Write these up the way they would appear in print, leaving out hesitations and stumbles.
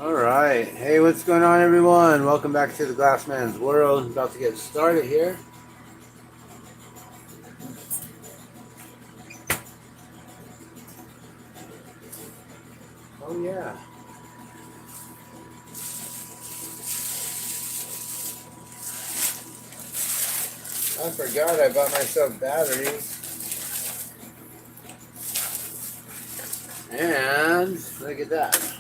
Alright, hey, what's going on, everyone? Welcome back to the Glassman's World. About to get started here. Oh yeah. I forgot I bought myself batteries. And look at that.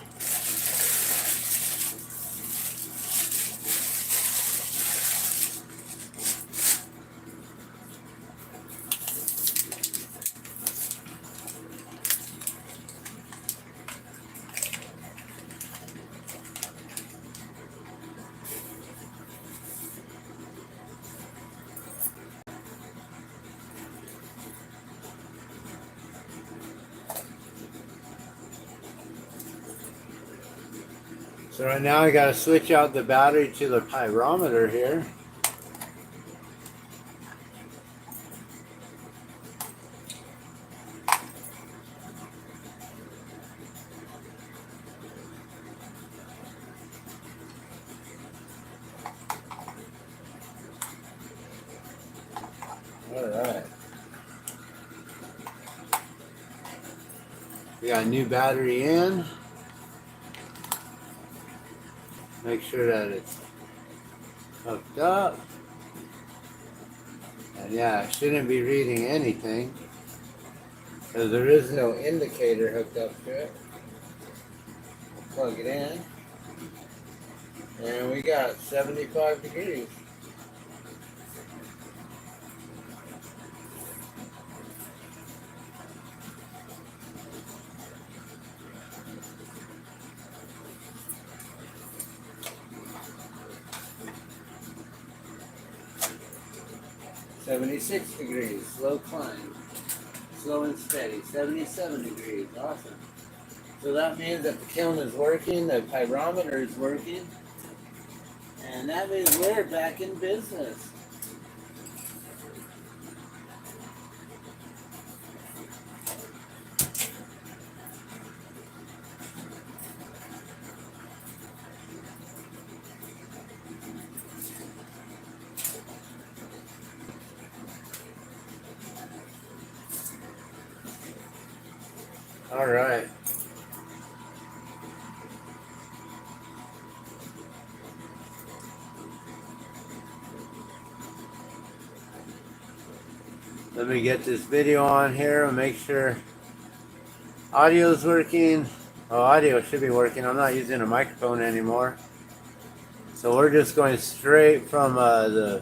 So right now I got to switch out the battery to the pyrometer here. Alright. We got a new battery in. Make sure that it's hooked up. And yeah, it shouldn't be reading anything because there is no indicator hooked up to it. Plug it in. And we got 75 degrees. "76 degrees, slow climb, slow and steady, 77 degrees, awesome." So that means that the kiln is working, the pyrometer is working, and that means we're back in business. All right. Let me get this video on here and make sure audio is working. Oh, audio should be working. I'm not using a microphone anymore. So we're just going straight from the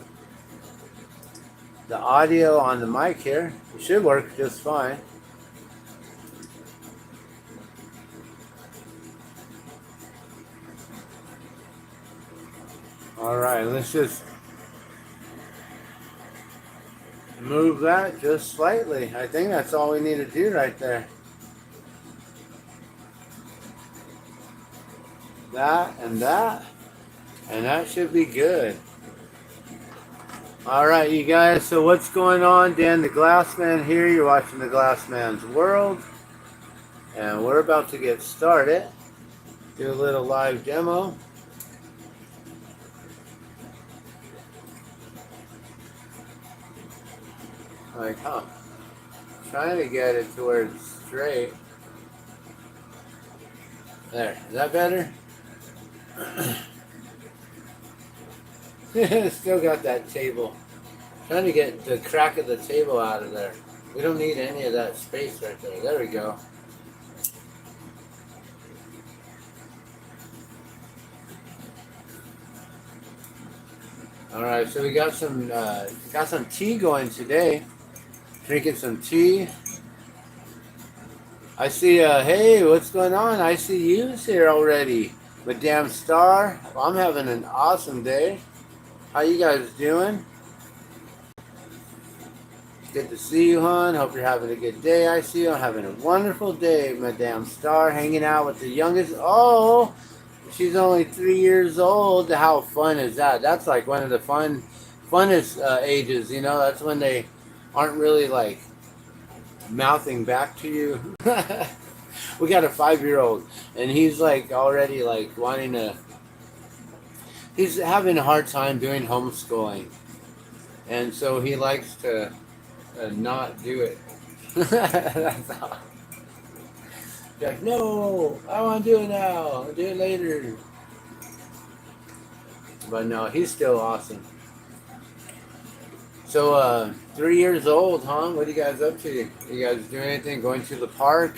audio on the mic here. It should work just fine. All right, let's just move that just slightly. I think that's all we need to do right there. That, and that should be good. All right, you guys, so what's going on? Dan the Glassman here. You're watching the Glassman's World, and we're about to get started. Do a little live demo. Like, trying to get it to where it's straight. There, is that better? Still got that table. Trying to get the crack of the table out of there. We don't need any of that space right there. There we go. All right, so we got some tea going today. Drinking some tea. I see, hey, what's going on? I see you's here already. Madame Star, I'm having an awesome day. How you guys doing? Good to see you, hon. Hope you're having a good day. I see you. I'm having a wonderful day, Madame Star. Hanging out with the youngest. Oh, she's only 3 years old. How fun is that? That's like one of the funnest ages, you know? That's when they aren't really like mouthing back to you. We got a 5-year-old, and he's like already like wanting to. He's having a hard time doing homeschooling, and so he likes to not do it. That's all. He's like, no, I want to do it now. I'll do it later. But no, he's still awesome. So, 3 years old, huh? What are you guys up to? You guys doing anything? Going to the park?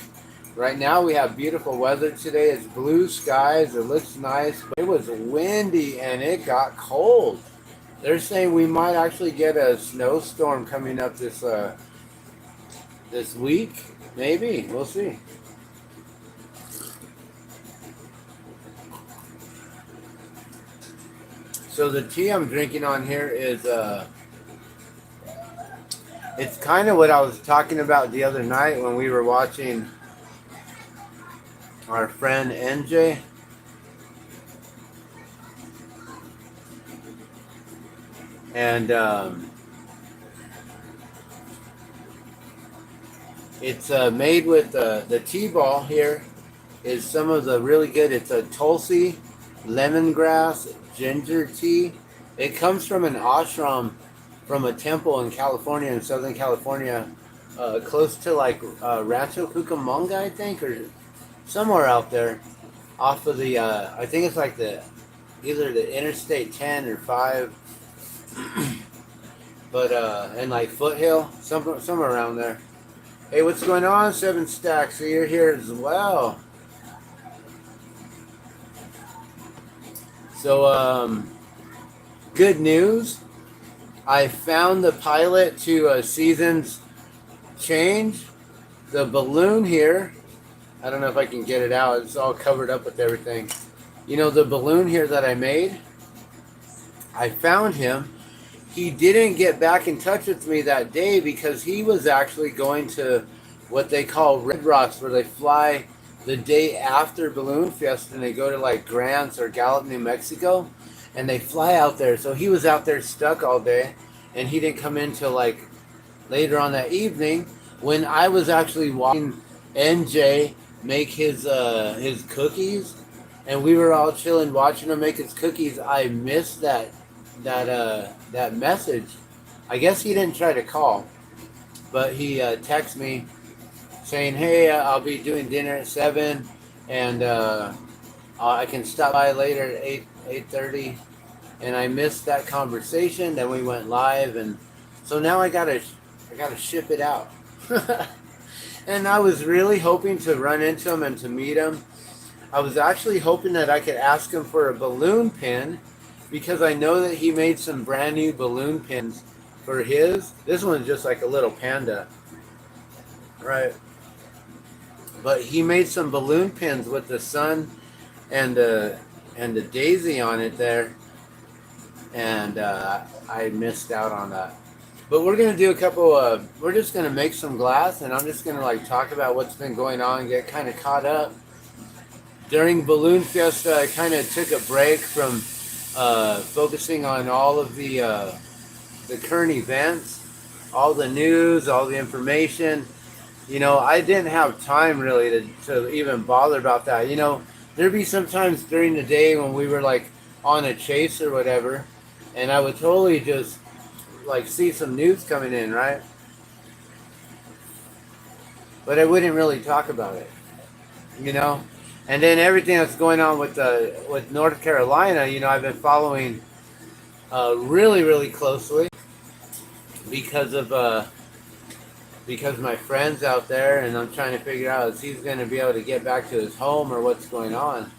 Right now we have beautiful weather today. It's blue skies. It looks nice. But it was windy and it got cold. They're saying we might actually get a snowstorm coming up this week. Maybe. We'll see. So the tea I'm drinking on here is it's kind of what I was talking about the other night when we were watching our friend NJ. And it's made with the tea ball here is some of the really good. It's a Tulsi, lemongrass, ginger tea. It comes from an ashram from a temple in California, in Southern California, close to like Rancho Cucamonga, I think, or somewhere out there, off of the, I think it's like either the Interstate 10 or 5, but, and like Foothill, somewhere around there. Hey, what's going on, 7 Stacks? So you're here as well. So, good news. I found the pilot to Seasons Change. The balloon here, I don't know if I can get it out. It's all covered up with everything. You know, the balloon here that I made, I found him. He didn't get back in touch with me that day because he was actually going to what they call Red Rocks, where they fly the day after Balloon Fest, and they go to like Grants or Gallup, New Mexico, and they fly out there. So he was out there stuck all day, and he didn't come in till like later on that evening when I was actually watching NJ make his cookies, and we were all chilling watching him make his cookies. I missed that message. I guess he didn't try to call, but he texted me saying, hey, I'll be doing dinner at 7, and I can stop by later at 8:30. And I missed that conversation. Then we went live, and so now I gotta ship it out. And I was really hoping to run into him and to meet him. I was actually hoping that I could ask him for a balloon pin, because I know that he made some brand new balloon pins for his. This one's just like a little panda, right? But he made some balloon pins with the sun and the daisy on it there, and I missed out on that. But we're gonna do a couple of. We're just gonna make some glass, and I'm just gonna like talk about what's been going on, get kind of caught up. During Balloon Fiesta, I kind of took a break from focusing on all of the current events, all the news, all the information. You know, I didn't have time really to even bother about that. You know, there'd be sometimes during the day when we were like on a chase or whatever, and I would totally just like see some news coming in, right? But I wouldn't really talk about it, you know. And then everything that's going on with North Carolina, you know, I've been following really, really closely because my friend's out there, and I'm trying to figure out if he's going to be able to get back to his home or what's going on.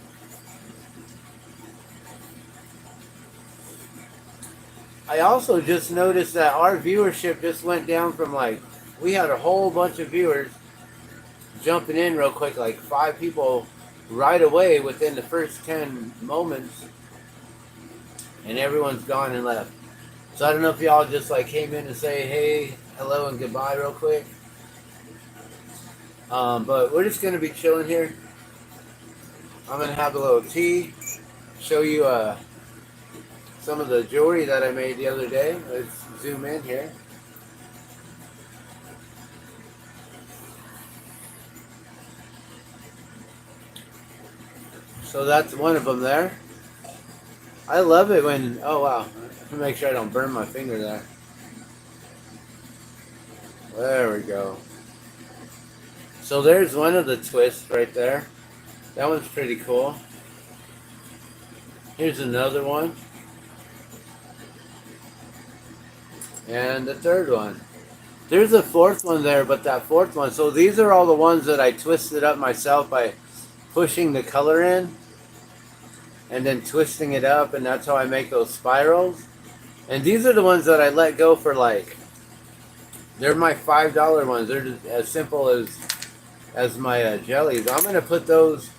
I also just noticed that our viewership just went down from like, we had a whole bunch of viewers jumping in real quick, like 5 people right away within the first 10 moments, and everyone's gone and left. So I don't know if y'all just like came in to say hey, hello, and goodbye real quick. But we're just going to be chilling here. I'm going to have a little tea, show you some of the jewelry that I made the other day. Let's zoom in here. So that's one of them there. I love it when, oh wow, make sure I don't burn my finger there. There we go. So there's one of the twists right there. That one's pretty cool. Here's another one. And the third one. There's a fourth one there, but that fourth one. So these are all the ones that I twisted up myself by pushing the color in and then twisting it up, and that's how I make those spirals. And these are the ones that I let go for like, they're my $5 ones. They're just as simple as my jellies. I'm going to put those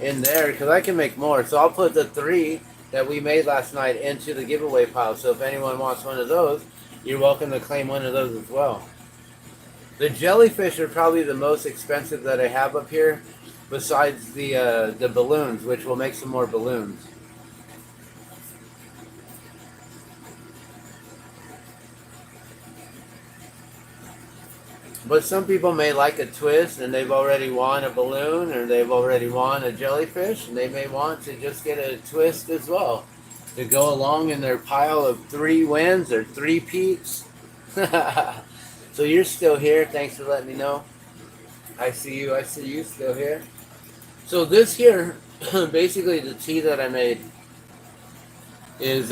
in there because I can make more. So I'll put the 3 that we made last night into the giveaway pile. So if anyone wants one of those, you're welcome to claim one of those as well. The jellyfish are probably the most expensive that I have up here, besides the balloons, which will make some more balloons. But some people may like a twist and they've already won a balloon, or they've already won a jellyfish, and they may want to just get a twist as well to go along in their pile of 3 wins or 3 peats. So you're still here. Thanks for letting me know. I see you still here. So this here, basically the tea that I made is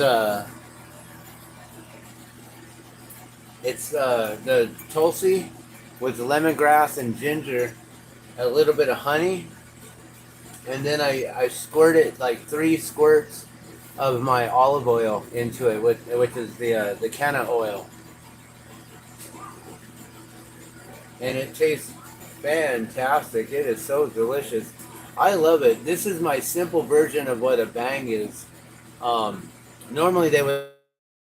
it's the tulsi with lemongrass and ginger, a little bit of honey, and then I squirt it like 3 squirts of my olive oil into it, which is the canna oil, and it tastes fantastic. It is so delicious. I love it. This is my simple version of what a bang is. Normally they would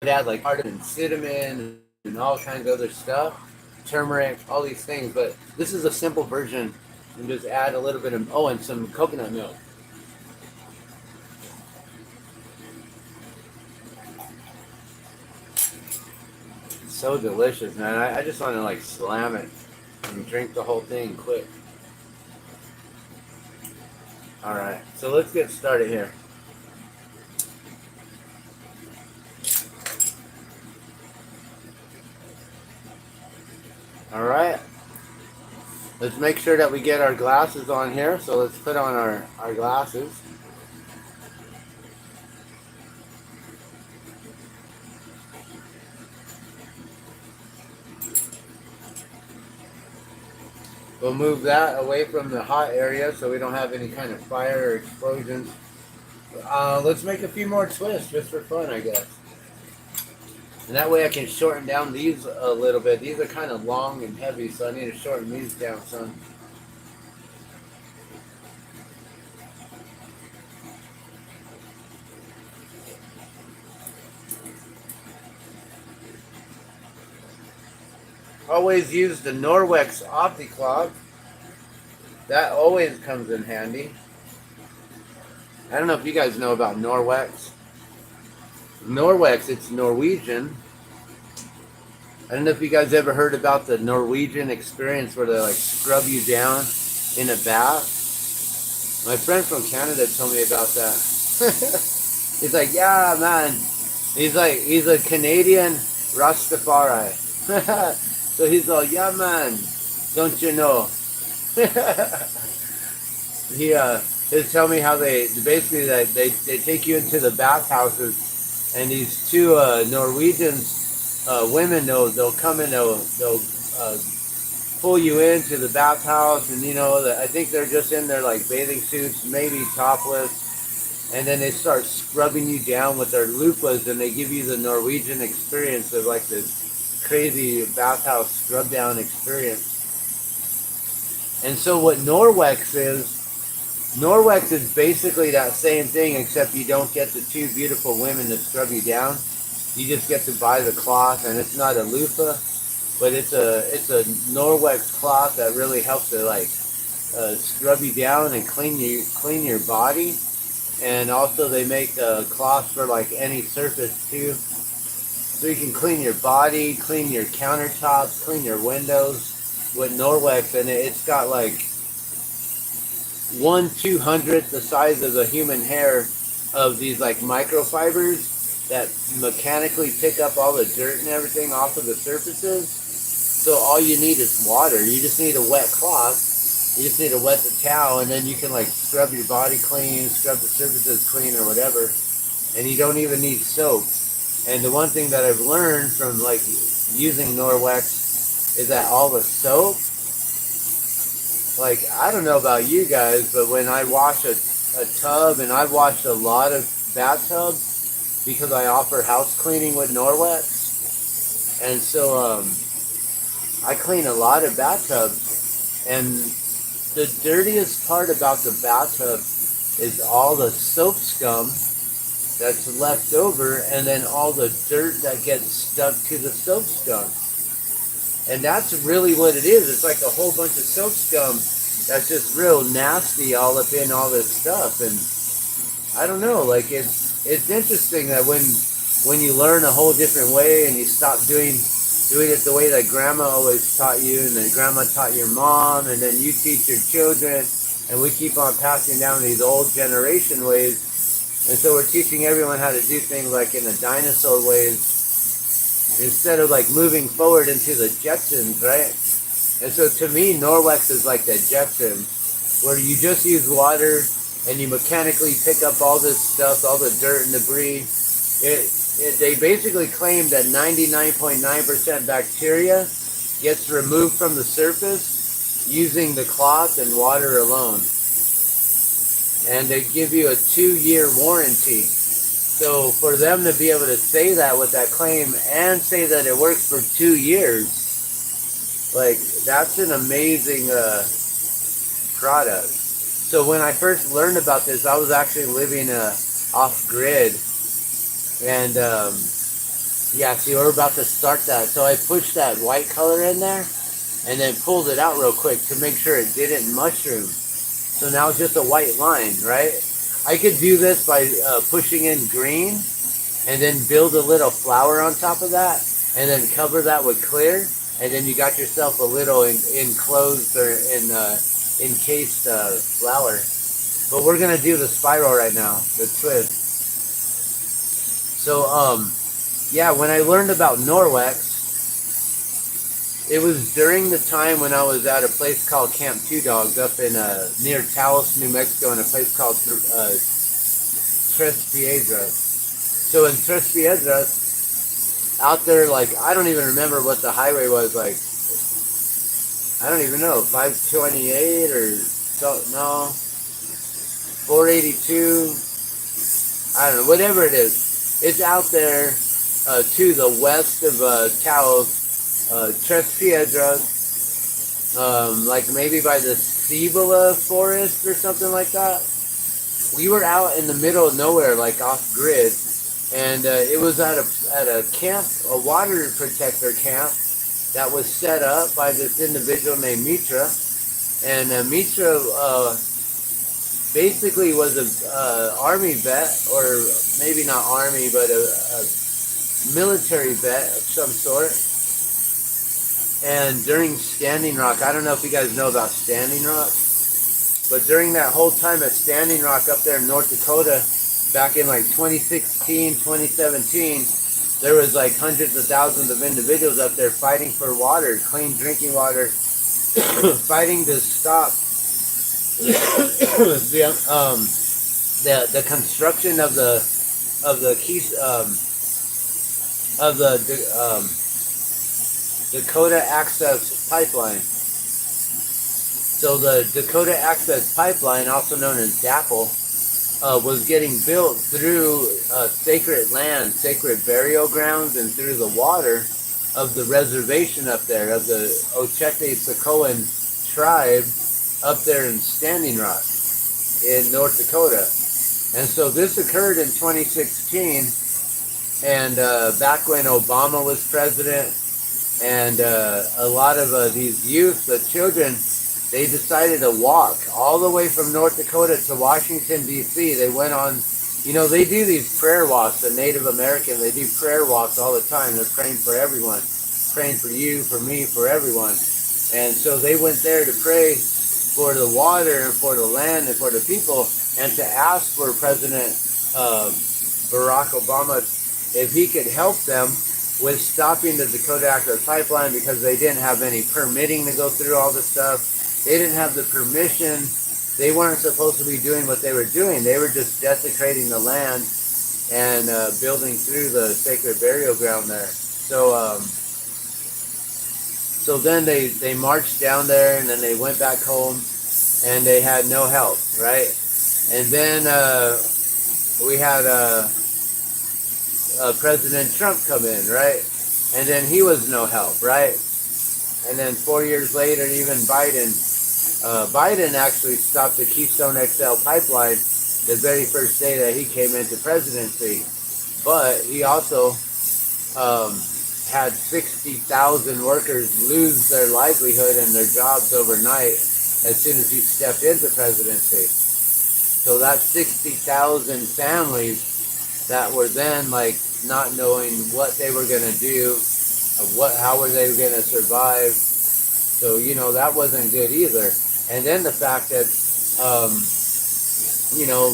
add like cardamom and cinnamon and all kinds of other stuff, turmeric, all these things, but this is a simple version, and just add a little bit of, and some coconut milk. So delicious, man. I just want to like slam it and drink the whole thing quick. Alright, so let's get started here. Alright, let's make sure that we get our glasses on here. So let's put on our glasses. We'll move that away from the hot area so we don't have any kind of fire or explosions. Let's make a few more twists just for fun, I guess. And that way I can shorten down these a little bit. These are kind of long and heavy, so I need to shorten these down some. Always use the Norwex OptiCloth. That always comes in handy. I don't know if you guys know about Norwex. Norwex, it's Norwegian. I don't know if you guys ever heard about the Norwegian experience where they like scrub you down in a bath. My friend from Canada told me about that. He's like, yeah, man. He's a Canadian Rastafari. So he's all, yeah, man. Don't you know? He'll tell me how they basically they take you into the bathhouses, and these 2 Norwegians women they'll come in, they'll pull you into the bathhouse, and I think they're just in their like bathing suits, maybe topless, and then they start scrubbing you down with their loofahs, and they give you the Norwegian experience of like this crazy bathhouse scrub down experience. And so what Norwex is basically that same thing, except you don't get the 2 beautiful women to scrub you down. You just get to buy the cloth, and it's not a loofah, but it's a Norwex cloth that really helps to like scrub you down and clean your body. And also they make cloths for like any surface too. So you can clean your body, clean your countertops, clean your windows with Norwex, and it's got like 1/200th the size of a human hair of these like microfibers that mechanically pick up all the dirt and everything off of the surfaces. So all you need is water. You just need a wet cloth. You just need to wet the towel, and then you can like scrub your body clean, scrub the surfaces clean or whatever. And you don't even need soap. And the one thing that I've learned from like using Norwex is that all the soap, like I don't know about you guys, but when I wash a tub, and I've washed a lot of bathtubs because I offer house cleaning with Norwex, and so I clean a lot of bathtubs, and the dirtiest part about the bathtub is all the soap scum that's left over, and then all the dirt that gets stuck to the soap scum. And that's really what it is. It's like a whole bunch of soap scum that's just real nasty all up in all this stuff. And I don't know, like it's interesting that when you learn a whole different way and you stop doing it the way that grandma always taught you, and then grandma taught your mom, and then you teach your children, and we keep on passing down these old generation ways. And so we're teaching everyone how to do things like in the dinosaur ways instead of like moving forward into the Jetsons, right? And so to me, Norwex is like the Jetsons, where you just use water and you mechanically pick up all this stuff, all the dirt and debris. They basically claim that 99.9% bacteria gets removed from the surface using the cloth and water alone. And they give you a 2-year warranty. So for them to be able to say that with that claim and say that it works for 2 years, like that's an amazing product. So when I first learned about this, I was actually living off grid, and yeah, see, we're about to start that. So I pushed that white color in there and then pulled it out real quick to make sure it didn't mushroom. So now it's just a white line, right? I could do this by pushing in green and then build a little flower on top of that and then cover that with clear, and then you got yourself a little enclosed or encased flower. But we're gonna do the spiral right now, the twist. So yeah, when I learned about Norwex, it was during the time when I was at a place called Camp Two Dogs up in near Taos, New Mexico, in a place called Tres Piedras. So in Tres Piedras, out there, like I don't even remember what the highway was, like I don't even know, 528 or so, no, 482. I don't know, whatever it is. It's out there to the west of Taos. Tres Piedras, like maybe by the Cibola forest or something like that. We were out in the middle of nowhere, like off grid, and it was at a camp, a water protector camp that was set up by this individual named Mitra, and Mitra basically was a army vet, or maybe not army, but a military vet of some sort. And during Standing Rock, I don't know if you guys know about Standing Rock, but during that whole time at Standing Rock up there in North Dakota, back in like 2016, 2017, there was like hundreds of thousands of individuals up there fighting for water, clean drinking water, fighting to stop the construction of the Dakota Access Pipeline. So the Dakota Access Pipeline, also known as DAPL, was getting built through sacred land, sacred burial grounds, and through the water of the reservation up there, of the Ochete-Sacoan tribe up there in Standing Rock in North Dakota. And so this occurred in 2016, and back when Obama was president, and a lot of these youth, the children, they decided to walk all the way from North Dakota to Washington, D.C. They went on, you know, they do these prayer walks, the Native American, they do prayer walks all the time. They're praying for everyone, praying for you, for me, for everyone. And so they went there to pray, for the water and for the land and for the people, and to ask for President Barack Obama if he could help them with stopping the Dakota Access Pipeline, because they didn't have any permitting to go through all the stuff. They didn't have the permission. They weren't supposed to be doing what they were doing. They were just desecrating the land and building through the sacred burial ground there. So then they marched down there, and then they went back home, and they had no help, right? And then we had President Trump come in, right? And then he was no help, right? And then 4 years later, even Biden actually stopped the Keystone XL pipeline the very first day that he came into presidency. But he also had 60,000 workers lose their livelihood and their jobs overnight as soon as he stepped into presidency. So that's 60,000 families that were then like not knowing what they were going to do, how were they going to survive. So, you know, that wasn't good either. And then the fact that, you know,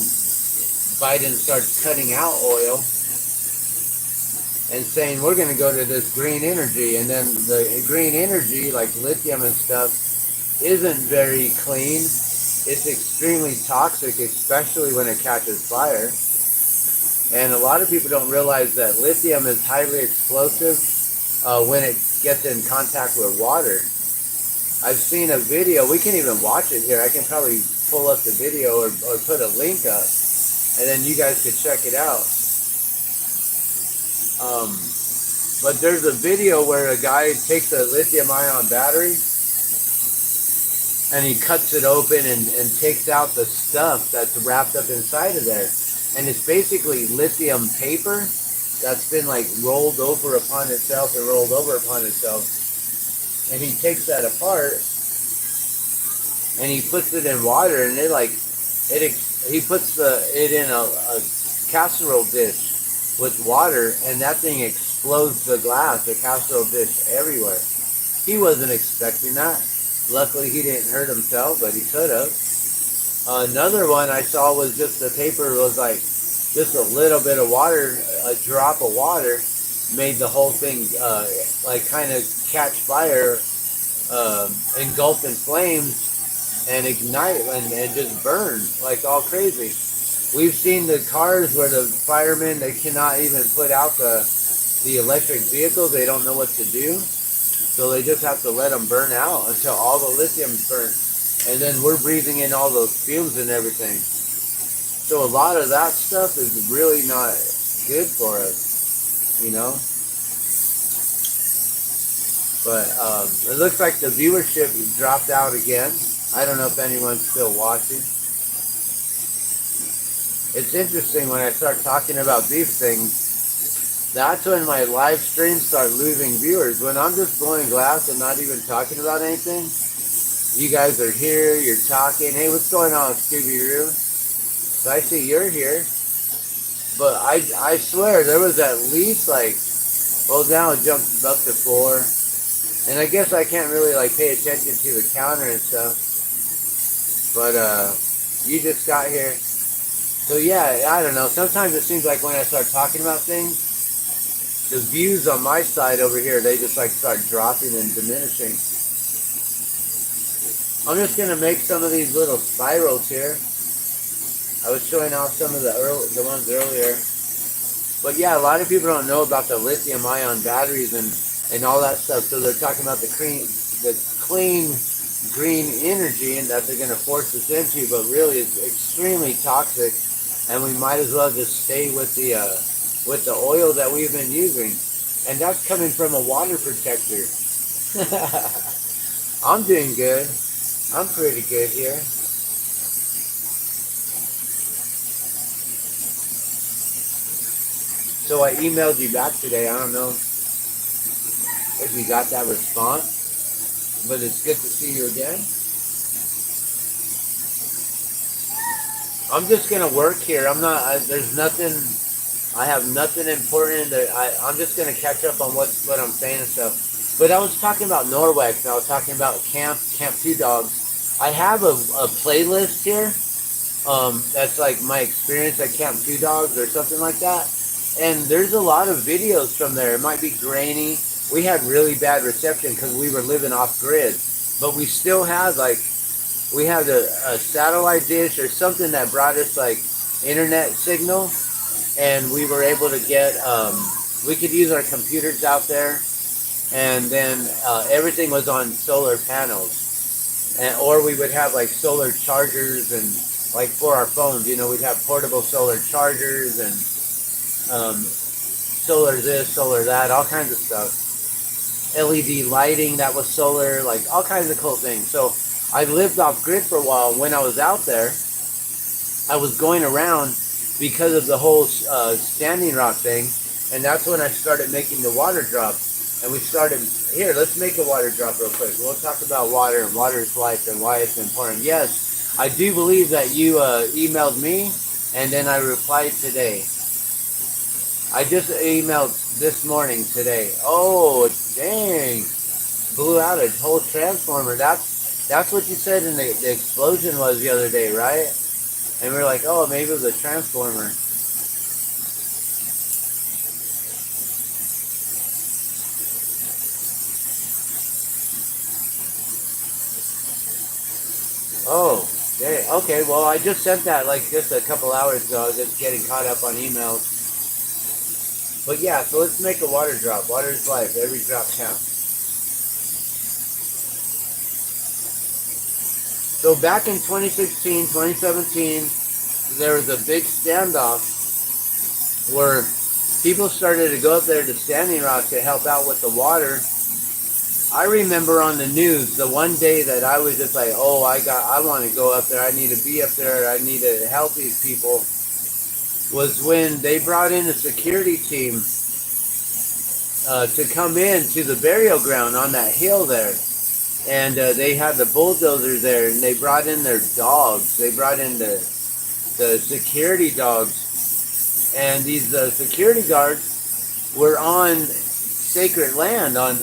Biden starts cutting out oil and saying we're going to go to this green energy, and then the green energy, like lithium and stuff, isn't very clean. It's extremely toxic, especially when it catches fire. And a lot of people don't realize that lithium is highly explosive when it gets in contact with water. I've seen a video, we can even watch it here. I can probably pull up the video or put a link up, and then you guys could check it out. But there's a video where a guy takes a lithium ion battery and he cuts it open and takes out the stuff that's wrapped up inside of there. And it's basically lithium paper that's been like rolled over upon itself and rolled over upon itself. And he takes that apart and he puts it in water, and he puts it in a casserole dish with water, and that thing explodes the glass, the casserole dish, everywhere. He wasn't expecting that. Luckily, he didn't hurt himself, but he could have. Another one I saw was just the paper was like just a little bit of water, a drop of water, made the whole thing like kind of catch fire, engulf in flames, and ignite and just burn like all crazy. We've seen the cars where the firemen, they cannot even put out the electric vehicles. They don't know what to do. So they just have to let them burn out until all the lithium's burnt. And then we're breathing in all those fumes and everything. So a lot of that stuff is really not good for us, you know. But it looks like the viewership dropped out again. I don't know if anyone's still watching. It's interesting when I start talking about these things, that's when my live streams start losing viewers. When I'm just blowing glass and not even talking about anything, you guys are here, you're talking. Hey, what's going on, Scooby-Doo? So I see you're here. But I swear, there was at least like, well, now it jumped up to 4. And I guess I can't really like pay attention to the counter and stuff. But you just got here. So yeah, I don't know. Sometimes it seems like when I start talking about things, the views on my side over here, they just like start dropping and diminishing. I'm just gonna make some of these little spirals here. I was showing off some of the ones earlier. But yeah, a lot of people don't know about the lithium ion batteries and all that stuff. So they're talking about the clean green energy and that they're gonna force us into, but really it's extremely toxic. And we might as well just stay with the oil that we've been using. And that's coming from a water protector. I'm doing good. I'm pretty good here. So I emailed you back today. I don't know if you got that response, but it's good to see you again. I'm just gonna work here. There's nothing. I have nothing important. I'm just gonna catch up on what I'm saying and stuff. But I was talking about Norwex, and I was talking about Camp 2 Dogs, I have a playlist here. That's like my experience at Camp Two Dogs or something like that. And there's a lot of videos from there. It might be grainy. We had really bad reception because we were living off grid, but we still had like we had a satellite dish or something that brought us like internet signal, and we were able to get we could use our computers out there, and then everything was on solar panels, and or we would have like solar chargers and like for our phones, you know, we'd have portable solar chargers and solar this, solar that, all kinds of stuff. LED lighting that was solar, like all kinds of cool things. So I lived off grid for a while. When I was out there, I was going around because of the whole Standing Rock thing, and that's when I started making the water drop. And we started here. Let's make a water drop real quick. We'll talk about water and water is life and why it's important. Yes, I do believe that you emailed me, and then I replied today. I just emailed this morning today. Oh, dang. Blew out a whole transformer. That's what you said in the explosion was the other day, right? And we were like, oh, maybe it was a transformer. Oh, dang. Okay, well, I just sent that like just a couple hours ago. I was just getting caught up on emails. But yeah, so let's make a water drop. Water is life. Every drop counts. So back in 2016, 2017, there was a big standoff where people started to go up there to Standing Rock to help out with the water. I remember on the news the one day that I was just like, oh, I want to go up there. I need to be up there. I need to help these people. Was when they brought in a security team to come in to the burial ground on that hill there. And they had the bulldozers there, and they brought in their dogs. They brought in the security dogs. And these security guards were on sacred land, on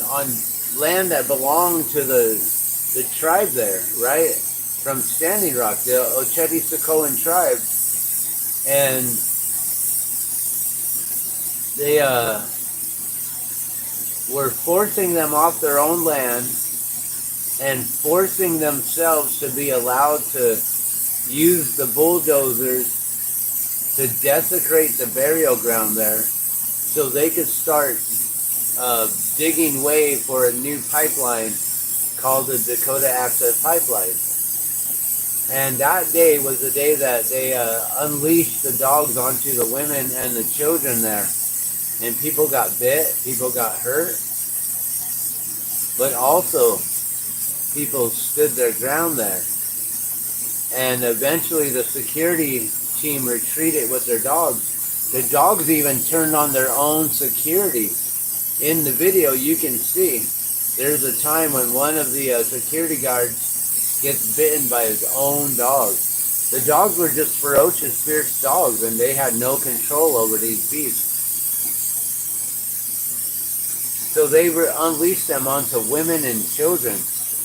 land that belonged to the tribe there, right? From Standing Rock, the Ocheti Sakoan tribe. And they were forcing them off their own land and forcing themselves to be allowed to use the bulldozers to desecrate the burial ground there so they could start digging way for a new pipeline called the Dakota Access Pipeline. And that day was the day that they unleashed the dogs onto the women and the children there. And people got bit, people got hurt, but also people stood their ground there. And eventually the security team retreated with their dogs. The dogs even turned on their own security. In the video you can see there's a time when one of the security guards gets bitten by his own dog. The dogs were just ferocious, fierce dogs, and they had no control over these beasts. So they unleashed them onto women and children.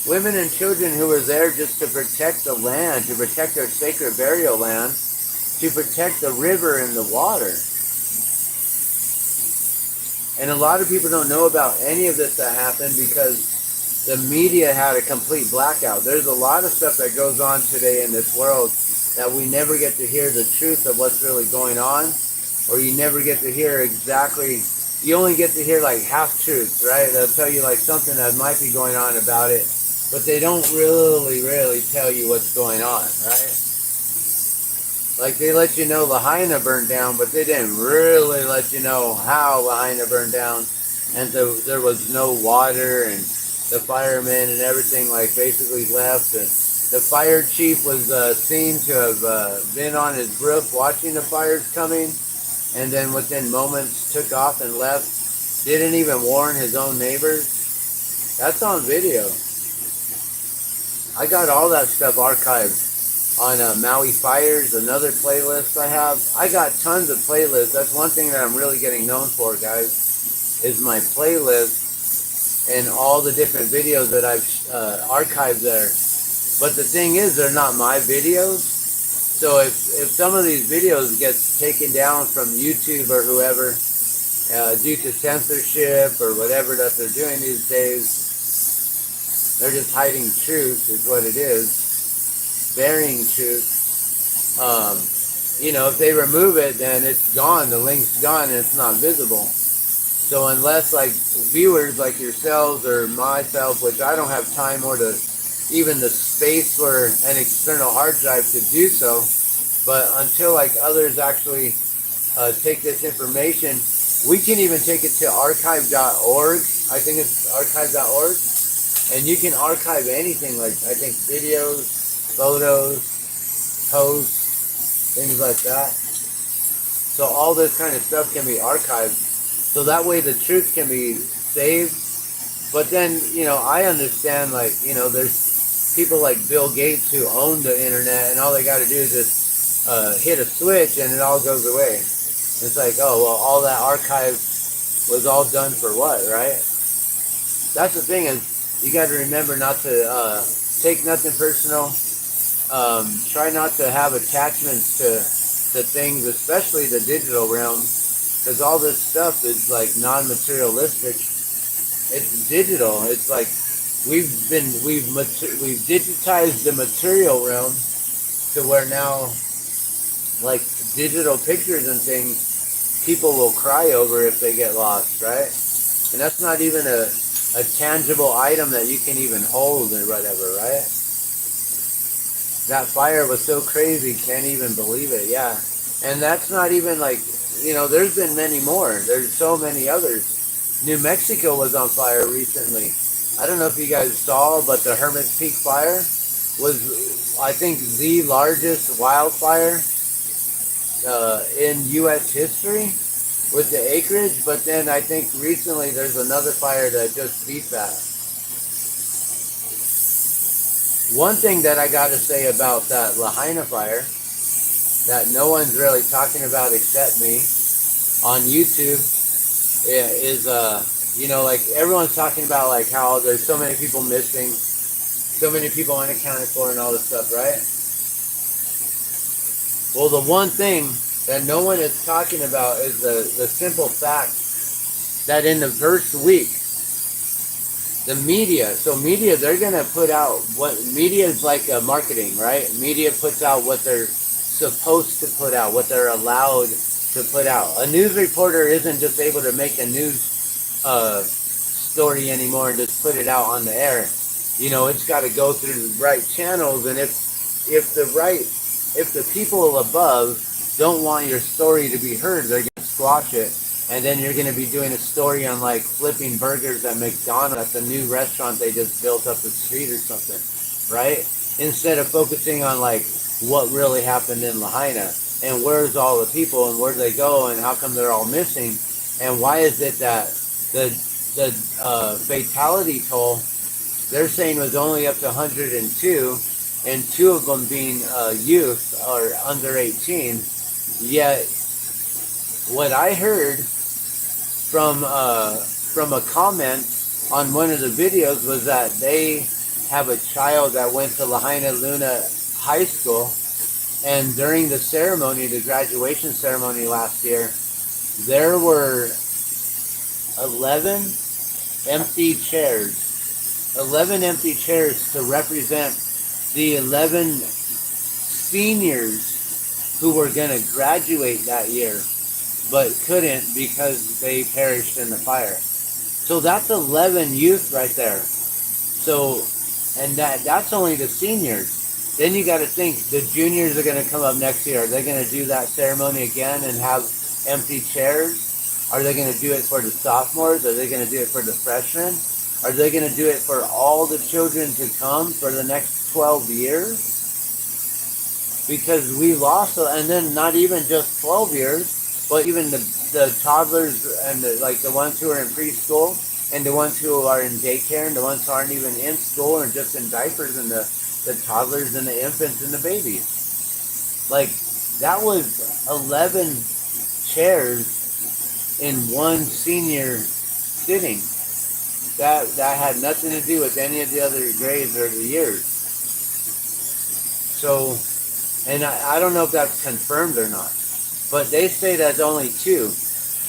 Women and children who were there just to protect the land, to protect their sacred burial land, to protect the river and the water. And a lot of people don't know about any of this that happened because the media had a complete blackout. There's a lot of stuff that goes on today in this world that we never get to hear the truth of what's really going on, or you never get to hear exactly, you only get to hear like half truths, right? They'll tell you like something that might be going on about it, but they don't really tell you what's going on, right? Like they let you know Lahaina burned down, but they didn't really let you know how Lahaina burned down. And so there was no water, and the firemen and everything like basically left. And the fire chief was seen to have been on his roof watching the fires coming, and then within moments took off and left. Didn't even warn his own neighbors. That's on video. I got all that stuff archived on Maui Fires, another playlist I have. I got tons of playlists. That's one thing that I'm really getting known for, guys, is my playlist and all the different videos that I've archived there. But the thing is, they're not my videos. So if some of these videos gets taken down from YouTube or whoever due to censorship or whatever that they're doing these days, they're just hiding truth is what it is, burying truth. If they remove it, then it's gone. The link's gone and it's not visible. So unless like viewers like yourselves or myself, which I don't have time or even the space for an external hard drive to do so, but until like others actually take this information, we can even take it to archive.org. I think it's archive.org, and you can archive anything, like I think videos, photos, posts, things like that. So all this kind of stuff can be archived. So that way the truth can be saved. But then, I understand, like, there's people like Bill Gates who own the internet, and all they got to do is just hit a switch and it all goes away. It's like, oh, well, all that archive was all done for what, right? That's the thing, is you got to remember not to take nothing personal. Try not to have attachments to things, especially the digital realm, because all this stuff is like non-materialistic. It's digital. It's like we've digitized the material realm to where now, like digital pictures and things, people will cry over if they get lost, right? And that's not even a tangible item that you can even hold or whatever, right? That fire was so crazy, can't even believe it. Yeah. And that's not even like, there's been many more. There's so many others. New Mexico was on fire recently. I don't know if you guys saw, but the Hermit's Peak fire was, I think, the largest wildfire in U.S. history with the acreage. But then I think recently there's another fire that just beat that. One thing that I got to say about that Lahaina fire that no one's really talking about except me on YouTube is, like everyone's talking about like how there's so many people missing, so many people unaccounted for and all this stuff, right? Well, the one thing that no one is talking about is the simple fact that in the first week, the media, they're going to put out what media is like marketing, right? Media puts out what they're supposed to put out, what they're allowed to put out. A news reporter isn't just able to make a news story anymore and just put it out on the air. It's got to go through the right channels, and if the people above don't want your story to be heard, they're going to squash it. And then you're going to be doing a story on like flipping burgers at McDonald's, at the new restaurant they just built up the street or something, right? Instead of focusing on like what really happened in Lahaina and where's all the people and where do they go and how come they're all missing, and why is it that the fatality toll they're saying was only up to 102, and 2 of them being youth or under 18. Yet what I heard from a comment on one of the videos was that they have a child that went to Lahaina Luna High School, and during the ceremony, the graduation ceremony last year, there were 11 empty chairs. 11 empty chairs to represent the 11 seniors who were going to graduate that year, but couldn't because they perished in the fire. So that's 11 youth right there. So, and that's only the seniors. Then you got to think the juniors are going to come up next year. Are they going to do that ceremony again and have empty chairs? Are they going to do it for the sophomores? Are they going to do it for the freshmen? Are they going to do it for all the children to come for the next 12 years? Because we lost, and then not even just 12 years, but even the toddlers and the ones who are in preschool and the ones who are in daycare and the ones who aren't even in school and just in diapers, and the toddlers and the infants and the babies. Like, that was 11 chairs in one senior sitting. That had nothing to do with any of the other grades or the years. So, and I don't know if that's confirmed or not, but they say that's only two.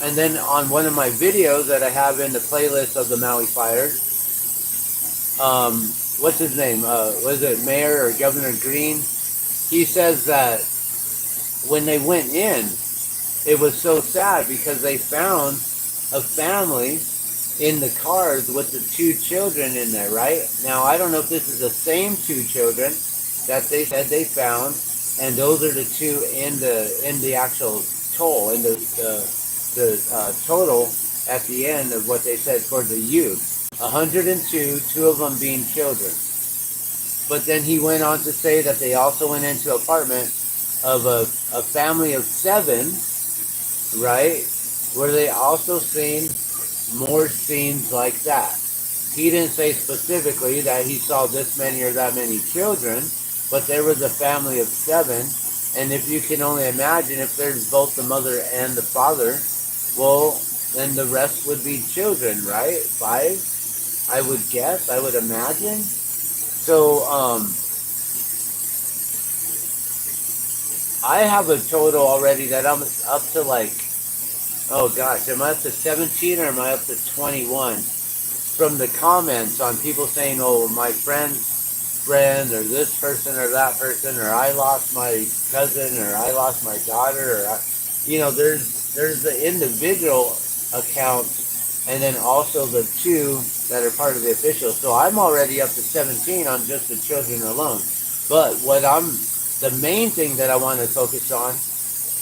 And then on one of my videos that I have in the playlist of the Maui Fires, what's his name? Was it Mayor or Governor Green? He says that when they went in, it was so sad because they found a family in the cars with the two children in there, right? Now, I don't know if this is the same two children that they said they found, and those are the two in the actual toll, in the total at the end of what they said for the youth. 102, two of them being children. But then he went on to say that they also went into an apartment of a family of seven, right? Where they also seen more scenes like that. He didn't say specifically that he saw this many or that many children, but there was a family of seven. And if you can only imagine, if there's both the mother and the father, well, then the rest would be children, right? Five, I would guess, I would imagine. So, I have a total already that I'm up to like, oh gosh, am I up to 17 or am I up to 21? From the comments on people saying, oh, my friend's friend or this person or that person, or I lost my cousin or I lost my daughter, or there's the individual accounts and then also the two that are part of the official. So I'm already up to 17 on just the children alone. But the main thing that I want to focus on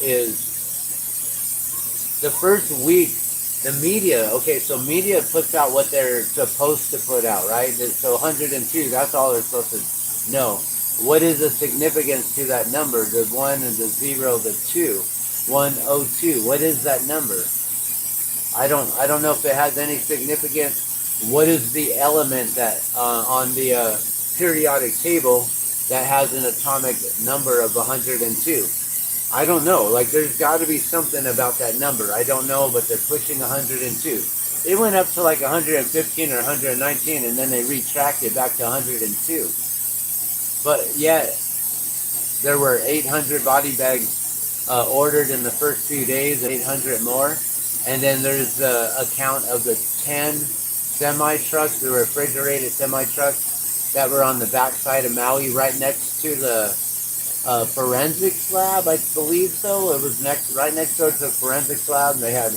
is the first week, the media. Okay, so media puts out what they're supposed to put out, right? So 102, that's all they're supposed to know. What is the significance to that number? The 1 and the 0, the 2. 102. What is that number? I don't know if it has any significance. What is the element that on the periodic table that has an atomic number of 102? I don't know. Like, there's got to be something about that number. I don't know, but they're pushing 102. It went up to like 115 or 119, and then they retracted back to 102. But yet, there were 800 body bags ordered in the first few days, and 800 more. And then there's the account of the 10 semi-trucks, the refrigerated semi-trucks that were on the backside of Maui, right next to the forensics lab, I believe so. It was right next door to the forensics lab. And they had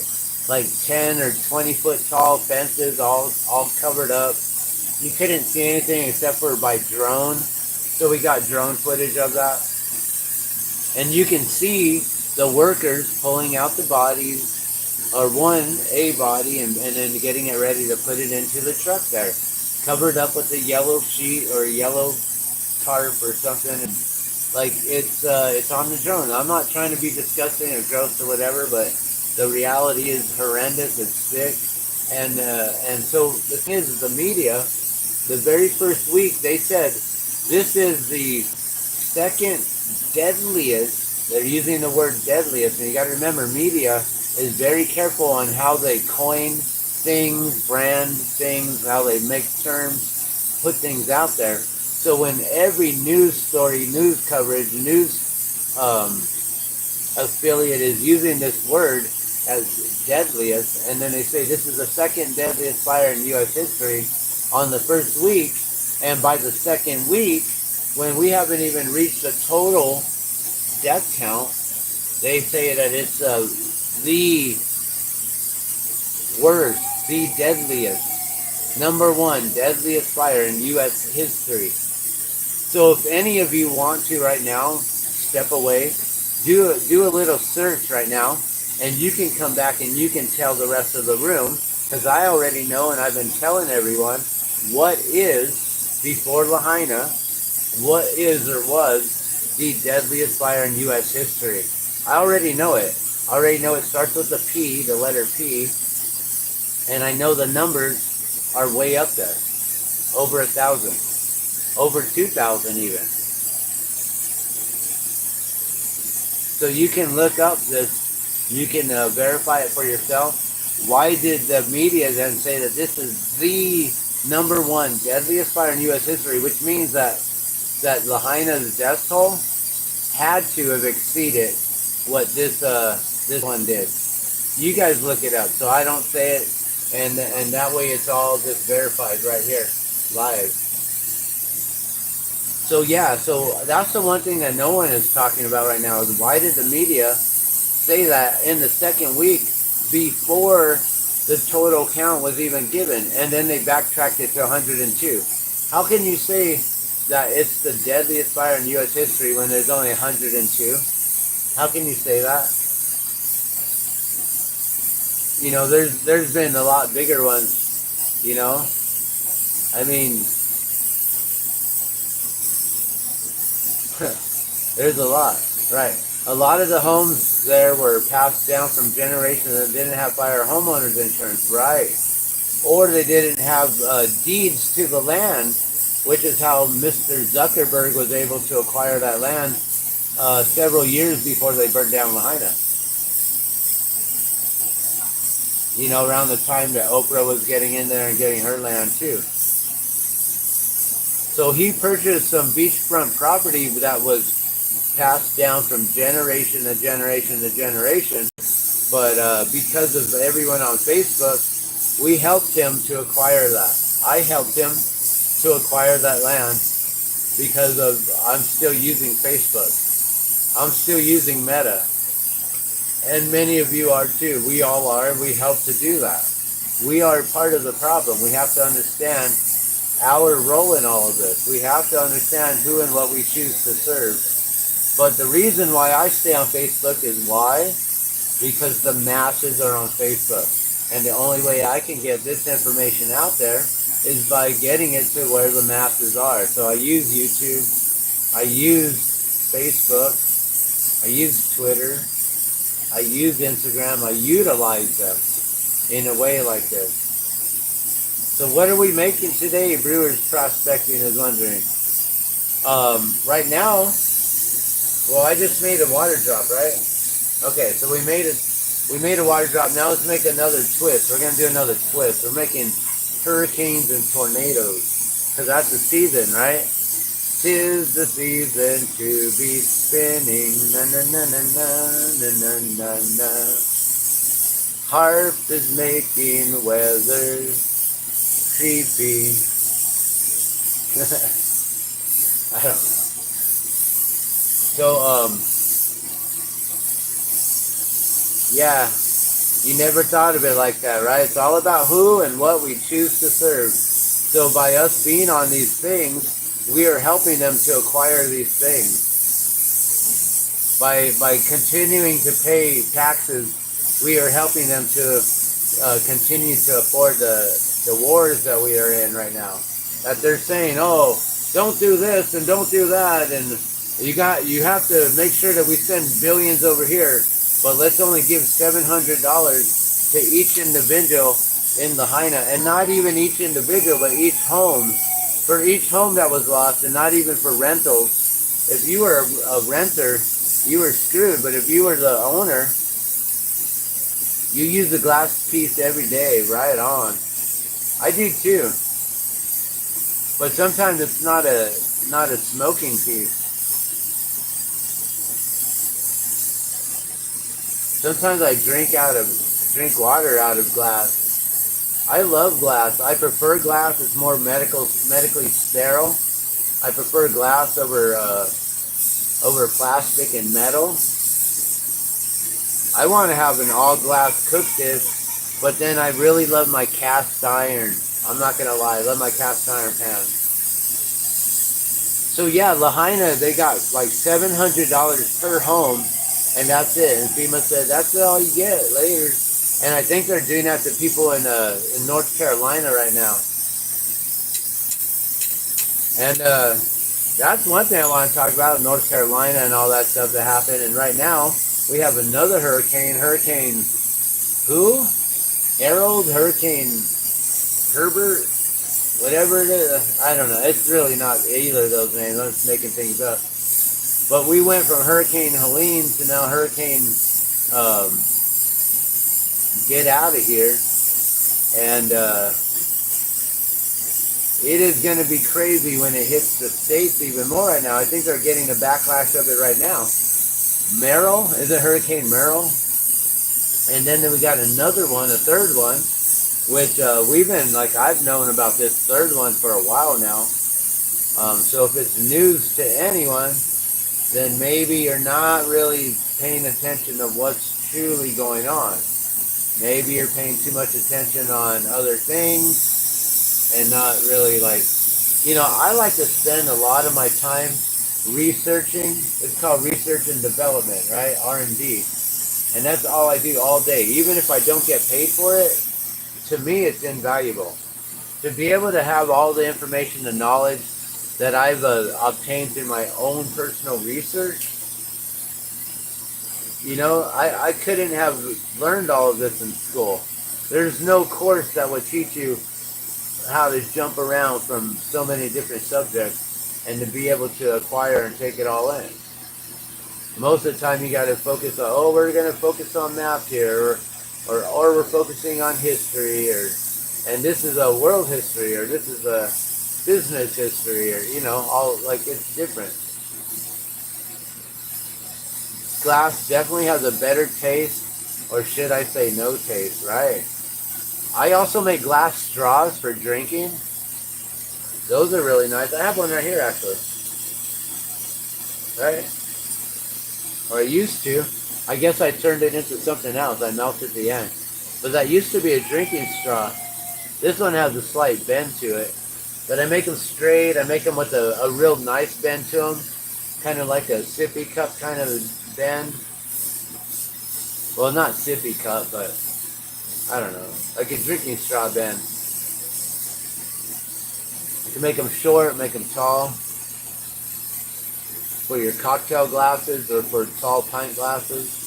like 10 or 20 foot tall fences all covered up. You couldn't see anything except for by drone. So we got drone footage of that. And you can see the workers pulling out the bodies, or a body, and then getting it ready to put it into the truck there. Covered up with a yellow sheet or a yellow tarp or something. And like, it's on the drone. I'm not trying to be disgusting or gross or whatever, but the reality is horrendous. It's sick, and so the thing is, the media, the very first week, they said this is the second deadliest. They're using the word deadliest, and you got to remember, media is very careful on how they coin things, brand things, how they make terms, put things out there. So when every news story, news coverage, news affiliate is using this word as deadliest, and then they say this is the second deadliest fire in U.S. history on the first week, and by the second week, when we haven't even reached the total death count, they say that it's the worst, the deadliest, number one deadliest fire in U.S. history. So if any of you want to right now, step away, do a little search right now, and you can come back and you can tell the rest of the room, because I already know and I've been telling everyone what is, before Lahaina, what is or was the deadliest fire in U.S. history. I already know it. I already know it starts with the P, the letter P, and I know the numbers are way up there, over 1,000. Over 2,000 even. So you can look up this, you can verify it for yourself. Why did the media then say that this is the number one deadliest fire in U.S. history, which means that that Lahaina's death toll had to have exceeded what this one did. You guys look it up, so I don't say it, and that way it's all just verified right here, live. So yeah, so that's the one thing that no one is talking about right now is why did the media say that in the second week before the total count was even given, and then they backtracked it to 102. How can you say that it's the deadliest fire in U.S. history when there's only 102? How can you say that? You know, there's been a lot bigger ones. You know, I mean, there's a lot, right? A lot of the homes there were passed down from generations that didn't have fire homeowners insurance, right? Or they didn't have deeds to the land, which is how Mr. Zuckerberg was able to acquire that land several years before they burned down Lahaina. You know, around the time that Oprah was getting in there and getting her land too. So he purchased some beachfront property that was passed down from generation to generation to generation. But because of everyone on Facebook, we helped him to acquire that. I helped him to acquire that land because of I'm still using Facebook. I'm still using Meta. And many of you are too. We all are, and we help to do that. We are part of the problem. We have to understand our role in all of this. We have to understand who and what we choose to serve. But the reason why I stay on Facebook is why? Because the masses are on Facebook. And the only way I can get this information out there is by getting it to where the masses are. So I use YouTube, I use Facebook, I use Twitter, I use Instagram, I utilize them in a way like this. So what are we making today, Brewers Prospecting is wondering. Right now, well, I just made a water drop, right? Okay, so we made a water drop. Now let's make another twist. We're going to do another twist. We're making hurricanes and tornadoes because that's the season, right? 'Tis the season to be spinning. Na na na na na na na na. Harp is making weather creepy. I don't know. So yeah, you never thought of it like that, right? It's all about who and what we choose to serve. So by us being on these things, we are helping them to acquire these things. By continuing to pay taxes, we are helping them to continue to afford the wars that we are in right now. That they're saying, oh, don't do this and don't do that, and you have to make sure that we send billions over here, but let's only give $700 to each individual in Lahaina, and not even each individual, but each home. For each home that was lost, and not even for rentals. If you were a renter, you were screwed. But if you were the owner, you use the glass piece every day, right on. I do too. But sometimes it's not a smoking piece. Sometimes I drink water out of glass. I love glass. I prefer glass. It's more medically sterile. I prefer glass over plastic and metal. I want to have an all glass cook dish, but then I really love my cast iron. I'm not gonna lie, I love my cast iron pan. So yeah, Lahaina, they got like $700 per home, and that's it. And FEMA said that's all you get later. And I think they're doing that to people in North Carolina right now. And that's one thing I want to talk about, North Carolina and all that stuff that happened. And right now, we have another hurricane. Hurricane who? Harold, Hurricane Herbert, whatever it is. I don't know. It's really not either of those names. I'm just making things up. But we went from Hurricane Helene to now Hurricane Get Out of Here. And It is going to be crazy when it hits the States even more right now. I think they're getting a backlash of it right now. Merrill, is it Hurricane Merrill? And then we got another one, a third one, which we've been, like, I've known about this third one for a while now. So if it's news to anyone, then maybe you're not really paying attention to what's truly going on. Maybe you're paying too much attention on other things and not really, like, I like to spend a lot of my time researching. It's called research and development, right? R&D. And that's all I do all day. Even if I don't get paid for it, to me it's invaluable. To be able to have all the information and knowledge that I've obtained through my own personal research, I couldn't have learned all of this in school. There's no course that would teach you how to jump around from so many different subjects and to be able to acquire and take it all in. Most of the time you got to focus on, we're going to focus on math here, or we're focusing on history, and this is a world history, or this is a business history, or, all, like, it's different. Glass definitely has a better taste, or should I say no taste, right? I also make glass straws for drinking. Those are really nice. I have one right here, actually. Right? Or I used to. I guess I turned it into something else. I melted the end. But that used to be a drinking straw. This one has a slight bend to it. But I make them straight. I make them with a real nice bend to them. Kind of like a sippy cup kind of bend. Well, not sippy cup, but I don't know. Like a drinking straw bend. You can make them short, make them tall. For your cocktail glasses or for tall pint glasses.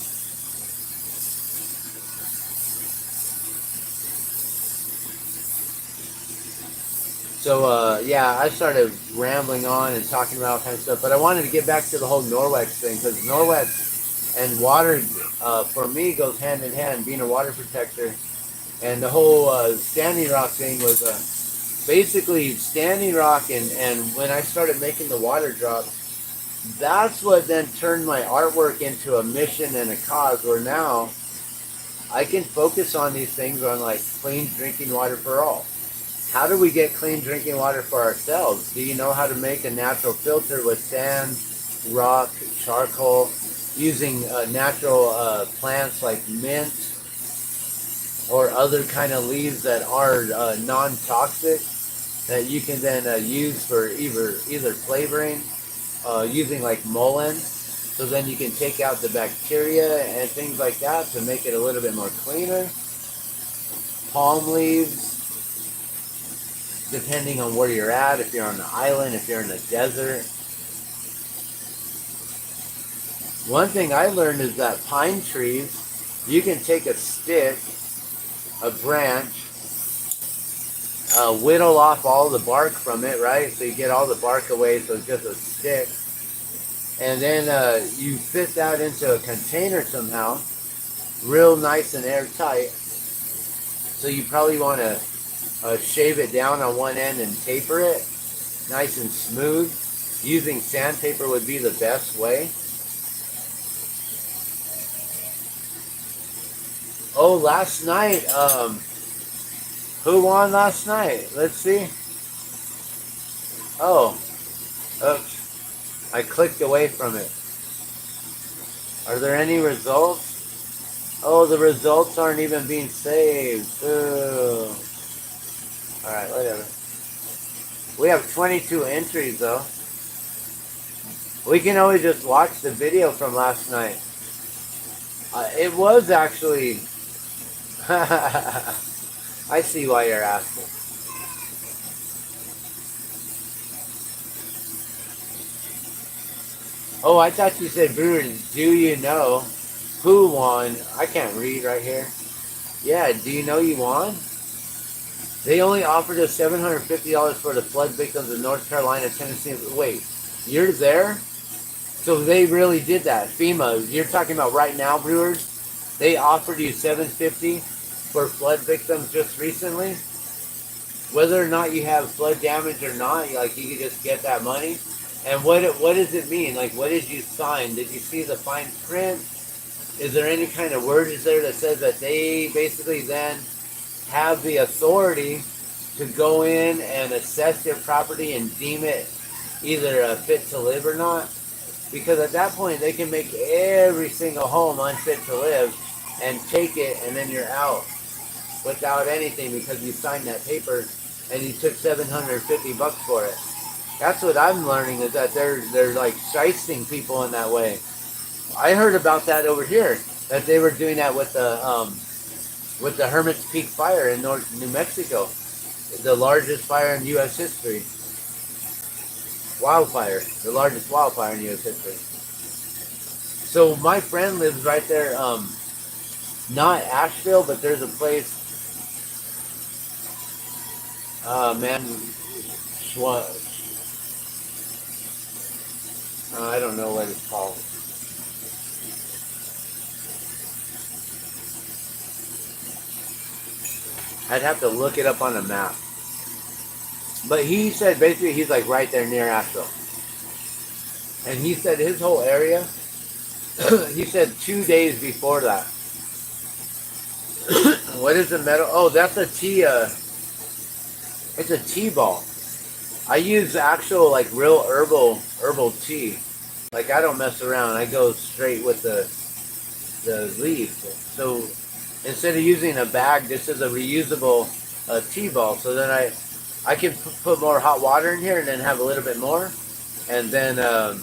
So, yeah, I started rambling on and talking about all kinds of stuff, but I wanted to get back to the whole Norwex thing, because Norwex and water, for me, goes hand in hand, being a water protector. And the whole Standing Rock thing was basically Standing Rock, and when I started making the water drops, that's what then turned my artwork into a mission and a cause, where now I can focus on these things on, like, clean drinking water for all. How do we get clean drinking water for ourselves? Do you know how to make a natural filter with sand, rock, charcoal, using natural plants like mint or other kind of leaves that are non-toxic that you can then use for either flavoring, using like mullein, so then you can take out the bacteria and things like that to make it a little bit more cleaner. Palm leaves, depending on where you're at, if you're on the island, if you're in the desert. One thing I learned is that pine trees, you can take a stick, a branch, whittle off all the bark from it, right? So you get all the bark away, so it's just a stick. And then you fit that into a container somehow, real nice and airtight. So you probably want to shave it down on one end and taper it, nice and smooth. Using sandpaper would be the best way. Oh, last night, who won last night? Let's see. Oh, oops. I clicked away from it. Are there any results? Oh, the results aren't even being saved. Ooh. Alright, whatever. We have 22 entries, though. We can always just watch the video from last night. It was actually... I see why you're asking. Oh, I thought you said, Brewers, do you know who won? I can't read right here. Yeah, do you know you won? They only offered us $750 for the flood victims in North Carolina, Tennessee. Wait, you're there? So they really did that. FEMA, you're talking about right now, Brewers? They offered you $750 for flood victims just recently? whether or not you have flood damage or not, like you could just get that money. And what does it mean? Like, what did you sign? Did you see the fine print? Is there any kind of wordage there that says that they basically then have the authority to go in and assess your property and deem it either fit to live or not? Because at that point, they can make every single home unfit to live and take it, and then you're out without anything because you signed that paper and you took $750 for it. That's what I'm learning, is that they're like shysting people in that way. I heard about that over here, that they were doing that with the Hermit's Peak fire in New Mexico, the largest fire in U.S. history. Wildfire, the largest wildfire in U.S. history. So my friend lives right there, not Asheville, but there's a place, I don't know what it's called. I'd have to look it up on a map. But he said basically he's like right there near Asheville. And he said his whole area, he said 2 days before that. What is the metal? Oh, that's a tea, it's a tea ball. I use actual like real herbal tea. Like I don't mess around. I go straight with the leaf. So instead of using a bag, this is a reusable tea ball. So then I can put more hot water in here and then have a little bit more, and then I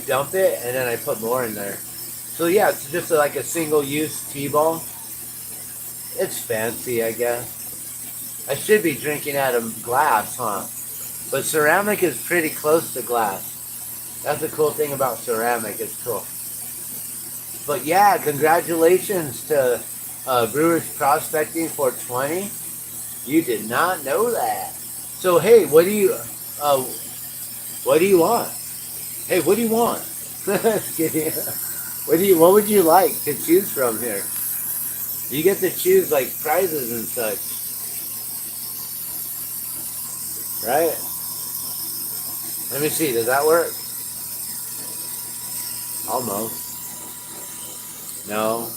dump it and then I put more in there. So yeah, it's just like a single-use tea ball. It's fancy, I guess. I should be drinking out of glass, huh? But ceramic is pretty close to glass. That's the cool thing about ceramic. It's cool. But yeah, congratulations to Brewers Prospecting 420. You did not know that. So hey, what do you want? Hey, what do you want? What would you like to choose from here? You get to choose like prizes and such. Right? Let me see, does that work? Almost. No.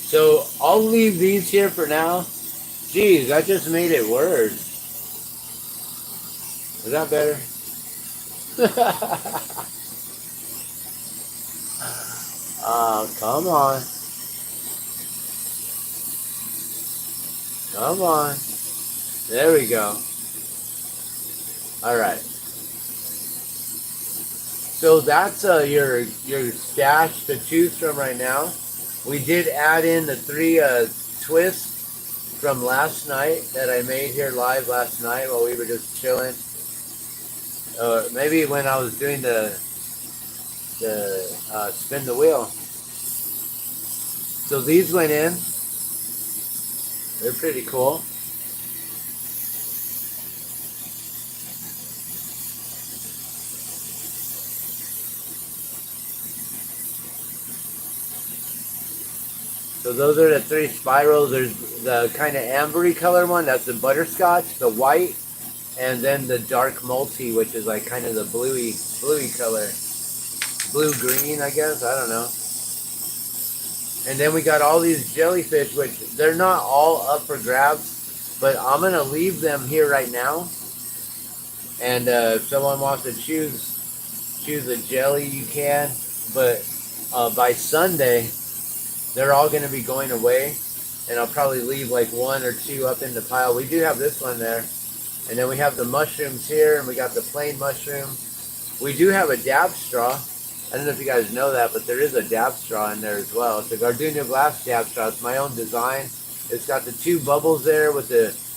So I'll leave these here for now. Geez, I just made it worse. Is that better? Oh, come on. Come on. There we go. Alright. So that's your stash to choose from right now. We did add in the 3 twists from last night that I made here live last night while we were just chilling. Maybe when I was doing the spin the wheel. So these went in. They're pretty cool. So those are the 3 spirals. There's the kind of ambery color one, that's the butterscotch, the white, and then the dark multi, which is like kind of the bluey color. Blue-green, I guess, I don't know. And then we got all these jellyfish, which they're not all up for grabs, but I'm going to leave them here right now. And if someone wants to choose a jelly, you can. But by Sunday, they're all going to be going away. And I'll probably leave like 1 or 2 up in the pile. We do have this one there. And then we have the mushrooms here, and we got the plain mushroom. We do have a dab straw. I don't know if you guys know that, but there is a dab straw in there as well. It's a Gardenia glass dab straw. It's my own design. It's got the 2 bubbles there with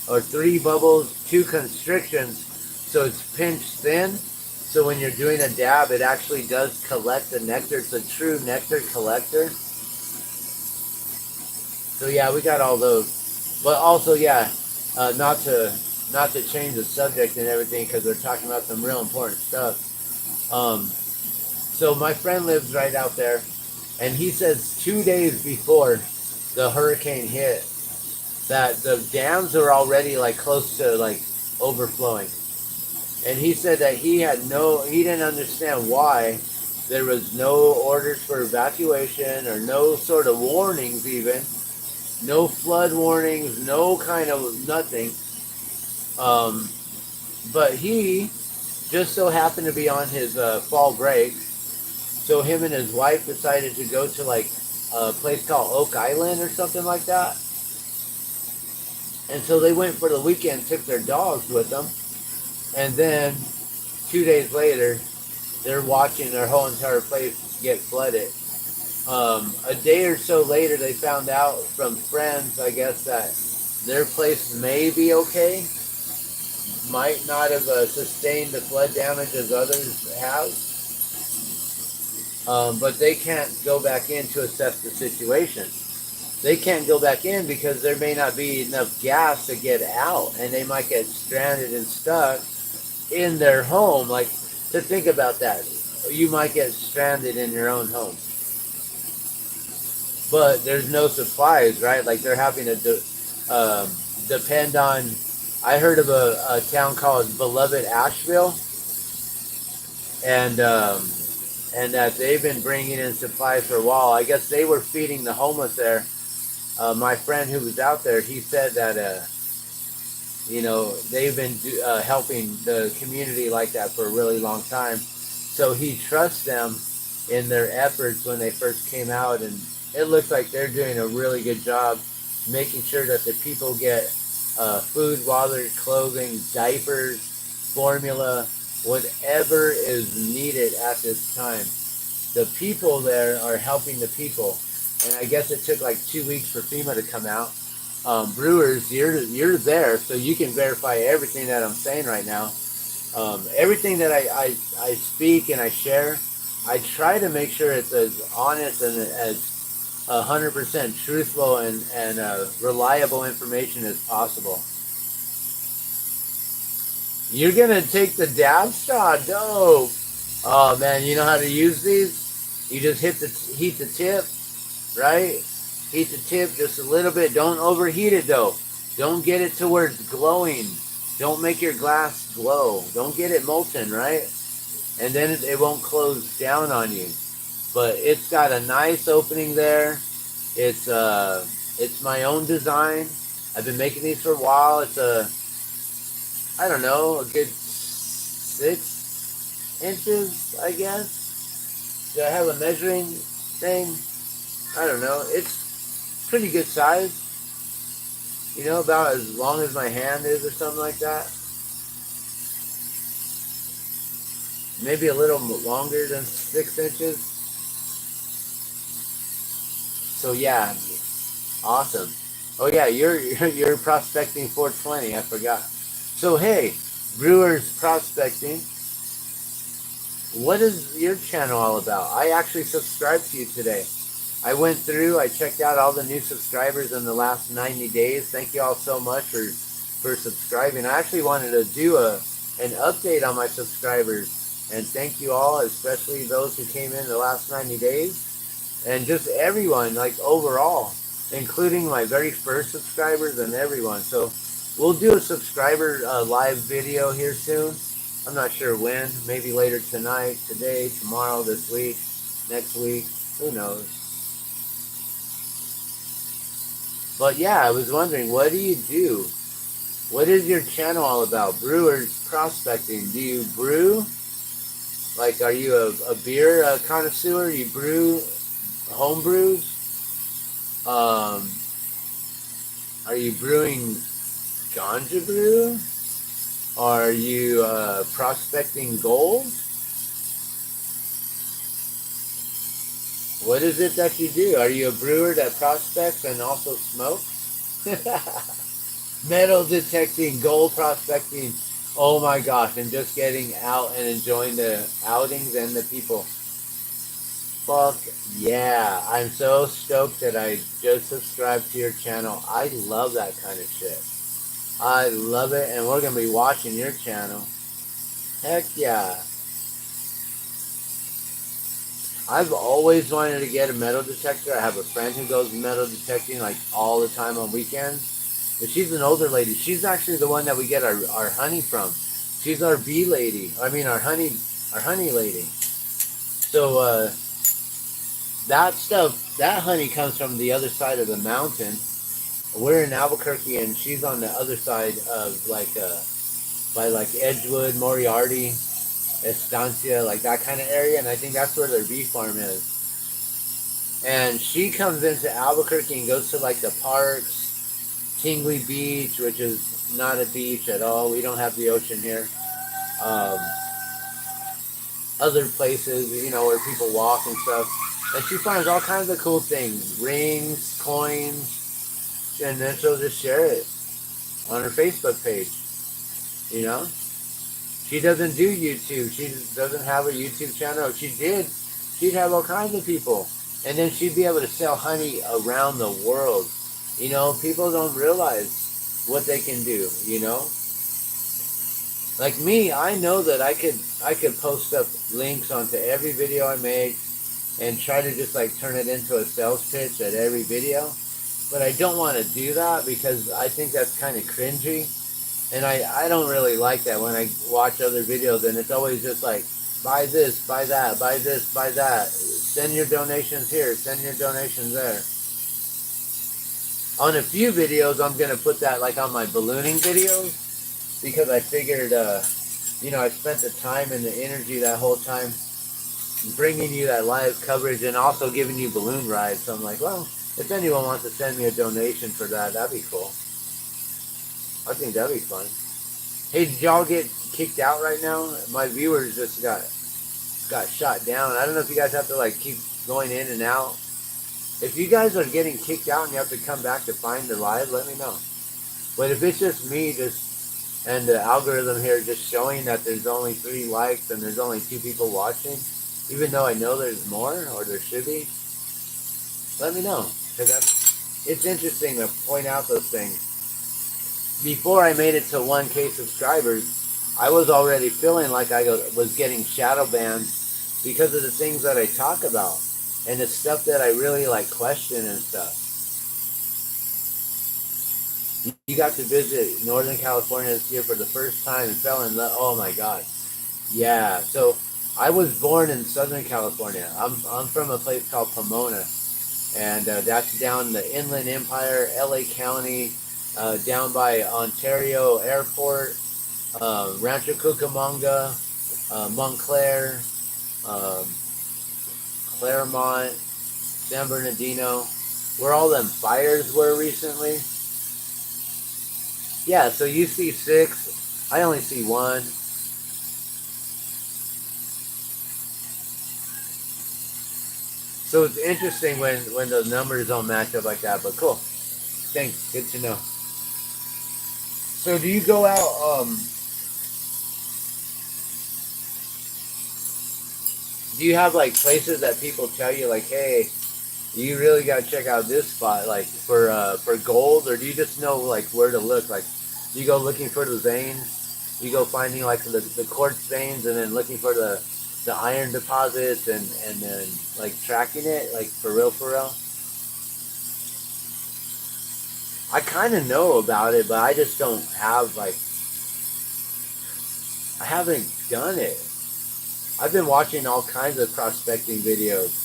or 3 bubbles, 2 constrictions. So it's pinched thin. So when you're doing a dab, it actually does collect the nectar. It's a true nectar collector. So yeah, we got all those. But also, yeah, not to change the subject and everything, because we're talking about some real important stuff. So my friend lives right out there, and he says 2 days before the hurricane hit, that the dams are already like close to like overflowing. And he said that he didn't understand why there was no orders for evacuation or no sort of warnings even, no flood warnings, no kind of nothing. Um, but he just so happened to be on his fall break, so him and his wife decided to go to like a place called Oak Island or something like that. And so they went for the weekend, took their dogs with them, and then 2 days later, they're watching their whole entire place get flooded. A day or so later, they found out from friends, I guess, that their place may be okay, might not have sustained the flood damage as others have, but they can't go back in to assess the situation. They can't go back in because there may not be enough gas to get out, and they might get stranded and stuck in their home. Like, to think about that, you might get stranded in your own home, but there's no supplies, right? Like, they're having to depend on. I heard of a town called Beloved Asheville, and that they've been bringing in supplies for a while. I guess they were feeding the homeless there. My friend who was out there, he said that they've been helping the community like that for a really long time. So he trusts them in their efforts when they first came out, and it looks like they're doing a really good job making sure that the people get food, water, clothing, diapers, formula, whatever is needed at this time. The people there are helping the people, and I guess it took like 2 weeks for FEMA to come out. Brewers, you're there, so you can verify everything that I'm saying right now. Everything that I speak and I share, I try to make sure it's as honest and as 100% truthful and reliable information as possible. You're gonna take the dab straw, dope. Oh man, you know how to use these? You just heat the tip, right? Heat the tip just a little bit. Don't overheat it though. Don't get it to where it's glowing. Don't make your glass glow. Don't get it molten, right? And then it won't close down on you. But it's got a nice opening there. It's my own design. I've been making these for a while. It's I don't know, a good 6 inches, I guess. Do I have a measuring thing? I don't know. It's pretty good size. About as long as my hand is or something like that. Maybe a little longer than 6 inches. So yeah, awesome. Oh yeah, you're prospecting 420. I forgot. So hey, Brewers Prospecting, what is your channel all about? I actually subscribed to you today. I went through, I checked out all the new subscribers in the last 90 days. Thank you all so much for subscribing. I actually wanted to do an update on my subscribers, and thank you all, especially those who came in the last 90 days, and just everyone, like overall, including my very first subscribers and everyone. So we'll do a subscriber live video here soon. I'm not sure when, maybe later tonight, today, tomorrow, this week, next week, who knows. But yeah, I was wondering, what do you do? What is your channel all about? Brewers Prospecting. Do you brew? Like, are you a beer connoisseur? You brew home brews? Are you brewing ganja brew? Are you prospecting gold? What is it that you do? Are you a brewer that prospects and also smokes? Metal detecting, gold prospecting. Oh my gosh, and just getting out and enjoying the outings and the people. Fuck yeah. I'm so stoked that I just subscribed to your channel. I love that kind of shit. I love it, and we're going to be watching your channel. Heck yeah. I've always wanted to get a metal detector. I have a friend who goes metal detecting like all the time on weekends. But she's an older lady. She's actually the one that we get our honey from. She's our bee lady. I mean our honey lady. So that stuff, that honey comes from the other side of the mountain. We're in Albuquerque, and she's on the other side of like by like Edgewood, Moriarty, Estancia, like that kind of area. And I think that's where their bee farm is. And she comes into Albuquerque and goes to like the parks, Tingley Beach, which is not a beach at all. We don't have the ocean here. Um, Other places, you know, where people walk and stuff. And she finds all kinds of cool things, rings, coins, and then she'll just share it on her Facebook page. You know, she doesn't do YouTube. She doesn't have a YouTube channel. If she did, she'd have all kinds of people, and then she'd be able to sell honey around the world. You know, people don't realize what they can do. You know, like me, I know that I could post up links onto every video I make and try to just like turn it into a sales pitch at every video. But I don't want to do that because I think that's kind of cringy. And I don't really like that when I watch other videos, and it's always just like, buy this, buy that, buy this, buy that. Send your donations here, send your donations there. On a few videos, I'm going to put that like on my ballooning videos because I figured, you know, I spent the time and the energy that whole time bringing you that live coverage and also giving you balloon rides. So I'm like, well, if anyone wants to send me a donation for that, that'd be cool. I think that'd be fun. Hey, did y'all get kicked out right now? My viewers just got shot down. I don't know if you guys have to like keep going in and out. If you guys are getting kicked out and you have to come back to find the live, let me know. But if it's just me, just and the algorithm here just showing that there's only 3 likes and there's only 2 people watching, even though I know there's more or there should be, let me know, because it's interesting to point out those things. Before I made it to 1K subscribers, I was already feeling like I was getting shadow banned because of the things that I talk about and the stuff that I really like question and stuff. You got to visit Northern California this year for the first time and fell in love. Oh my God. Yeah. So I was born in Southern California. I'm from a place called Pomona, and that's down the Inland Empire, LA County, down by Ontario Airport, Rancho Cucamonga, Montclair, um, Claremont, San Bernardino, where all them fires were recently. Yeah, so you see 6, I only see 1. So it's interesting when those numbers don't match up like that, but cool. Thanks, good to know. So do you go out, do you have like places that people tell you like, hey, you really got to check out this spot, like for gold, or do you just know like where to look? Like, do you go looking for the veins? You go finding like the quartz veins and then looking for the iron deposits and then like tracking it, like for real, for real? I kind of know about it, but I just don't have like, I haven't done it. I've been watching all kinds of prospecting videos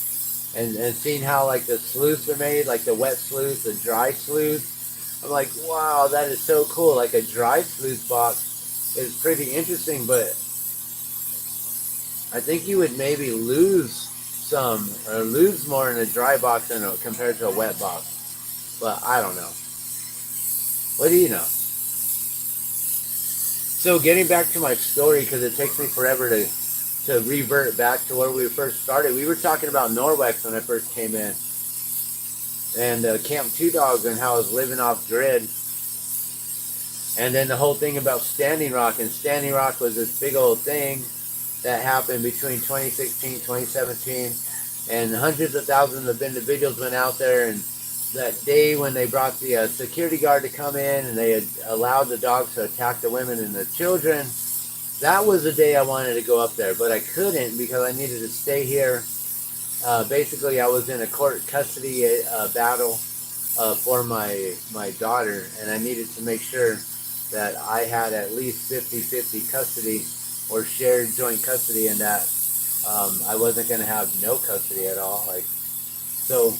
and seeing how like the sleuths are made, like the wet sleuth, the dry sleuth. I'm like, wow, that is so cool. Like a dry sleuth box is pretty interesting, but I think you would maybe lose some or lose more in a dry box compared to a wet box. But I don't know. What do you know? So getting back to my story, because it takes me forever to revert back to where we first started. We were talking about Norwex when I first came in, and Camp Two Dogs and how I was living off grid, and then the whole thing about Standing Rock. And Standing Rock was this big old thing that happened between 2016 2017, and hundreds of thousands of individuals went out there. And that day when they brought the security guard to come in and they had allowed the dogs to attack the women and the children, that was the day I wanted to go up there, but I couldn't because I needed to stay here Basically, I was in a court custody battle for my daughter, and I needed to make sure that I had at least 50-50 custody or shared joint custody, and that I wasn't going to have no custody at all. Like so,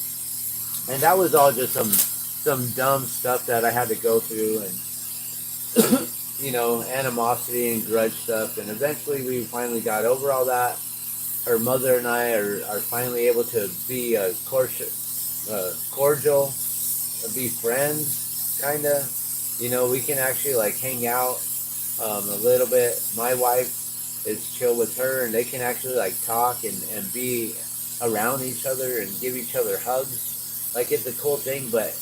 and that was all just some dumb stuff that I had to go through, and animosity and grudge stuff. And eventually, we finally got over all that. Her mother and I are finally able to be cordial, be friends, kind of. We can actually like hang out a little bit. My wife is chill with her, and they can actually like talk and be around each other and give each other hugs. Like it's a cool thing, but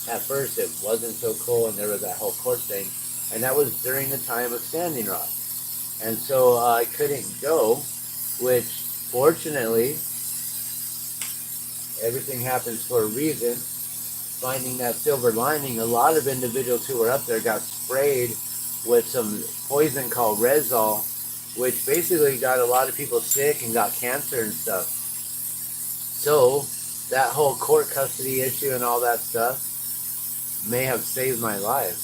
at first it wasn't so cool, and there was that whole court thing, and that was during the time of Standing Rock, and so I couldn't go, which fortunately everything happens for a reason. Finding that silver lining, a lot of individuals who were up there got sprayed with some poison called Resol, which basically got a lot of people sick and got cancer and stuff. So that whole court custody issue and all that stuff may have saved my life,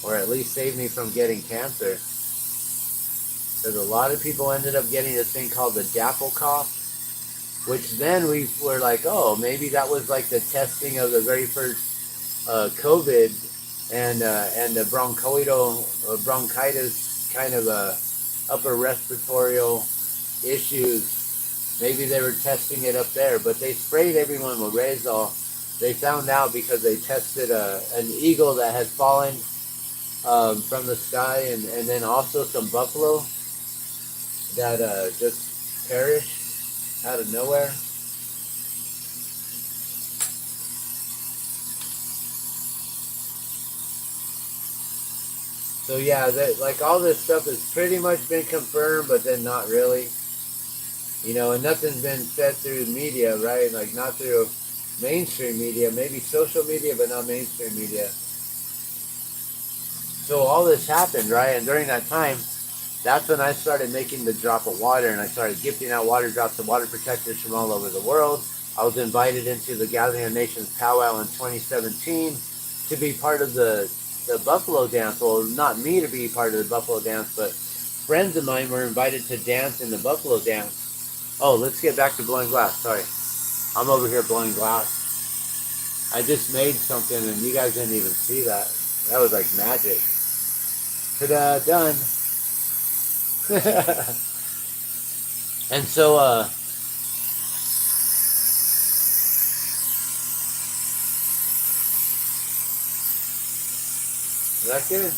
or at least saved me from getting cancer. Because a lot of people ended up getting this thing called the dapple cough, which then we were like, oh, maybe that was like the testing of the very first COVID and the bronchitis kind of upper respiratory issues. Maybe they were testing it up there, but they sprayed everyone with Razol. They found out because they tested an eagle that had fallen from the sky, and then also some buffalo that just perished out of nowhere. So yeah, like all this stuff has pretty much been confirmed, but then not really. And nothing's been said through media, right? Like not through mainstream media, maybe social media, but not mainstream media. So all this happened, right? And during that time, that's when I started making the drop of water, and I started gifting out water drops to water protectors from all over the world. I was invited into the Gathering of Nations powwow in 2017 to be part of the Buffalo Dance. Well, not me to be part of the Buffalo Dance, but friends of mine were invited to dance in the Buffalo Dance. Oh, let's get back to blowing glass. Sorry. I'm over here blowing glass. I just made something, and you guys didn't even see that. That was like magic. Ta-da, done. And so, is that good?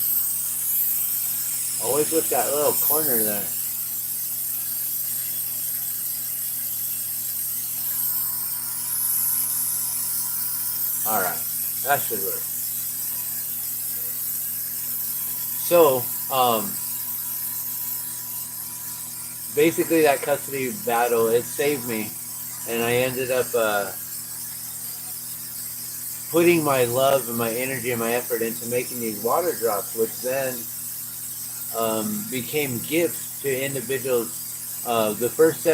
Always with that little corner there. Alright, that should work. So, basically that custody battle, it saved me, and I ended up putting my love and my energy and my effort into making these water drops, which then became gifts to individuals. The first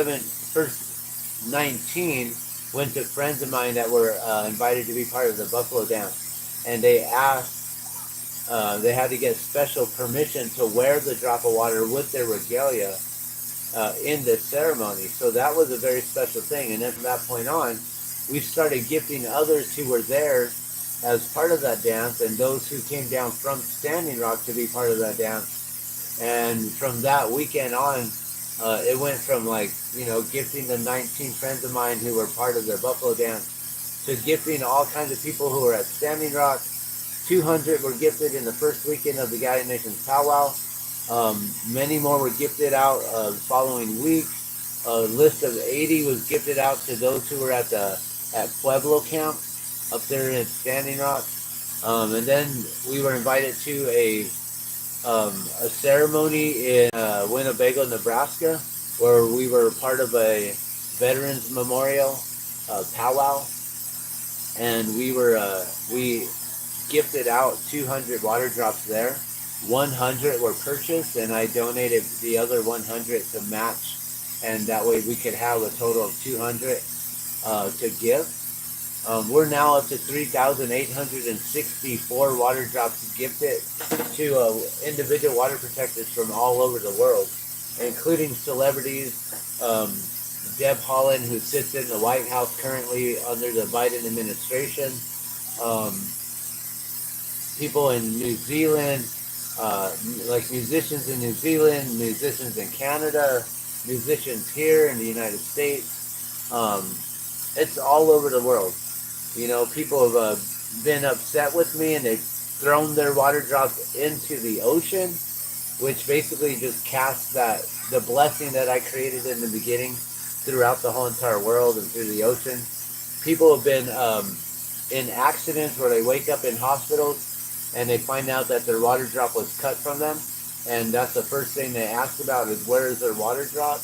19 went to friends of mine that were invited to be part of the Buffalo Dance, and they asked, they had to get special permission to wear the drop of water with their regalia in this ceremony. So that was a very special thing. And then from that point on, we started gifting others who were there as part of that dance, and those who came down from Standing Rock to be part of that dance. And from that weekend on, it went from like, gifting the 19 friends of mine who were part of the Buffalo Dance to gifting all kinds of people who were at Standing Rock. 200 were gifted in the first weekend of the Gathering Nations powwow. Many more were gifted out the following week. A list of 80 was gifted out to those who were at Pueblo Camp up there in Standing Rock. And then we were invited to a ceremony in Winnebago, Nebraska, where we were part of a Veterans Memorial powwow, and we gifted out 200 water drops there. 100 were purchased, and I donated the other 100 to match and that way we could have a total of 200 to give. We're now up to 3,864 water drops gifted to individual water protectors from all over the world, including celebrities. Deb Haaland, who sits in the White House currently under the Biden administration. Um, People in New Zealand, like musicians in New Zealand, musicians in Canada, musicians here in the United States. It's all over the world. You know, people have been upset with me and they've thrown their water drops into the ocean, which basically just casts the blessing that I created in the beginning throughout the whole entire world and through the ocean. People have been in accidents where they wake up in hospitals and they find out that their water drop was cut from them, and that's the first thing they ask about is where is their water drop.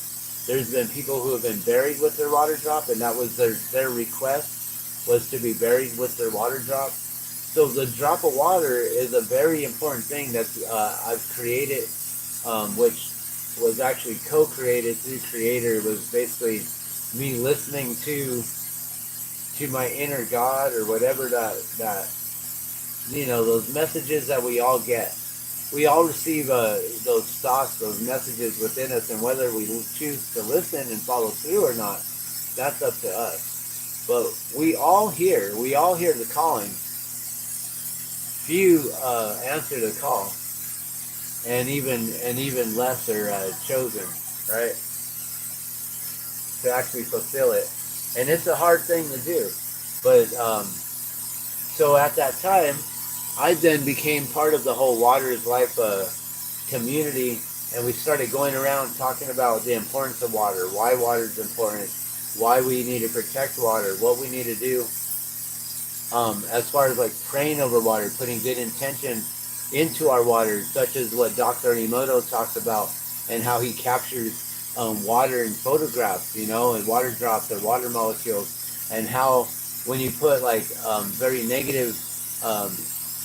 There's been people who have been buried with their water drop, and that was their request was to be buried with their water drop. So the drop of water is a very important thing that I've created, which was actually co-created through Creator. It was basically me listening to my inner God or whatever that those messages that we all get. We all receive those thoughts, those messages within us, and whether we choose to listen and follow through or not, that's up to us. But we all hear the calling. Few answer the call, and even less are chosen, right, to actually fulfill it. And it's a hard thing to do. But so at that time, I then became part of the whole Water is Life community, and we started going around talking about the importance of water, why water is important, why we need to protect water, what we need to do as far as like praying over water, putting good intention into our water, such as what Dr. Emoto talks about and how he captures water in photographs, and water drops or water molecules, and how when you put like very negative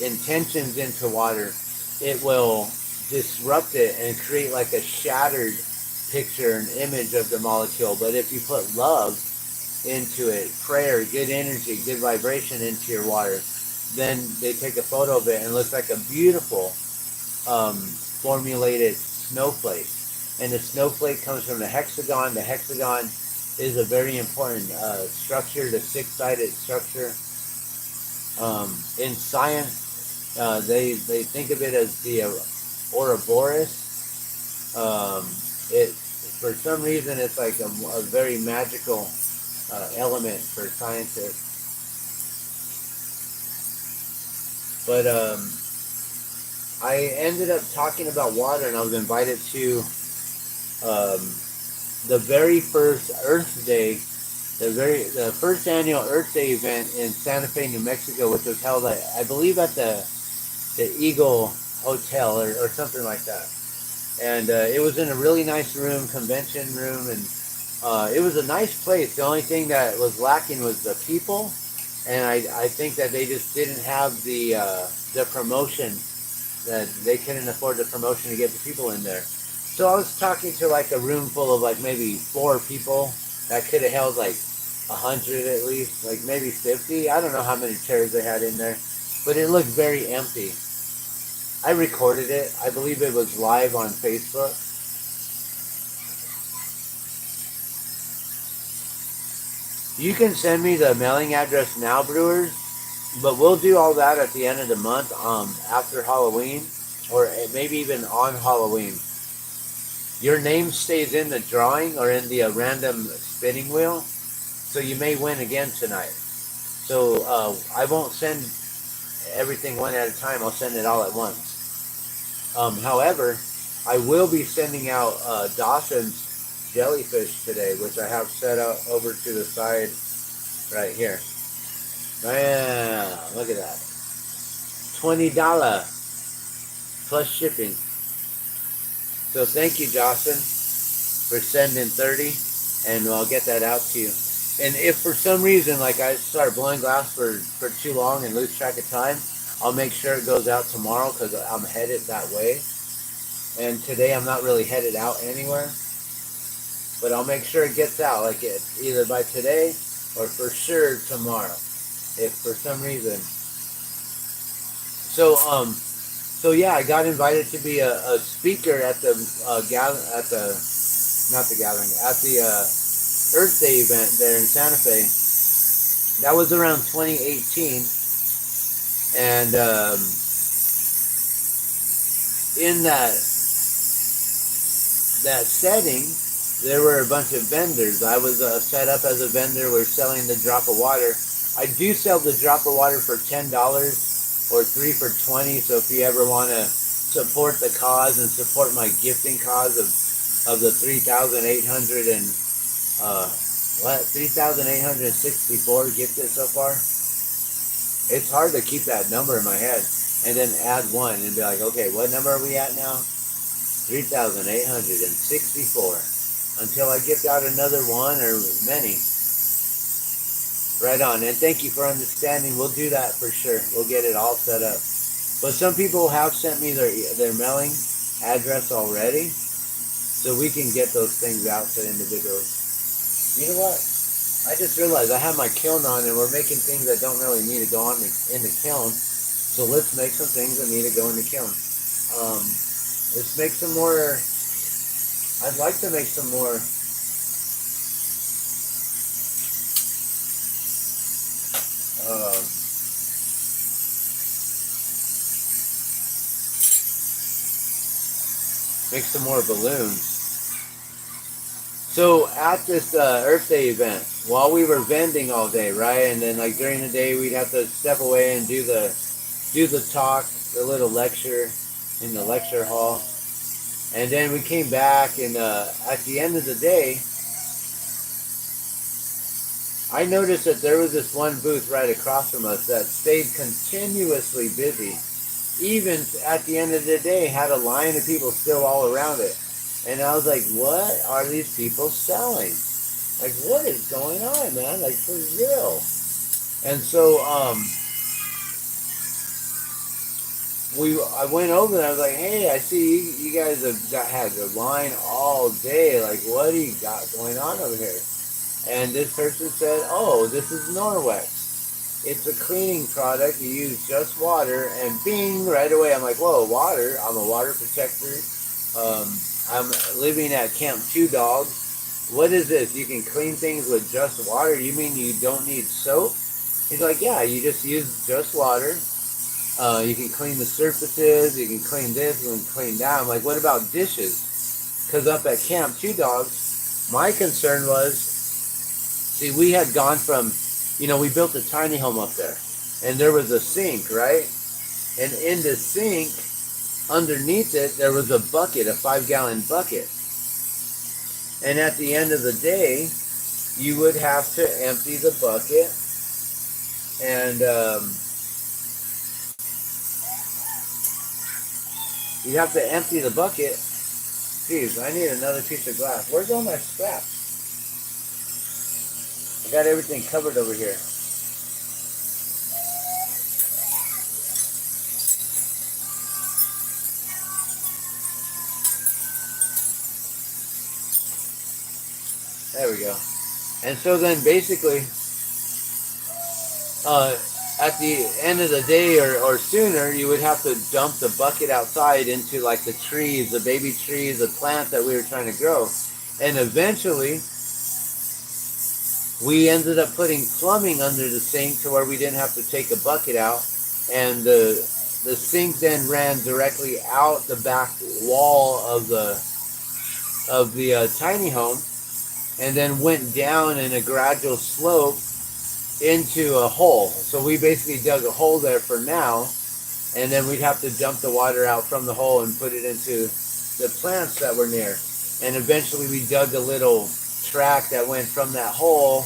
intentions into water, it will disrupt it and create like a shattered picture, an image of the molecule. But if you put love into it, prayer, good energy, good vibration into your water, then they take a photo of it and it looks like a beautiful formulated snowflake. And the snowflake comes from the hexagon. The hexagon is a very important structure, the six-sided structure. In science, they think of it as the Ouroboros. It for some reason it's like a very magical element for scientists. But I ended up talking about water, and I was invited to the very first Earth Day, the first annual Earth Day event in Santa Fe, New Mexico, which was held, I believe, at the Eagle Hotel or something like that. And it was in a really nice room, convention room, and it was a nice place. The only thing that was lacking was the people, and I think that they just didn't have the promotion, that they couldn't afford the promotion to get the people in there. So I was talking to like a room full of like maybe 4 people that could have held like 100 at least, like maybe 50. I don't know how many chairs they had in there, but it looked very empty. I recorded it. I believe it was live on Facebook. You can send me the mailing address now, Brewers, but we'll do all that at the end of the month, after Halloween, or maybe even on Halloween. Your name stays in the drawing or in the random spinning wheel, so you may win again tonight. So I won't send everything one at a time. I'll send it all at once. However, I will be sending out Dawson's jellyfish today, which I have set up over to the side right here. Bam! Look at that. $20 plus shipping. So thank you, Dawson, for sending 30, and I'll get that out to you. And if for some reason, like I start blowing glass for too long and lose track of time, I'll make sure it goes out tomorrow because I'm headed that way. And today I'm not really headed out anywhere. but I'll make sure it gets out, like it either by today or for sure tomorrow, if for some reason. So yeah, I got invited to be a speaker at the at the not the gathering, at the Earth Day event there in Santa Fe. That was around 2018, and in that setting, there were a bunch of vendors. I was set up as a vendor. We're selling the drop of water. I do sell the drop of water for $10 or 3 for 20. So if you ever want to support the cause and support my gifting cause of the 3,800 and 3,864 gifted so far. It's hard to keep that number in my head and then add one and be like, okay, what number are we at now? 3,864 until I gift out another one or many. Right on. And thank you for understanding. We'll do that for sure. We'll get it all set up. But some people have sent me their mailing address already, so we can get those things out to individuals. You know what? I just realized I have my kiln on and we're making things that don't really need to go on in the kiln. So let's make some things that need to go in the kiln. Let's make some more. I'd like to make some more. Make some more balloons. So at this Earth Day event, while we were vending all day, right, and then like during the day we'd have to step away and do the talk, the little lecture in the lecture hall, and then we came back and at the end of the day, I noticed that there was this one booth right across from us that stayed continuously busy. Even at the end of the day, had a line of people still all around it. And I was like, what are these people selling? Like, what is going on, man? Like, for real. And so, I went over and I was like, hey, I see you guys have had a line all day. Like, what do you got going on over here? And this person said, oh, this is Norwex. It's a cleaning product. You use just water. And bing, right away, I'm like, whoa, water. I'm a water protector. I'm living at Camp 2 Dogs. What is this? You can clean things with just water? You mean you don't need soap? He's like, yeah, you just use just water. You can clean the surfaces. You can clean this. You can clean that. I'm like, what about dishes? Because up at Camp 2 Dogs, my concern was, see, we had gone from, we built a tiny home up there. And there was a sink, right? And in the sink, underneath it, there was a bucket, a 5-gallon bucket. And at the end of the day, you would have to empty the bucket. And you'd have to empty the bucket. Geez, I need another piece of glass. Where's all my scraps? I got everything covered over here. There we go. And so then basically, at the end of the day or sooner, you would have to dump the bucket outside into like the trees, the baby trees, the plants that we were trying to grow. And eventually, we ended up putting plumbing under the sink to where we didn't have to take a bucket out. And the sink then ran directly out the back wall of the tiny home, and then went down in a gradual slope into a hole. So we basically dug a hole there for now, and then we'd have to dump the water out from the hole and put it into the plants that were near. And eventually we dug a little track that went from that hole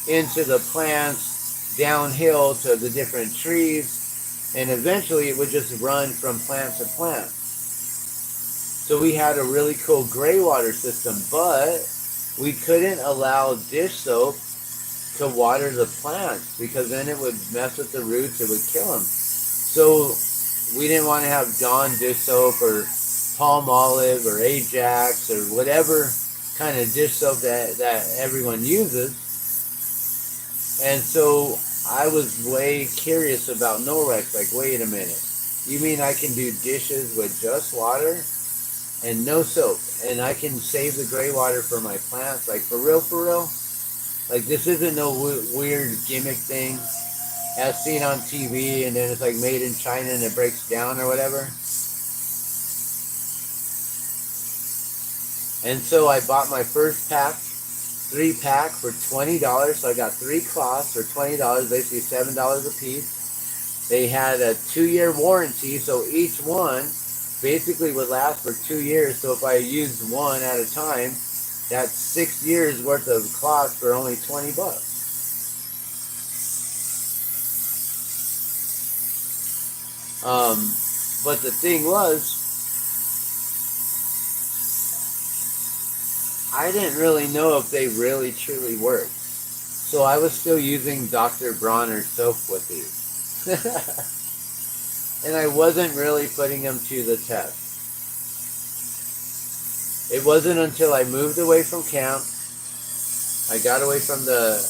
into the plants, downhill to the different trees, and eventually it would just run from plant to plant. So we had a really cool gray water system, but we couldn't allow dish soap to water the plants because then it would mess with the roots, it would kill them. So we didn't want to have Dawn dish soap or Palm Olive or Ajax or whatever kind of dish soap that everyone uses. And so I was way curious about Norwex. Like, wait a minute. You mean I can do dishes with just water and no soap? And I can save the gray water for my plants? Like, for real, for real? Like, this isn't no weird gimmick thing as seen on TV and then it's like made in China and it breaks down or whatever. And so I bought my first pack, 3-pack for $20. So I got 3 cloths for $20, basically $7 a piece. They had a 2-year warranty, so each one basically would last for 2 years. So if I used one at a time, that's 6 years worth of cloths for only $20. But the thing was, I didn't really know if they really truly worked. So I was still using Dr. Bronner's soap with these. And I wasn't really putting them to the test. It wasn't until I moved away from camp, I got away from the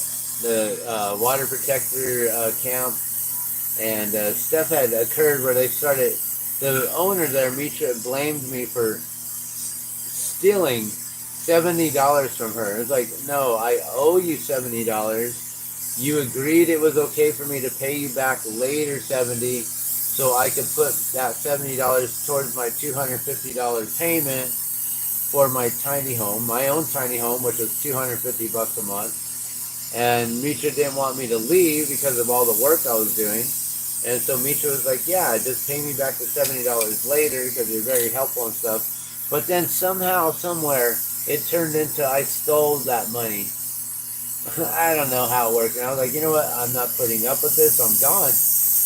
water protector camp, and stuff had occurred where they started, the owner there, Mitra, blamed me for stealing $70 from her. It's like, no, I owe you $70. You agreed it was okay for me to pay you back later $70, so I could put that $70 towards my $250 payment for my tiny home, my own tiny home, which was $250 a month. And Mitra didn't want me to leave because of all the work I was doing. And so Mitra was like, yeah, just pay me back the $70 later because you're very helpful and stuff. But then somehow, somewhere, it turned into I stole that money. I don't know how it worked. And I was like, you know what? I'm not putting up with this. I'm gone.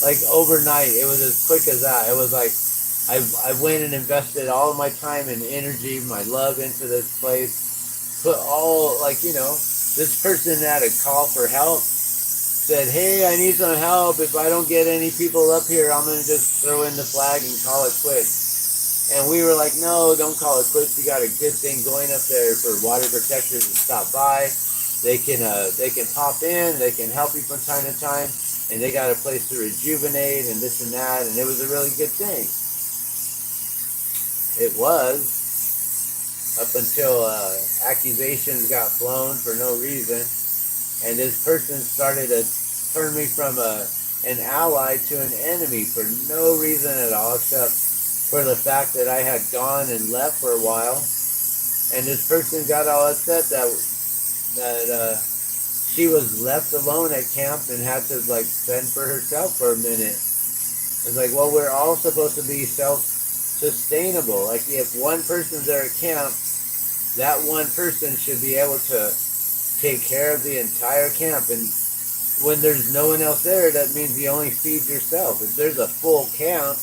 Like overnight, it was as quick as that. It was like I went and invested all of my time and energy, my love into this place. Put all, like, you know, this person had a call for help. Said, hey, I need some help. If I don't get any people up here, I'm going to just throw in the flag and call it quits. And we were like, no, don't call it quits. You got a good thing going up there for water protectors to stop by. They can pop in. They can help you from time to time. And they got a place to rejuvenate and this and that. And it was a really good thing. It was up until accusations got flown for no reason. And this person started to turn me from an ally to an enemy for no reason at all, except for the fact that I had gone and left for a while. And this person got all upset that she was left alone at camp and had to like fend for herself for a minute. It's like, well, we're all supposed to be self-sustainable. Like, if one person's there at camp, that one person should be able to take care of the entire camp. And when there's no one else there, that means you only feed yourself. If there's a full camp,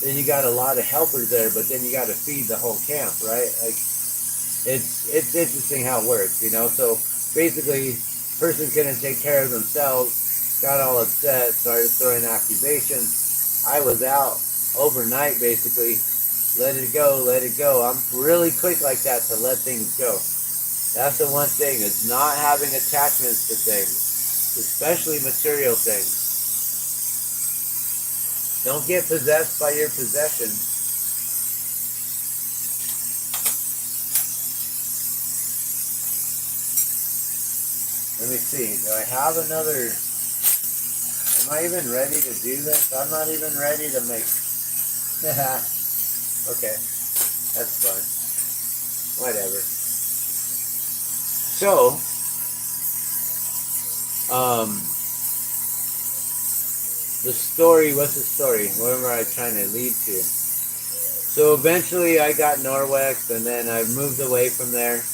then you got a lot of helpers there, but then you got to feed the whole camp, right? Like, it's interesting how it works, you know. So basically, person couldn't take care of themselves, got all upset, started throwing accusations. I was out overnight, basically. Let it go, let it go. I'm really quick like that to let things go. That's the one thing, is not having attachments to things, especially material things. Don't get possessed by your possessions. Let me see, do I have another, am I even ready to do this? I'm not even ready to make, okay, that's fine, whatever. So, the story, what's the story? What am I trying to lead to? So eventually I got Norwex, and then I moved away from there.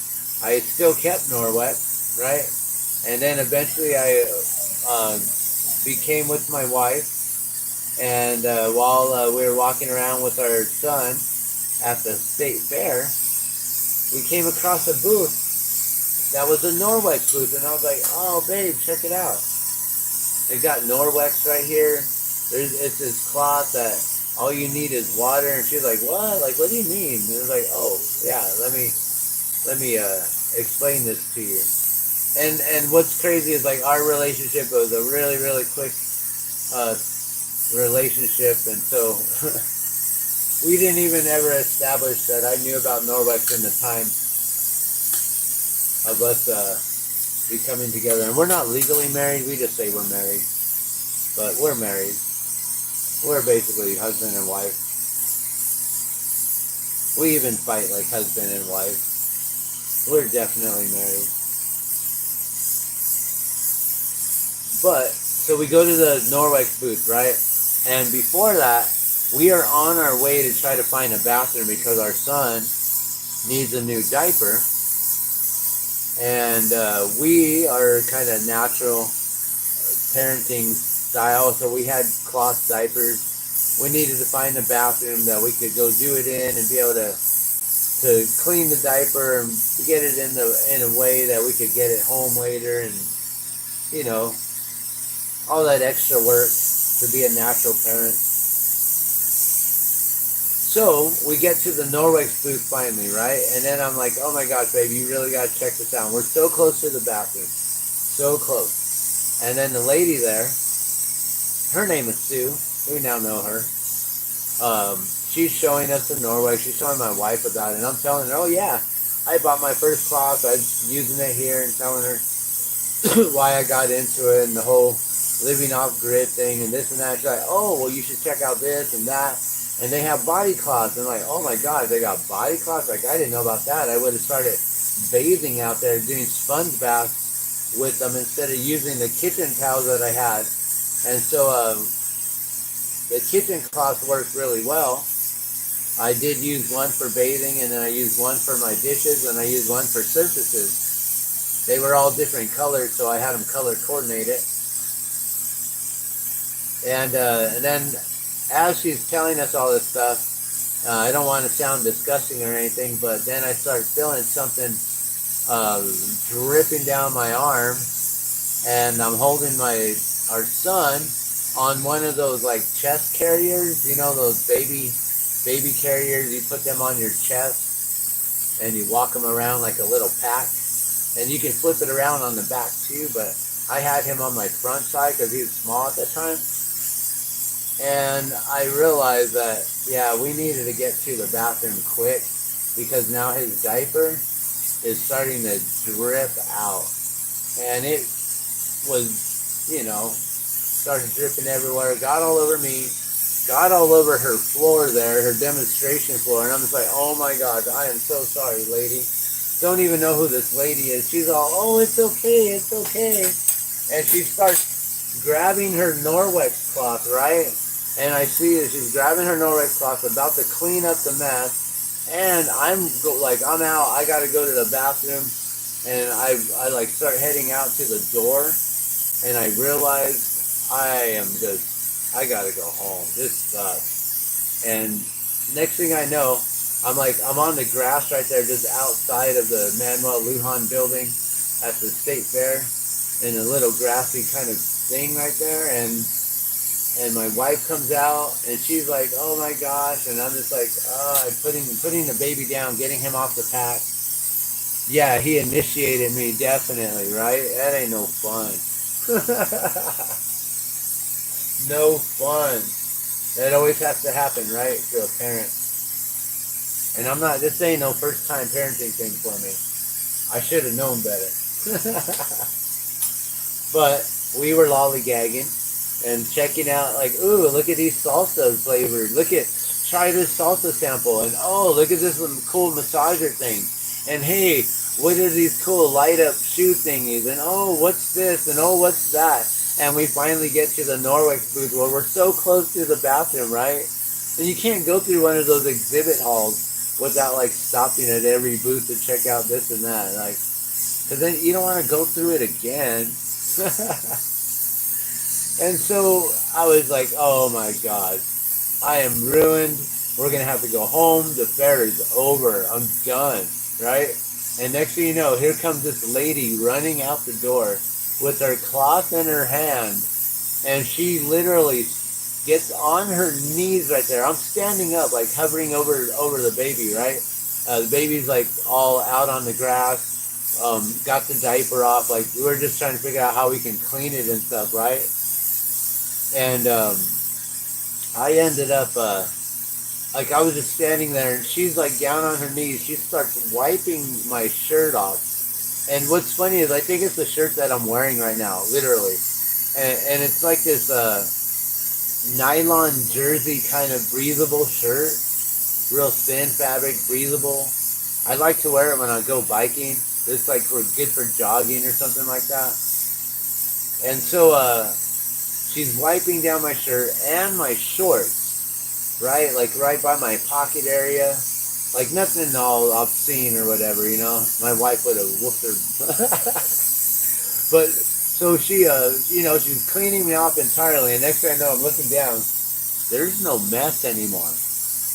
I still kept Norwex, right? And then eventually I became with my wife, and while we were walking around with our son at the state fair, we came across a booth that was a Norwex booth, and I was like, oh, babe, check it out. They got Norwex right here. It's this cloth that all you need is water. And she's like, what? Like, what do you mean? And it was like, oh, yeah, let me explain this to you. And what's crazy is like our relationship was a really really quick uh, relationship, and so we didn't even ever establish that I knew about Norwex in the time of us becoming together. And we're not legally married; we just say we're married, but we're married. We're basically husband and wife. We even fight like husband and wife. We're definitely married. But so we go to the Norwex booth, right? And before that, we are on our way to try to find a bathroom because our son needs a new diaper, and we are kind of natural parenting style, so we had cloth diapers. We needed to find a bathroom that we could go do it in and be able to clean the diaper and get it in a way that we could get it home later, and you know all that extra work to be a natural parent. So we get to the Norwex booth finally, right? And then I'm like, oh my gosh, baby, you really got to check this out. We're so close to the bathroom. So close. And then the lady there, her name is Sue. We now know her. She's showing us the Norwex. She's showing my wife about it. And I'm telling her, oh yeah, I bought my first cloth. I was using it here and telling her why I got into it and the whole living off grid thing and this and that. She's like, oh, well, you should check out this and that. And they have body cloths. And I'm like, oh my God, they got body cloths? Like, I didn't know about that. I would have started bathing out there, doing sponge baths with them instead of using the kitchen towels that I had. And so the kitchen cloth worked really well. I did use one for bathing, and then I used one for my dishes, and I used one for surfaces. They were all different colors, so I had them color coordinated. And then as she's telling us all this stuff, I don't want to sound disgusting or anything, but then I started feeling something dripping down my arm, and I'm holding our son on one of those like chest carriers, you know, those baby carriers. You put them on your chest and you walk them around like a little pack, and you can flip it around on the back too. But I had him on my front side because he was small at that time. And I realized that, yeah, we needed to get to the bathroom quick because now his diaper is starting to drip out. And it was, started dripping everywhere, got all over me, got all over her floor there, her demonstration floor. And I'm just like, oh my God, I am so sorry, lady. Don't even know who this lady is. She's all, oh, it's okay, it's okay. And she starts grabbing her Norwex cloth, right? And I see that she's grabbing her Norwex cloth, about to clean up the mess. And I'm out. I got to go to the bathroom. And I like start heading out to the door. And I realize I got to go home. This sucks. And next thing I know, I'm on the grass right there just outside of the Manuel Lujan building at the state fair in a little grassy kind of thing right there. And my wife comes out, and she's like, oh my gosh. And I'm just like, I'm putting the baby down, getting him off the pack. Yeah, he initiated me, definitely, right? That ain't no fun. No fun. That always has to happen, right, to a parent. And this ain't no first time parenting thing for me. I should have known better. But we were lollygagging and checking out, like, ooh, look at these salsa flavored. Try this salsa sample. And oh, look at this cool massager thing. And hey, what are these cool light up shoe thingies? And oh, what's this? And oh, what's that? And we finally get to the Norwex booth where we're so close to the bathroom, right? And you can't go through one of those exhibit halls without like stopping at every booth to check out this and that. Like, because then you don't want to go through it again. And so I was like, oh my God, I am ruined. We're going to have to go home. The fair is over. I'm done, right? And next thing you know, here comes this lady running out the door with her cloth in her hand. And she literally gets on her knees right there. I'm standing up, like hovering over the baby, right? The baby's like all out on the grass. got the diaper off. Like, we were just trying to figure out how we can clean it and stuff, right? And I ended up, like, I was just standing there, and she's like down on her knees. She starts wiping my shirt off. And what's funny is I think it's the shirt that I'm wearing right now, literally. And it's like this nylon jersey kind of breathable shirt, real thin fabric, breathable. I like to wear it when I go biking. It's like good for jogging or something like that. And so she's wiping down my shirt and my shorts, right? Like right by my pocket area. Like nothing all obscene or whatever, you know. My wife would have whooped her. But so she, she's cleaning me off entirely. And next thing I know, I'm looking down. There's no mess anymore.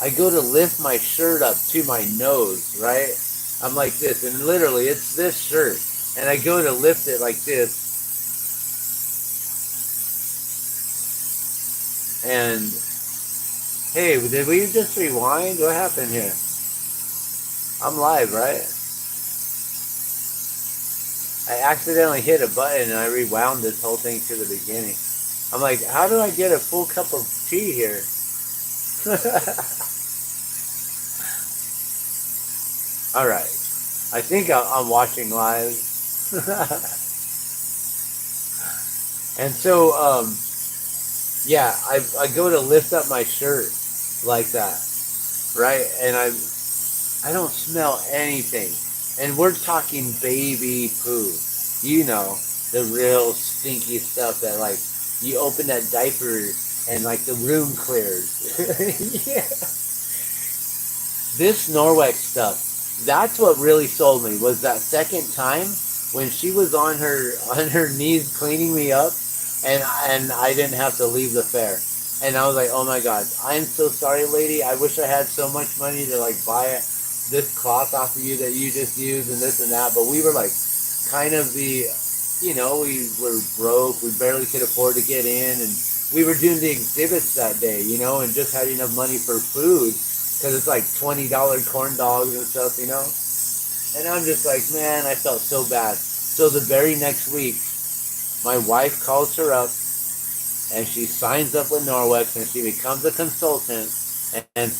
I go to lift my shirt up to my nose, right? I'm like this, and literally it's this shirt. And I go to lift it like this, and hey, did we just rewind? What happened here? I'm live, right? I accidentally hit a button and I rewound this whole thing to the beginning. I'm like, how do I get a full cup of tea here? All right. I think I'm watching live. And so, yeah, I go to lift up my shirt like that, right? And I don't smell anything. And we're talking baby poo. You know, the real stinky stuff that, like, you open that diaper and, like, the room clears. Yeah. This Norwex stuff, that's what really sold me, was that second time when she was on her knees cleaning me up, and I didn't have to leave the fair. And I was like, oh my God, I'm so sorry, lady. I wish I had so much money to like buy this cloth off of you that you just used and this and that. But we were like kind of we were broke. We barely could afford to get in. And we were doing the exhibits that day, and just had enough money for food because it's like $20 corn dogs and stuff, And I'm just like, man, I felt so bad. So the very next week, my wife calls her up and she signs up with Norwex and she becomes a consultant. And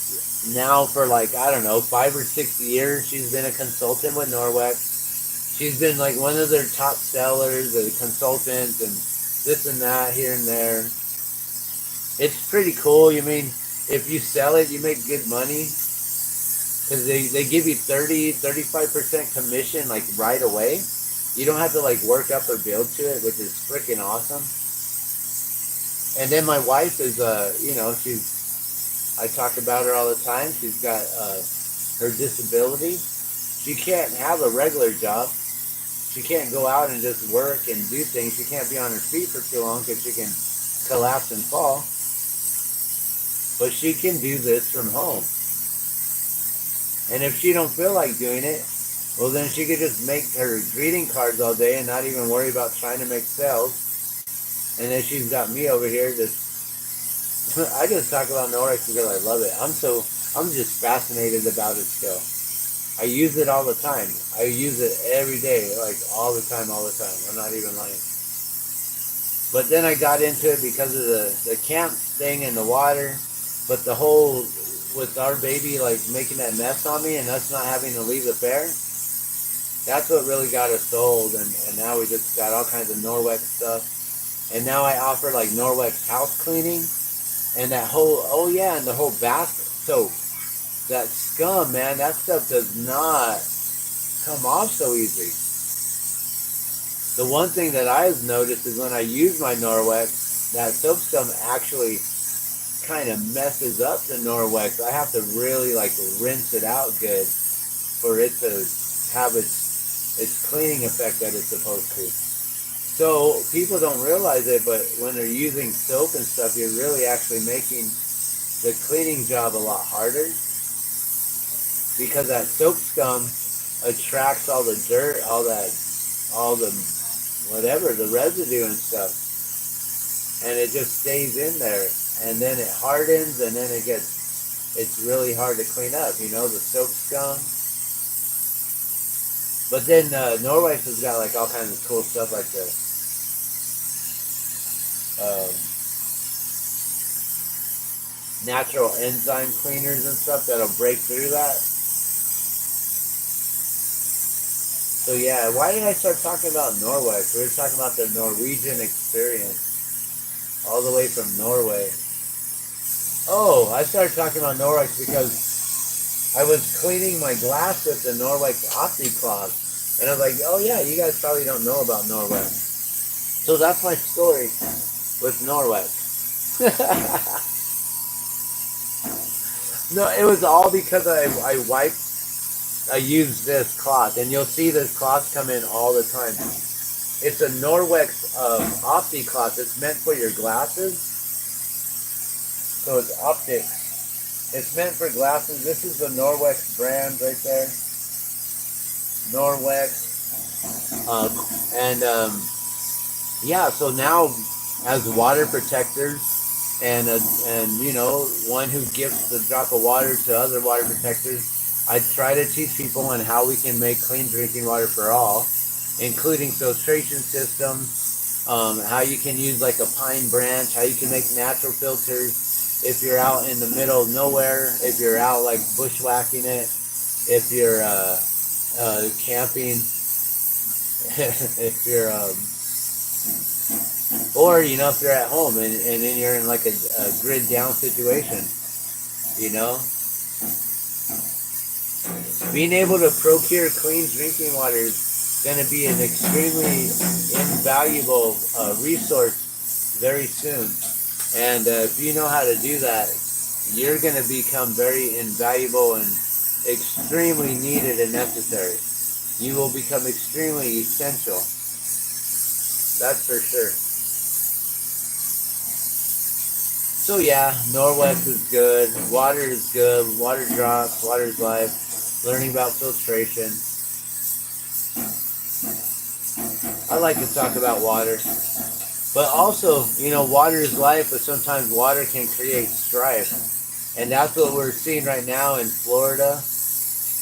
now for like, I don't know, 5 or 6 years, she's been a consultant with Norwex. She's been like one of their top sellers, a consultant, and this and that here and there. It's pretty cool. You mean, if you sell it, you make good money because they give you 35% commission like right away. You don't have to like work up or build to it, which is freaking awesome. And then my wife is, I talk about her all the time. She's got her disability. She can't have a regular job. She can't go out and just work and do things. She can't be on her feet for too long because she can collapse and fall. But she can do this from home. And if she don't feel like doing it, well, then she could just make her greeting cards all day and not even worry about trying to make sales. And then she's got me over here just, I just talk about Norwex because I love it. I'm just fascinated about it still. I use it all the time. I use it every day, like all the time. I'm not even lying. But then I got into it because of the camp thing and the water. But the whole, with our baby like making that mess on me and us not having to leave the fair, that's what really got us sold. And now we just got all kinds of Norwex stuff. And now I offer like Norwex house cleaning and that whole, and the whole bath soap. That scum, man, that stuff does not come off so easy. The one thing that I've noticed is when I use my Norwex, that soap scum actually kind of messes up the Norwex. I have to really like rinse it out good for it to have its cleaning effect that it's supposed to. So people don't realize it, but when they're using soap and stuff, you're really actually making the cleaning job a lot harder because that soap scum attracts all the dirt, all the whatever, the residue and stuff, and it just stays in there, and then it hardens, and then it's really hard to clean up, the soap scum. But then Norway has got like all kinds of cool stuff like the natural enzyme cleaners and stuff that'll break through that. So yeah, why did I start talking about Norway? We were talking about the Norwegian experience, all the way from Norway. Oh, I started talking about Norway because I was cleaning my glass with the Norwex OptiCloth, and I was like, oh yeah, you guys probably don't know about Norway. So that's my story with Norway. No, it was all because I used this cloth, and you'll see this cloth come in all the time. It's a Norwex OptiCloth. It's meant for your glasses, so it's optics. It's meant for glasses. This is the Norwex brand right there. Norwex, and yeah. So now, as water protectors, and you know, one who gives the drop of water to other water protectors, I try to teach people on how we can make clean drinking water for all, including filtration systems, how you can use like a pine branch, how you can make natural filters if you're out in the middle of nowhere, if you're out like bushwhacking it, if you're camping, if you're or you know, if you're at home and then you're in like a grid down situation, you know, being able to procure clean drinking water is going to be an extremely invaluable resource very soon. And if you know how to do that, you're going to become very invaluable and extremely needed and necessary. You will become extremely essential. That's for sure. So yeah, Norwest is good. Water is good. Water drops. Water is life. Learning about filtration. I like to talk about water. But also, you know, water is life, but sometimes water can create strife. And that's what we're seeing right now in Florida.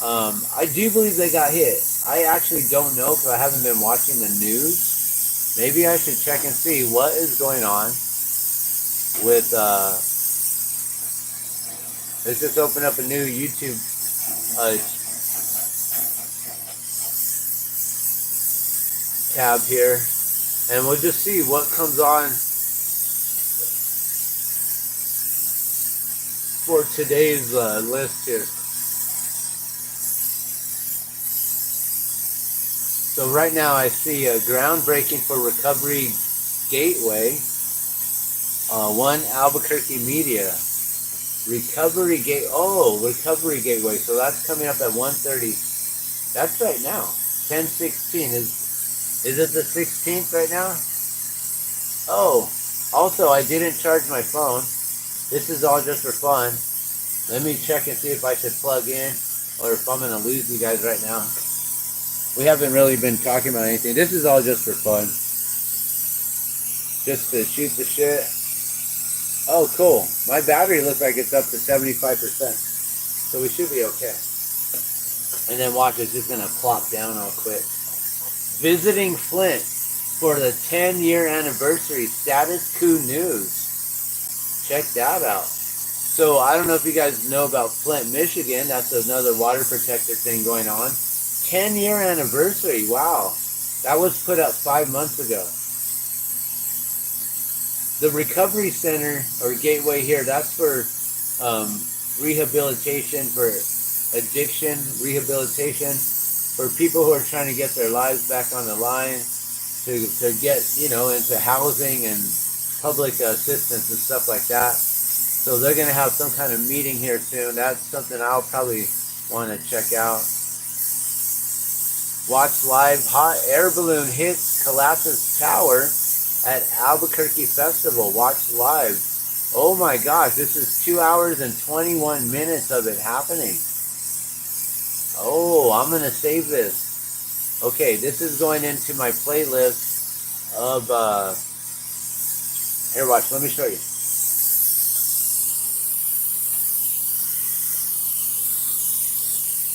I do believe they got hit. I actually don't know because I haven't been watching the news. Maybe I should check and see what is going on with, let's just open up a new YouTube tab here, and we'll just see what comes on for today's list here. So right now I see a groundbreaking for Recovery Gateway, one Albuquerque Media. Recovery Gateway. So that's coming up at 1:30. That's right now. 10:16 is it the 16th right now? Oh, also I didn't charge my phone. This is all just for fun. Let me check and see if I should plug in or if I'm gonna lose you guys right now. We haven't really been talking about anything. This is all just for fun. Just to shoot the shit. Oh, cool. My battery looks like it's up to 75%. So we should be okay. And then watch, it's just going to plop down all quick. Visiting Flint for the 10-year anniversary. Status Quo News. Check that out. So I don't know if you guys know about Flint, Michigan. That's another water protector thing going on. 10-year anniversary. Wow. That was put up 5 months ago. The Recovery Center or Gateway here, that's for rehabilitation, for addiction rehabilitation, for people who are trying to get their lives back on the line, to get, you know, into housing and public assistance and stuff like that. So they're going to have some kind of meeting here soon. That's something I'll probably want to check out. Watch live. Hot air balloon hits, collapses tower at Albuquerque Festival. Watch live. Oh my gosh, this is 2 hours and 21 minutes of it happening. Oh, I'm going to save this. Okay, this is going into my playlist of, here, watch, let me show you.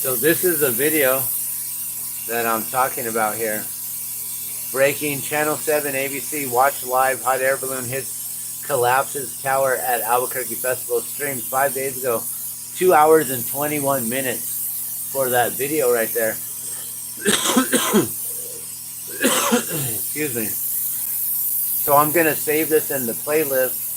So this is a video that I'm talking about here. Breaking, Channel 7 ABC, watch live, hot air balloon hits, collapses tower at Albuquerque Festival, streamed 5 days ago. 2 hours and 21 minutes for that video right there. Excuse me. So I'm going to save this in the playlist.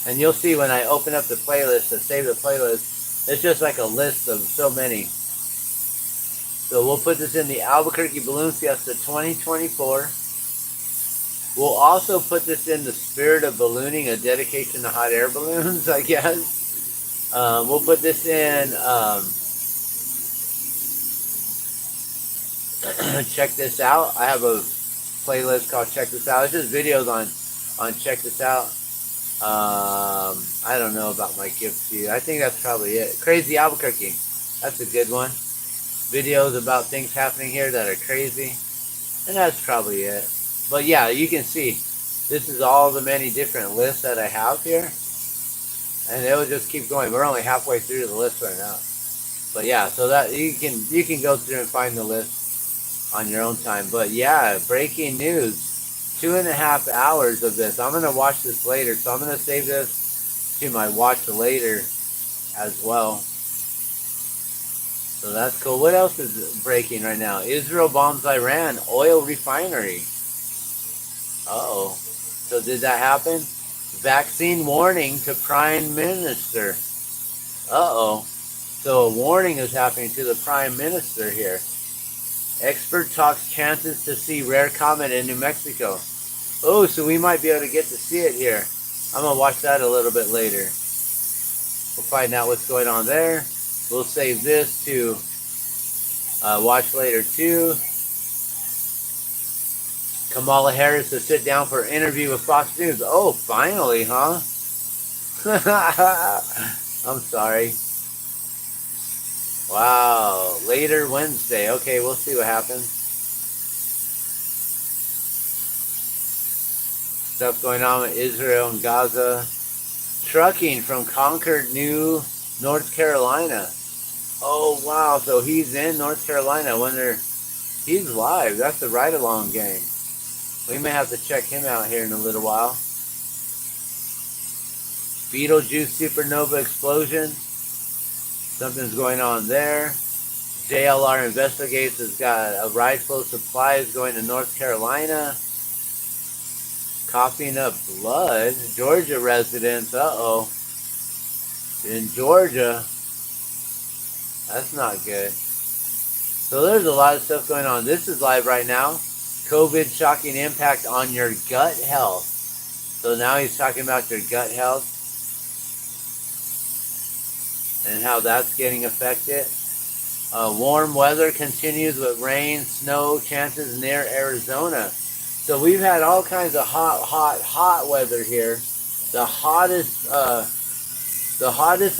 And you'll see when I open up the playlist to save the playlist, it's just like a list of so many. So we'll put this in the Albuquerque Balloon Fiesta 2024. We'll also put this in the Spirit of Ballooning, a dedication to hot air balloons, I guess. We'll put this in, check this out. I have a playlist called Check This Out. It's just videos on Check This Out. I don't know about my gift to you. I think that's probably it. Crazy Albuquerque. That's a good one. Videos about things happening here that are crazy. And that's probably it. But yeah, you can see this is all the many different lists that I have here. And it will just keep going. We're only halfway through the list right now. But yeah, so that you can go through and find the list on your own time. But yeah, breaking news. 2.5 hours of this. I'm going to watch this later. So I'm going to save this to my watch later as well. So that's cool. What else is breaking right now? Israel bombs Iran oil refinery. Uh-oh. So did that happen? Vaccine warning to Prime Minister. Uh-oh. So a warning is happening to the Prime Minister here. Expert talks chances to see rare comet in New Mexico. Oh, so we might be able to get to see it here. I'm going to watch that a little bit later. We'll find out what's going on there. We'll save this to watch later too. Kamala Harris to sit down for an interview with Fox News. Oh, finally, huh? I'm sorry. Wow. Later Wednesday. Okay, we'll see what happens. Stuff going on with Israel and Gaza. Trucking from Concord, North Carolina. Oh, wow. So he's in North Carolina when he's live. That's the ride-along gang. We may have to check him out here in a little while. Betelgeuse supernova explosion. Something's going on there. JLR investigates has got a ride full of supplies going to North Carolina. Coughing up blood. Georgia residents. Uh-oh. In Georgia. That's not good. So there's a lot of stuff going on. This is live right now. COVID shocking impact on your gut health. So now he's talking about your gut health and how that's getting affected. Warm weather continues with rain, snow chances near Arizona. So we've had all kinds of hot weather here. The hottest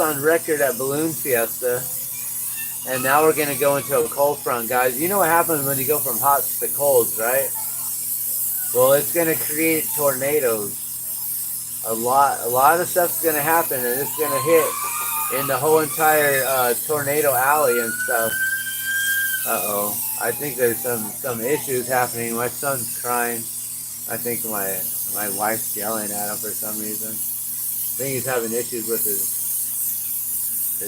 on record at Balloon Fiesta. And now we're going to go into a cold front, guys. You know what happens when you go from hot to colds, right? Well, it's going to create tornadoes. A lot of stuff's going to happen, and it's going to hit in the whole entire tornado alley and stuff. Uh-oh. I think there's some issues happening. My son's crying. I think my wife's yelling at him for some reason. I think he's having issues with his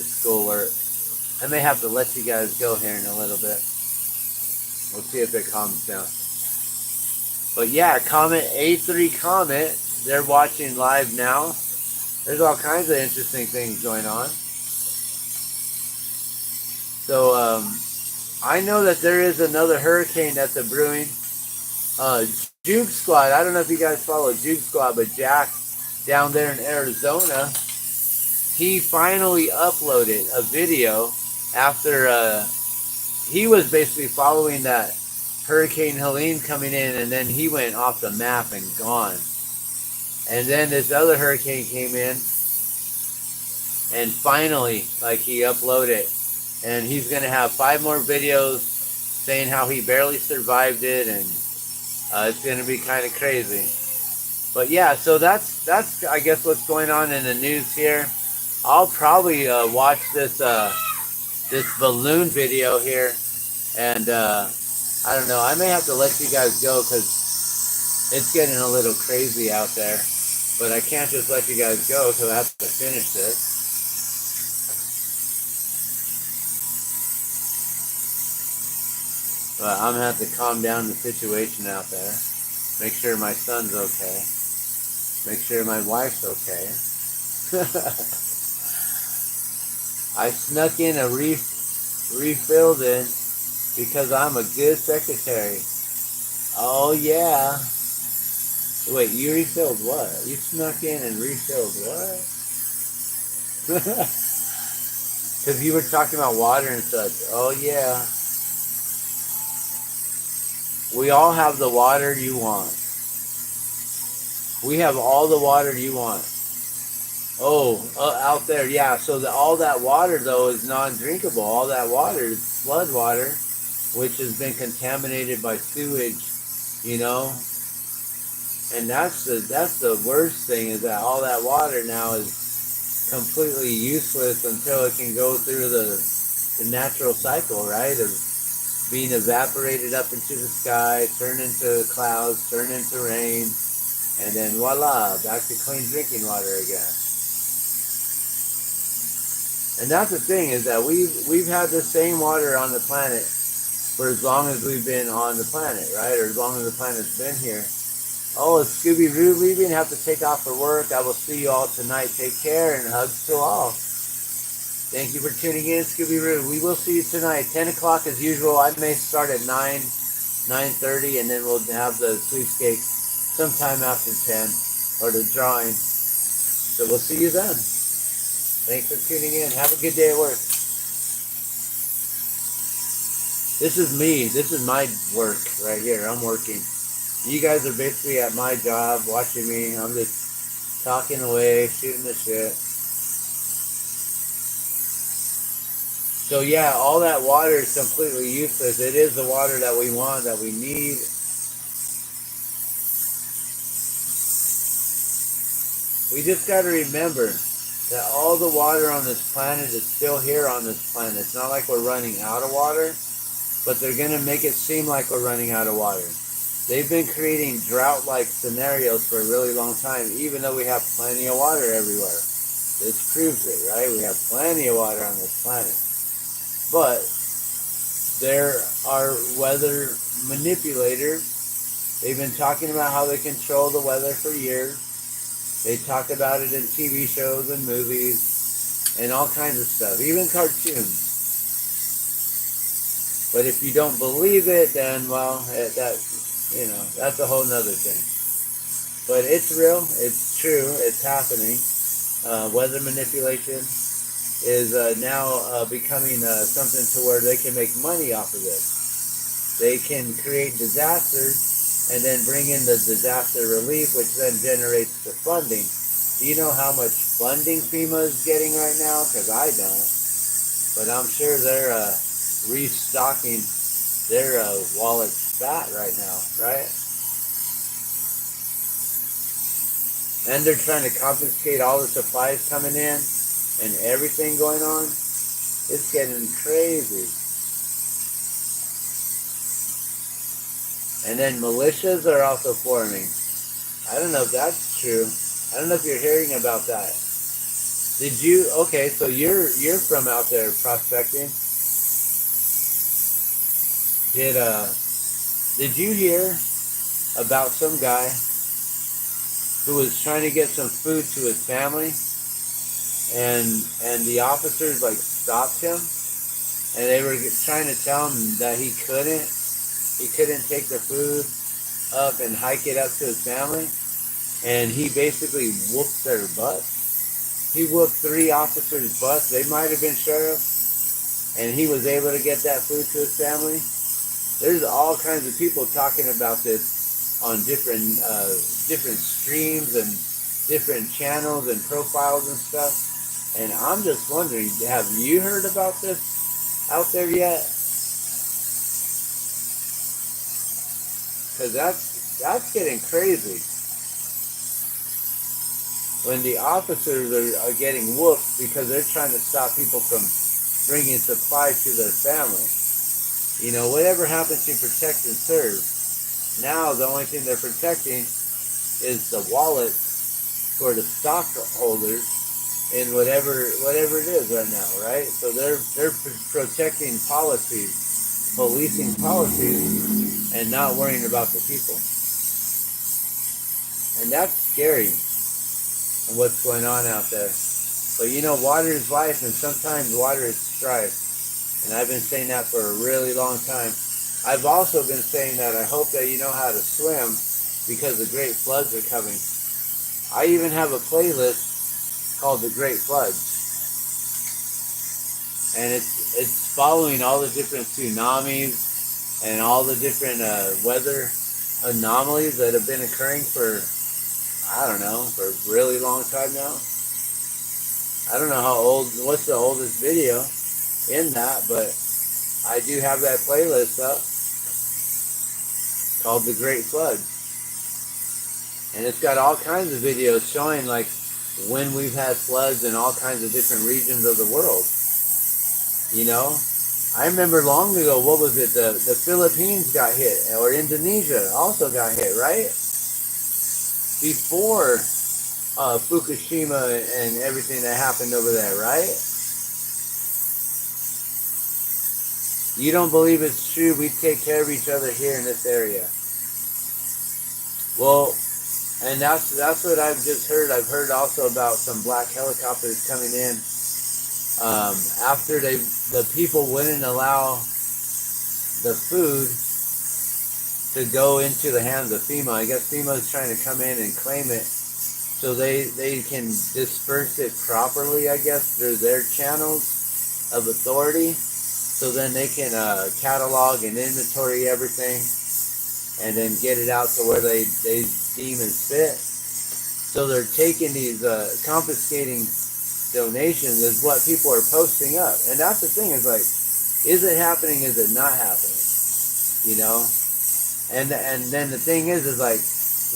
schoolwork. I may have to let you guys go here in a little bit. We'll see if it calms down. But yeah, Comet A3 Comet, they're watching live now. There's all kinds of interesting things going on. So I know that there is another hurricane that's a brewing. Juke Squad, I don't know if you guys follow Juke Squad, but Jack down there in Arizona, he finally uploaded a video after he was basically following that Hurricane Helene coming in, and then he went off the map and gone. And then this other hurricane came in, and finally, like, he uploaded, and he's going to have 5 more videos saying how he barely survived it, and it's going to be kind of crazy. But yeah, so that's I guess what's going on in the news here. I'll probably watch this this balloon video here And I don't know. I may have to let you guys go because it's getting a little crazy out there. But I can't just let you guys go because I have to finish this. But I'm gonna have to calm down the situation out there. Make sure my son's okay. Make sure my wife's okay. I snuck in a refilled in because I'm a good secretary. Oh yeah. Wait, you refilled what? You snuck in and refilled what? Because you were talking about water and such. Oh yeah. We all have the water you want. We have all the water you want. Oh, out there, yeah. So all that water though is non-drinkable. All that water is flood water, which has been contaminated by sewage. You know, and that's the worst thing is that all that water now is completely useless until it can go through the natural cycle, right? Of being evaporated up into the sky, turn into clouds, turn into rain, and then voila, back to clean drinking water again. And that's the thing is that we've had the same water on the planet for as long as we've been on the planet, right? Or as long as the planet's been here. Oh, it's Scooby Roo leaving. Have to take off for work. I will see you all tonight. Take care and hugs to all. Thank you for tuning in, Scooby Roo. We will see you tonight, 10 o'clock as usual. I may start at 9:30, and then we'll have the sweepstakes sometime after 10, or the drawing. So we'll see you then. Thanks for tuning in. Have a good day at work. This is me. This is my work right here. I'm working. You guys are basically at my job watching me. I'm just talking away, shooting the shit. So yeah, all that water is completely useless. It is the water that we want, that we need. We just got to remember that all the water on this planet is still here on this planet. It's not like we're running out of water, but they're going to make it seem like we're running out of water. They've been creating drought-like scenarios for a really long time, even though we have plenty of water everywhere. This proves it, right? We have plenty of water on this planet. But there are weather manipulators. They've been talking about how they control the weather for years. They talk about it in TV shows and movies and all kinds of stuff, even cartoons. But if you don't believe it, then, well, that's a whole nother thing. But it's real, it's true, it's happening. Weather manipulation is now becoming something to where they can make money off of it. They can create disasters and then bring in the disaster relief, which then generates the funding. Do you know how much funding FEMA is getting right now? Because I don't. But I'm sure they're restocking their wallets fat right now, right? And they're trying to confiscate all the supplies coming in and everything going on. It's getting crazy. And then militias are also forming. I don't know if that's true. I don't know if you're hearing about that. Did you? Okay, so you're from out there prospecting. Did you hear about some guy who was trying to get some food to his family, and the officers like stopped him, and they were trying to tell him that he couldn't take the food up and hike it up to his family, and he basically whooped their butts. He whooped 3 officers' butts. They might have been sheriffs, and he was able to get that food to his family. There's all kinds of people talking about this on different streams and different channels and profiles and stuff. And I'm just wondering, have you heard about this out there yet? Because that's getting crazy. When the officers are getting whooped because they're trying to stop people from bringing supplies to their family. Whatever happened to protect and serve? Now the only thing they're protecting is the wallet for the stockholders in whatever it is right now, right? So they're protecting policies, policing policies, and not worrying about the people. And that's scary, what's going on out there. But water is life, and sometimes water is strife. And I've been saying that for a really long time. I've also been saying that I hope that you know how to swim because the great floods are coming. I even have a playlist called The Great Floods. And it's following all the different tsunamis and all the different weather anomalies that have been occurring for, I don't know, for a really long time now. I don't know what's the oldest video in that, but I do have that playlist up called The Great Floods. And it's got all kinds of videos showing like when we've had floods in all kinds of different regions of the world. I remember long ago, what was it? The Philippines got hit, or Indonesia also got hit, right? Before Fukushima and everything that happened over there, right? You don't believe it's true? We take care of each other here in this area. Well, and that's what I've just heard. I've heard also about some black helicopters coming in after the people wouldn't allow the food to go into the hands of FEMA. I guess FEMA is trying to come in and claim it so they can disperse it properly, I guess, through their channels of authority. So then they can catalog and inventory everything and then get it out to where they deem as fit. So they're taking these, confiscating donations is what people are posting up. And that's the thing, is like, is it happening? Is it not happening? And then the thing is like,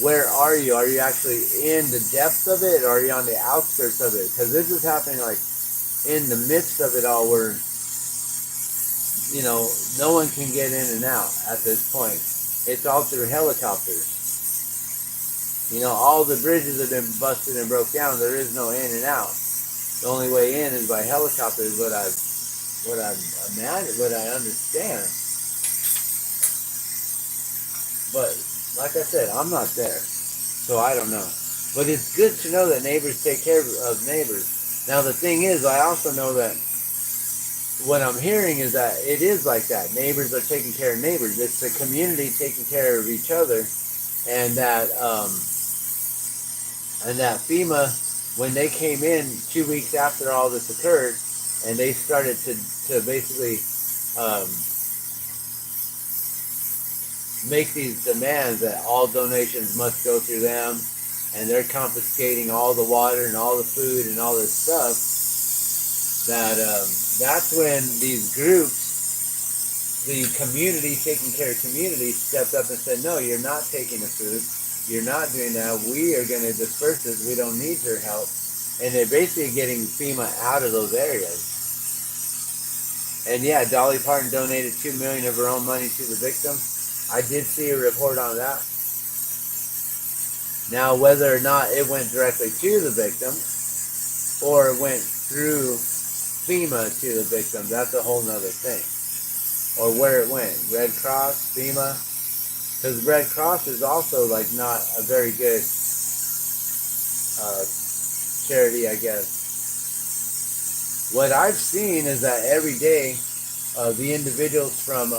where are you? Are you actually in the depths of it, or are you on the outskirts of it? Because this is happening like in the midst of it all, where no one can get in and out at this point. It's all through helicopters. All the bridges have been busted and broke down. There is no in and out. The only way in is by helicopter, is what I understand. But like I said, I'm not there, so I don't know. But it's good to know that neighbors take care of neighbors. Now the thing is, I also know that what I'm hearing is that it is like that. Neighbors are taking care of neighbors. It's the community taking care of each other, and that FEMA, when they came in 2 weeks after all this occurred, and they started to basically make these demands that all donations must go through them, and they're confiscating all the water and all the food and all this stuff, that's when these groups, the community taking care of community, stepped up and said, no, you're not taking the food. You're not doing that. We are going to disperse this. We don't need your help. And they're basically getting FEMA out of those areas. And yeah, Dolly Parton donated $2 million of her own money to the victims. I did see a report on that. Now, whether or not it went directly to the victim or it went through FEMA to the victim, that's a whole nother thing. Or where it went, Red Cross, FEMA, because Red Cross is also like not a very good charity, I guess. What I've seen is that every day, the individuals from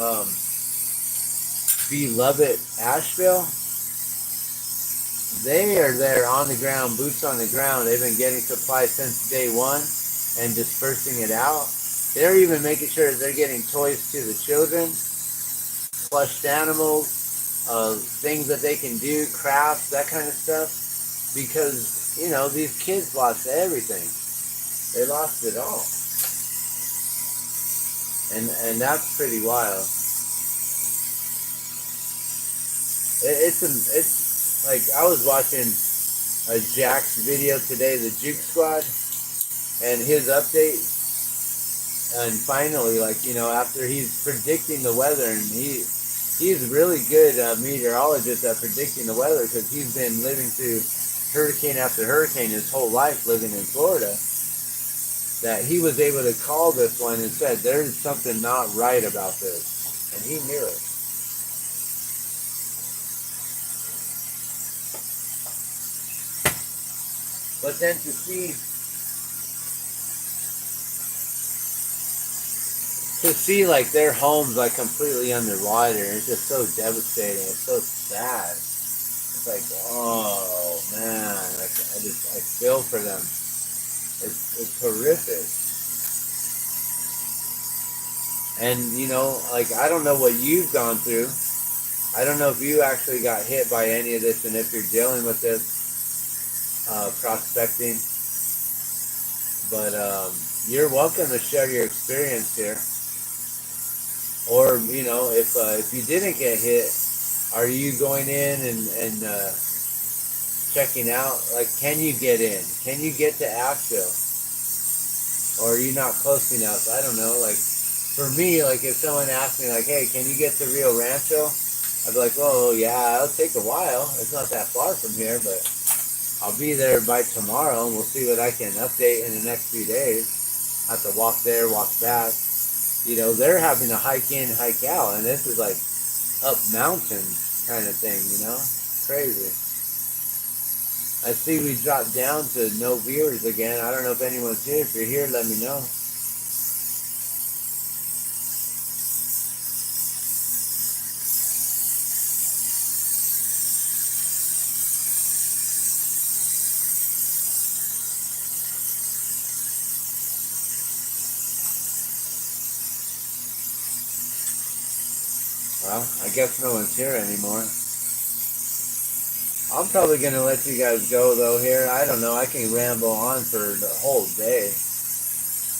beloved Asheville, they are there on the ground, boots on the ground. They've been getting supplies since day one and dispersing it out. They're even making sure that they're getting toys to the children, plushed animals, things that they can do, crafts, that kind of stuff. Because, these kids lost everything. They lost it all. And that's pretty wild. It's like, I was watching Jack's video today, the Juke Squad, and his update. And finally, like, after he's predicting the weather, and he's really good meteorologist at predicting the weather, because he's been living through hurricane after hurricane his whole life living in Florida, that he was able to call this one and said, there's something not right about this. And he knew it. But then to see like their homes like completely underwater, it's just so devastating. It's so sad. It's like, oh man, like I feel for them. It's horrific. And like, I don't know what you've gone through. I don't know if you actually got hit by any of this, and if you're dealing with this prospecting. But you're welcome to share your experience here. Or if you didn't get hit, are you going in and checking out? Like, can you get in? Can you get to Asheville? Or are you not close enough? I don't know. Like, for me, like, if someone asked me, like, hey, can you get to Rio Rancho? I'd be like, oh, yeah, it'll take a while. It's not that far from here, but I'll be there by tomorrow, and we'll see what I can update in the next few days. I have to walk there, walk back. They're having to hike in, hike out, and this is like up mountains kind of thing, Crazy. I see we dropped down to no viewers again. I don't know if anyone's here. If you're here, let me know. Well, I guess no one's here anymore. I'm probably going to let you guys go, though, here. I don't know. I can ramble on for the whole day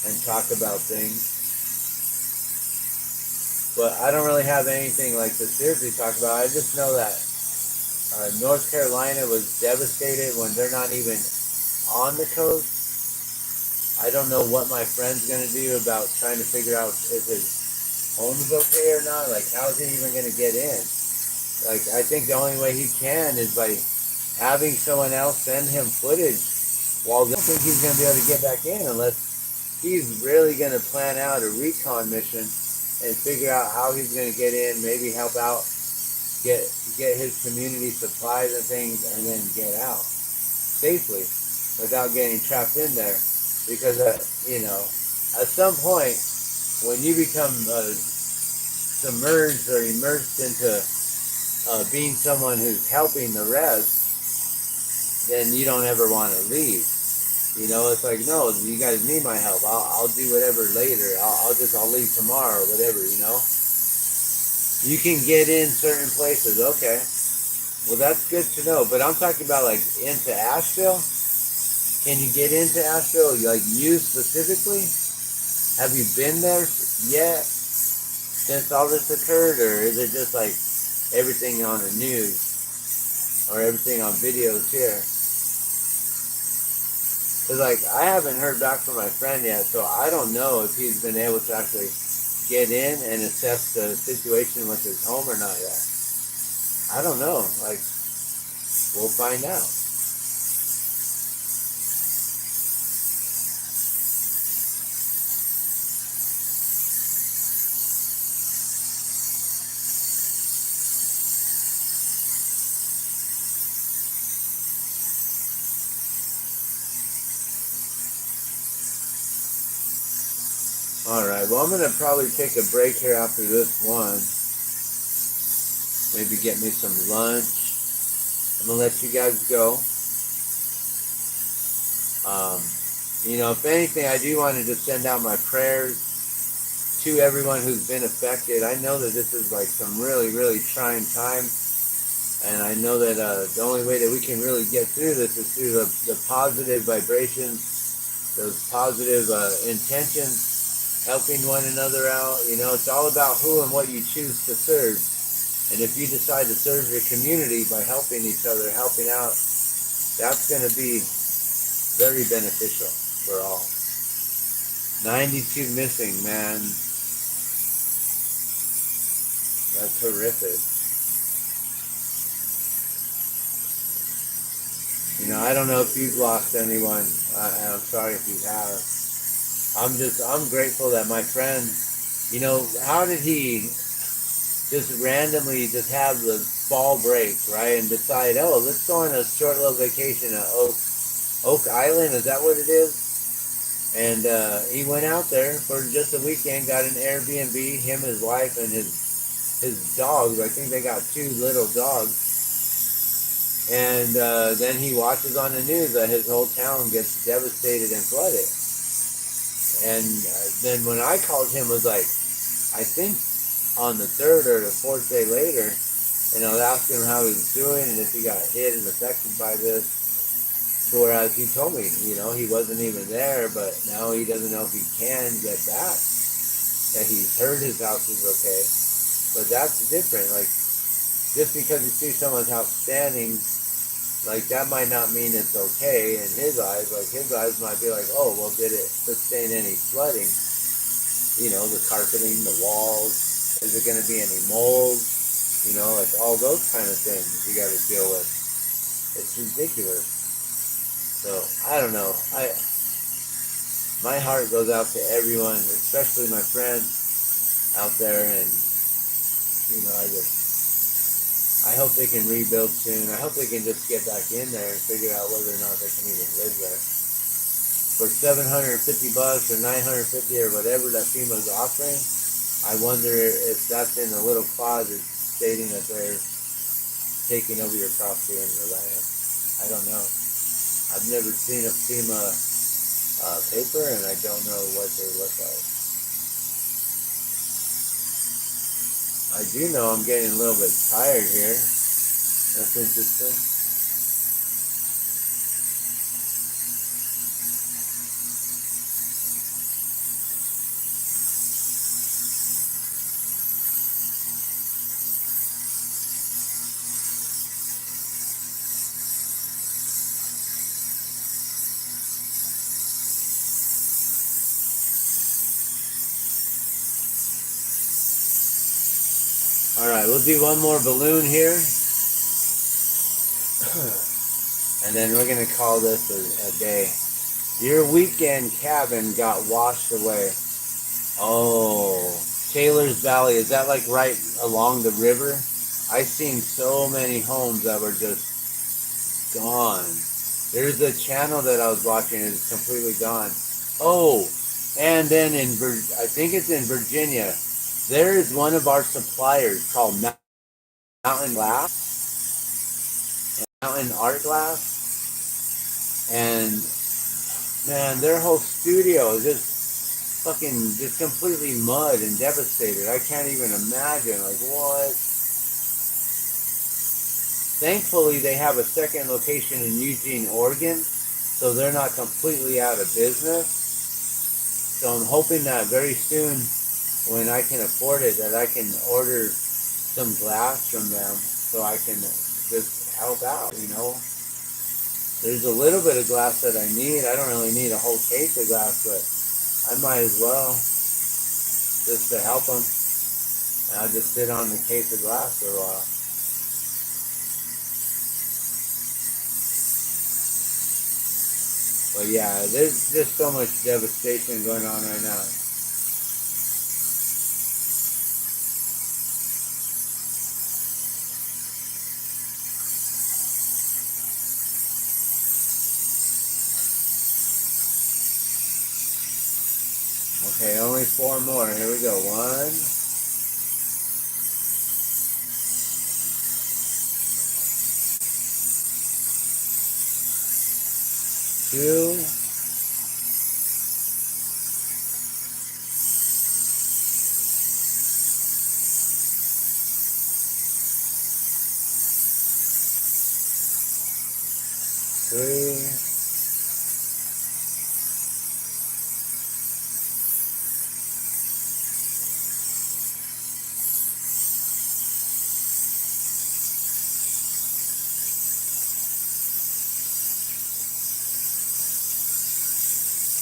and talk about things. But I don't really have anything like to seriously talk about. I just know that North Carolina was devastated when they're not even on the coast. I don't know what my friend's going to do about trying to figure out if his home's okay or not. Like, how is he even going to get in? Like, I think the only way he can is by having someone else send him footage. While I don't think he's going to be able to get back in unless he's really going to plan out a recon mission and figure out how he's going to get in, maybe help out, get his community supplies and things, and then get out safely without getting trapped in there. Because, at some point, when you become submerged or immersed into being someone who's helping the rest, then you don't ever want to leave. It's like, no, you guys need my help. I'll do whatever later. I'll leave tomorrow or whatever. You can get in certain places. Okay, well, that's good to know. But I'm talking about like into Asheville. Can you get into Asheville? Like, you specifically? Have you been there yet since all this occurred, or is it just like everything on the news or everything on videos here? Because, like, I haven't heard back from my friend yet, so I don't know if he's been able to actually get in and assess the situation with his home or not yet. I don't know. Like, we'll find out. Alright, well, I'm going to probably take a break here after this one. Maybe get me some lunch. I'm going to let you guys go. If anything, I do want to just send out my prayers to everyone who's been affected. I know that this is like some really, really trying time. And I know that the only way that we can really get through this is through the positive vibrations, those positive intentions, helping one another out. It's all about who and what you choose to serve. And if you decide to serve your community by helping each other, helping out, that's going to be very beneficial for all. 92 missing, man. That's horrific. You know, I don't know if you've lost anyone. And I'm sorry if you have. I'm grateful that my friend, you know, how did he just randomly just have the fall break, right? And decide, oh, let's go on a short little vacation at Oak Island. Is that what it is? And he went out there for just a weekend, got an Airbnb, him, his wife, and his dogs. I think they got two little dogs. And then he watches on the news that his whole town gets devastated and flooded. And then when I called him, it was like, I think on the third or the fourth day later, and I was asking him how he was doing and if he got hit and affected by this. Whereas he told me, you know, he wasn't even there, but now he doesn't know if he can get back. That he's heard his house is okay. But that's different. Like, just because you see someone's house standing, like, that might not mean it's okay in his eyes. Like, his eyes might be like, oh, well, did it sustain any flooding? You know, the carpeting, the walls. Is it going to be any mold? You know, like all those kind of things you got to deal with. It's ridiculous. So, I don't know. My heart goes out to everyone, especially my friends out there, and you know, I hope they can rebuild soon. I hope they can just get back in there and figure out whether or not they can even live there. For $750 or 950 or whatever that FEMA's offering, I wonder if that's in a little clause stating that they're taking over your property and your land. I don't know. I've never seen a FEMA paper, and I don't know what they look like. I do know I'm getting a little bit tired here. That's interesting. All right, we'll do one more balloon here. And then we're going to call this a day. Your weekend cabin got washed away. Oh, Taylor's Valley, is that like right along the river? I've seen so many homes that were just gone. There's a channel that I was watching, it's completely gone. Oh, and then I think it's in Virginia, there is one of our suppliers called Mountain Glass, Mountain Art Glass, and man, their whole studio is just fucking just completely mud and devastated. I can't even imagine. Like, what? Thankfully, they have a second location in Eugene, Oregon, so they're not completely out of business. So I'm hoping that very soon, when I can afford it, that I can order some glass from them so I can just help out, you know. There's a little bit of glass that I need. I don't really need a whole case of glass, but I might as well just to help them. And I'll just sit on the case of glass for a while. But yeah, there's just so much devastation going on right now. Okay, only 4 more. Here we go. 1, 2, 3,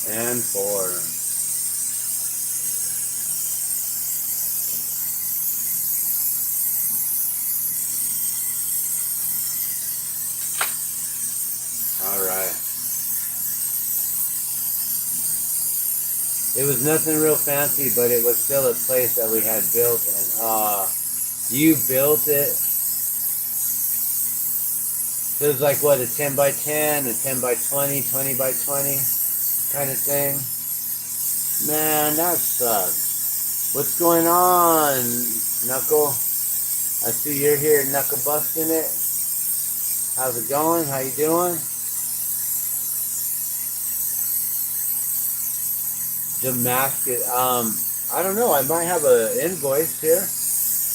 and 4. All right. It was nothing real fancy, but it was still a place that we had built, and you built it. It was like what, a 10 by 10, a 10 by 20, 20 by 20 kind of thing. Man, that sucks. What's going on, Knuckle? I see you're here, Knuckle busting it. How's it going? How you doing? Damascus. I don't know. I might have an invoice here.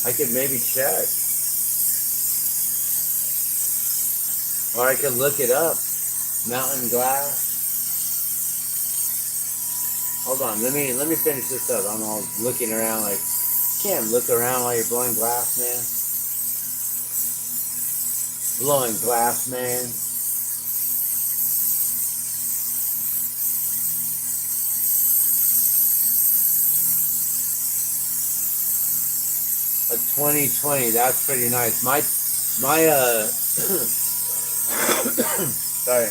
I could maybe check, or I could look it up. Mountain glass. Hold on. Let me finish this up. I'm all looking around like you can't look around while you're blowing glass, man. Blowing glass, man. A 2020. That's pretty nice. My sorry.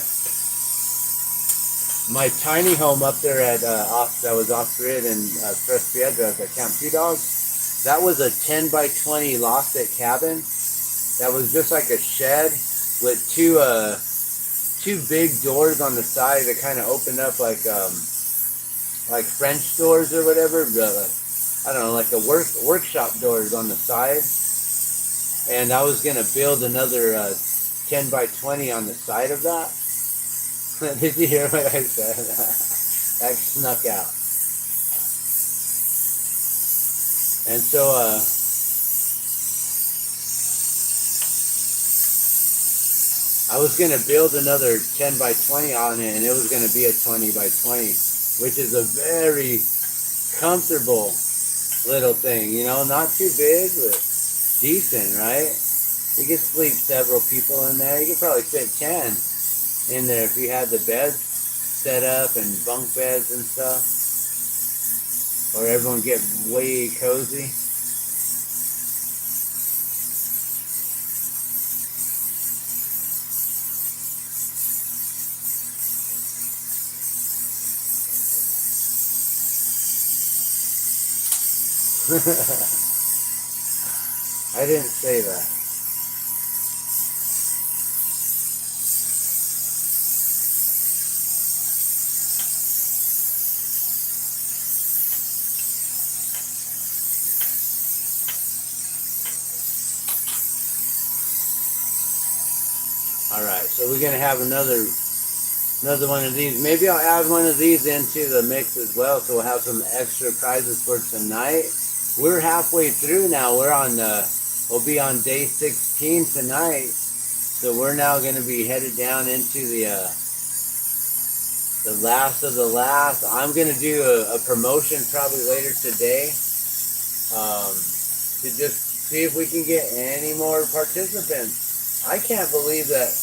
My tiny home up there at that was off grid in Tres Piedras at Camp Two Dogs. That was a 10 by 20 loft it cabin. That was just like a shed with two big doors on the side that kind of opened up like French doors or whatever. I don't know, like a workshop doors on the side. And I was gonna build another 10 by 20 on the side of that. Did you hear what I said? That snuck out. And so I was going to build another 10 by 20 on it, and it was going to be a 20 by 20, which is a very comfortable little thing, you know, not too big, but decent, right? You could sleep several people in there. You could probably fit 10 in there if you had the beds set up and bunk beds and stuff, or everyone get way cozy. I didn't say that. All right, so we're gonna have another one of these. Maybe I'll add one of these into the mix as well, so we'll have some extra prizes for tonight. We're halfway through now. We'll be on day 16 tonight, so we're now going to be headed down into the last of the last. I'm going to do a promotion probably later today, to just see if we can get any more participants. I can't believe that.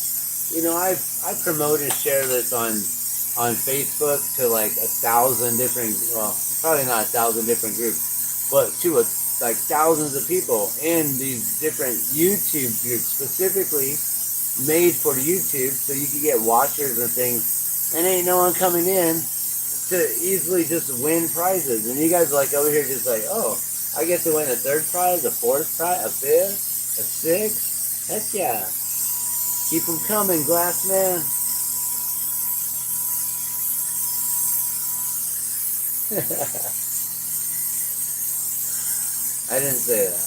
You know, I promote and share this on Facebook to like 1,000 different, well, probably not 1,000 different groups, but to like thousands of people in these different YouTube groups specifically made for YouTube, so you can get watchers and things, and ain't no one coming in to easily just win prizes. And you guys are like over here just like, oh, I get to win a third prize, a fourth prize, a fifth, a sixth. Heck yeah. Keep them coming, Glass Man. I didn't say that.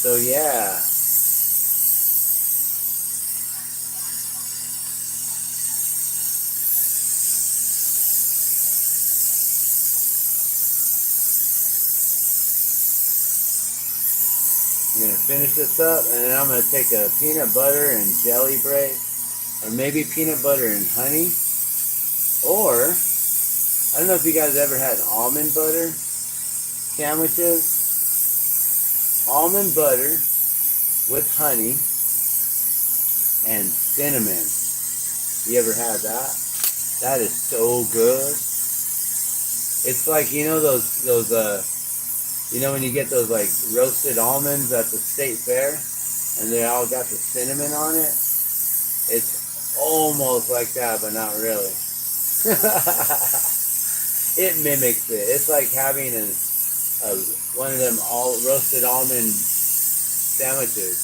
So yeah. I'm going to finish this up, and then I'm going to take a peanut butter and jelly break, or maybe peanut butter and honey, or I don't know if you guys ever had almond butter sandwiches. Almond butter with honey and cinnamon. You ever had that? That is so good. It's like, you know, you know when you get those like roasted almonds at the state fair, and they all got the cinnamon on it. It's almost like that, but not really. It mimics it. It's like having a one of them all roasted almond sandwiches.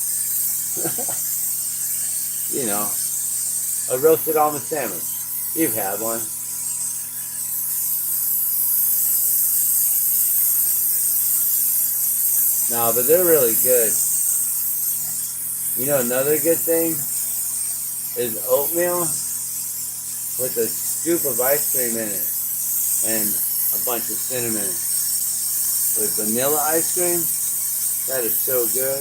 You know, a roasted almond sandwich. You've had one. No, but they're really good. You know, another good thing is oatmeal with a scoop of ice cream in it and a bunch of cinnamon with vanilla ice cream. That is so good.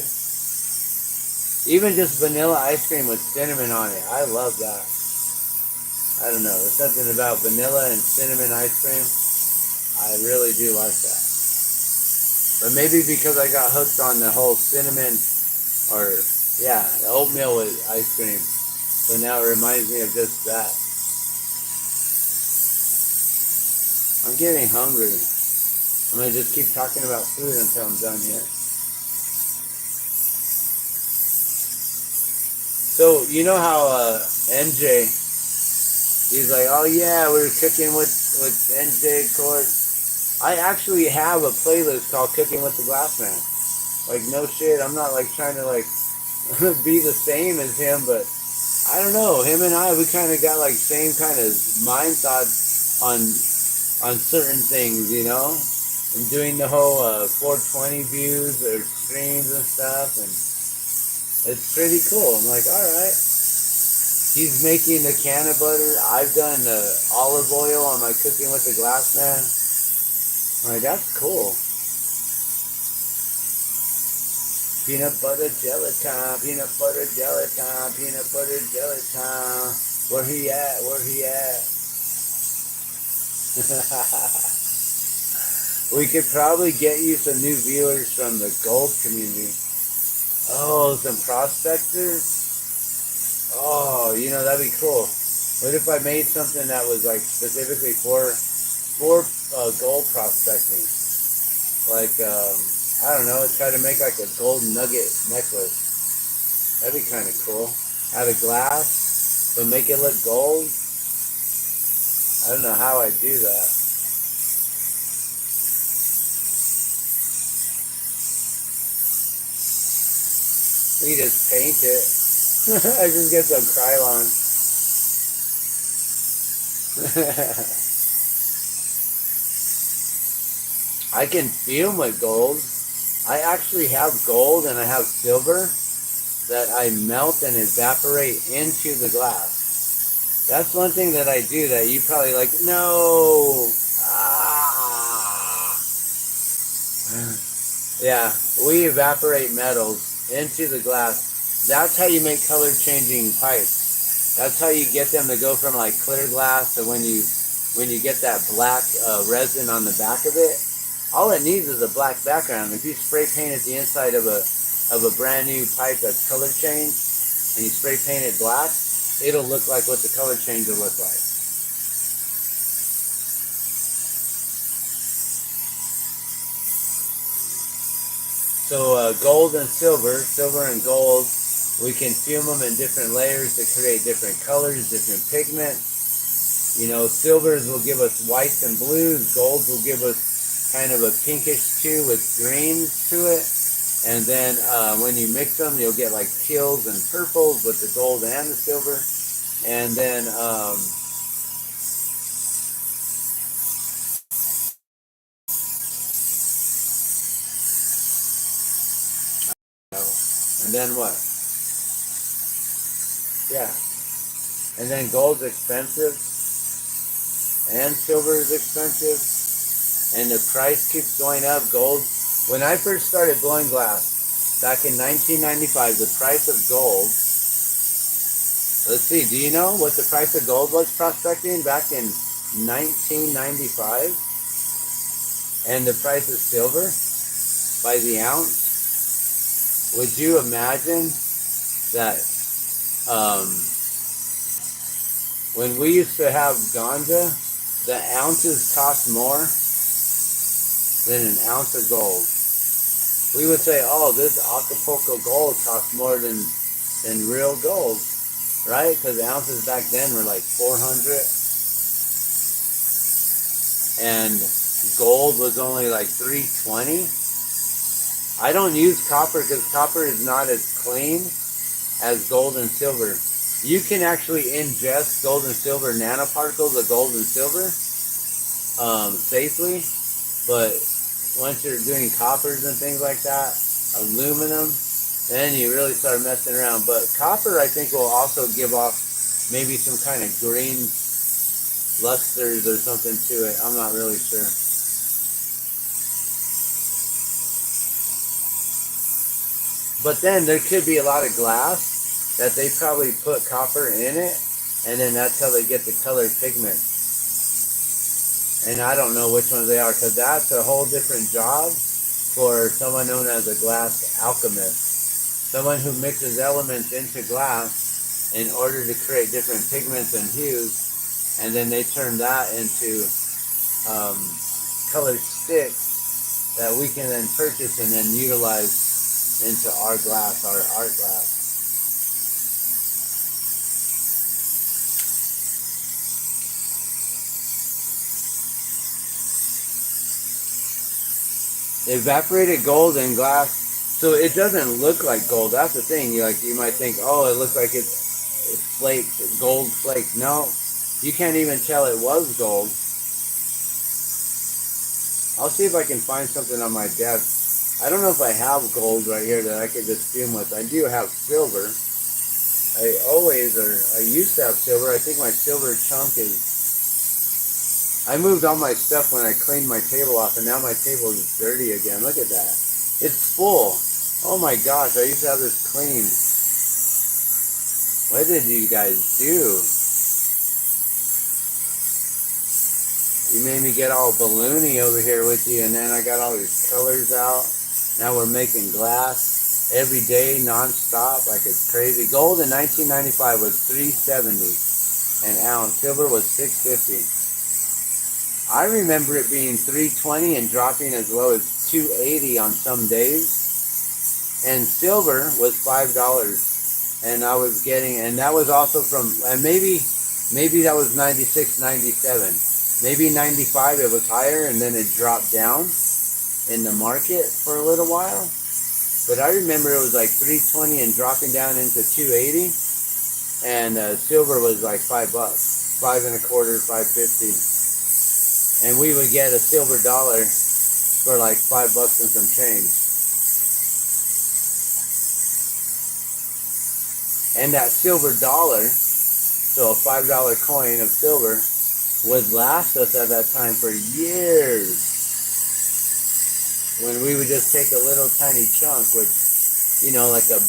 Even just vanilla ice cream with cinnamon on it. I love that. I don't know. There's something about vanilla and cinnamon ice cream. I really do like that. But maybe because I got hooked on the whole cinnamon or, yeah, oatmeal with ice cream. So now it reminds me of just that. I'm getting hungry. I'm going to just keep talking about food until I'm done here. So, you know how NJ, he's like, oh yeah, we were cooking with NJ Court. I actually have a playlist called Cooking with the Glass Man. Like, no shit, I'm not like trying to like be the same as him, but I don't know. Him and I, we kind of got like same kind of mind thoughts on certain things, you know? And doing the whole 420 views or streams and stuff, and it's pretty cool. I'm like, all right. He's making the can of butter. I've done olive oil on my Cooking with the Glass Man. I'm like, that's cool. Peanut butter jelly time, peanut butter jelly time, peanut butter jelly time. Where he at? Where he at? We could probably get you some new viewers from the gold community. Oh, some prospectors? Oh, you know, that'd be cool. What if I made something that was like specifically for gold prospecting? Like, I don't know, try to make like a gold nugget necklace. That'd be kind of cool. Out of glass, but make it look gold. I don't know how I do that. We just paint it. I just get some Krylon. I can fume with gold. I actually have gold and I have silver that I melt and evaporate into the glass. That's one thing that I do that you probably like, no. Ah. Yeah, we evaporate metals into the glass. That's how you make color changing pipes. That's how you get them to go from like clear glass to when you get that black resin on the back of it. All it needs is a black background. If you spray painted the inside of a brand new pipe that's color changed and you spray paint it black, it'll look like what the color change will look like. So gold and silver and gold, we can fume them in different layers to create different colors, different pigments. You know, silvers will give us whites and blues. Golds will give us kind of a pinkish too with greens to it. And then when you mix them, you'll get like teals and purples with the gold and the silver. And then and then what? Yeah. And then gold's expensive and silver is expensive and the price keeps going up. Gold, when I first started blowing glass back in 1995, the price of gold, let's see, do you know what the price of gold was prospecting back in 1995? And the price of silver by the ounce? Would you imagine that when we used to have ganja, the ounces cost more than an ounce of gold. We would say, oh, this Acapulco gold costs more than real gold, right? Because ounces back then were like 400, and gold was only like 320. I don't use copper because copper is not as clean as gold and silver. You can actually ingest gold and silver nanoparticles of gold and silver safely, but once you're doing coppers and things like that, aluminum, then you really start messing around. But copper, I think, will also give off maybe some kind of green lusters or something to it. I'm not really sure. But then there could be a lot of glass that they probably put copper in it, and then that's how they get the color pigment. And I don't know which ones they are, because that's a whole different job for someone known as a glass alchemist. Someone who mixes elements into glass in order to create different pigments and hues, and then they turn that into colored sticks that we can then purchase and then utilize into our glass, our art glass. Evaporated gold in glass, so it doesn't look like gold. That's the thing. You might think, oh, it looks like it's flakes, gold flakes. No, you can't even tell it was gold. I'll see if I can find something on my desk. I don't know if I have gold right here that I could just fume with. I do have silver. I used to have silver. I think my silver chunk is. I moved all my stuff when I cleaned my table off, and now my table is dirty again. Look at that. It's full. Oh my gosh, I used to have this clean. What did you guys do? You made me get all balloony over here with you, and then I got all these colors out. Now we're making glass every day, non-stop, like it's crazy. Gold in 1995 was $3.70 an ounce. Silver was $6.50. I remember it being $3.20 and dropping as low as $2.80 on some days. And silver was $5. And I was getting, and that was also from, and maybe that was 96, 97. Maybe 95 it was higher, and then it dropped down in the market for a little while. But I remember it was like $3.20 and dropping down into $2.80. And silver was like $5, $5.25, $5.50. And we would get a silver dollar for like $5 and some change. And that silver dollar, so a $5 coin of silver, would last us at that time for years. When we would just take a little tiny chunk, which, like a,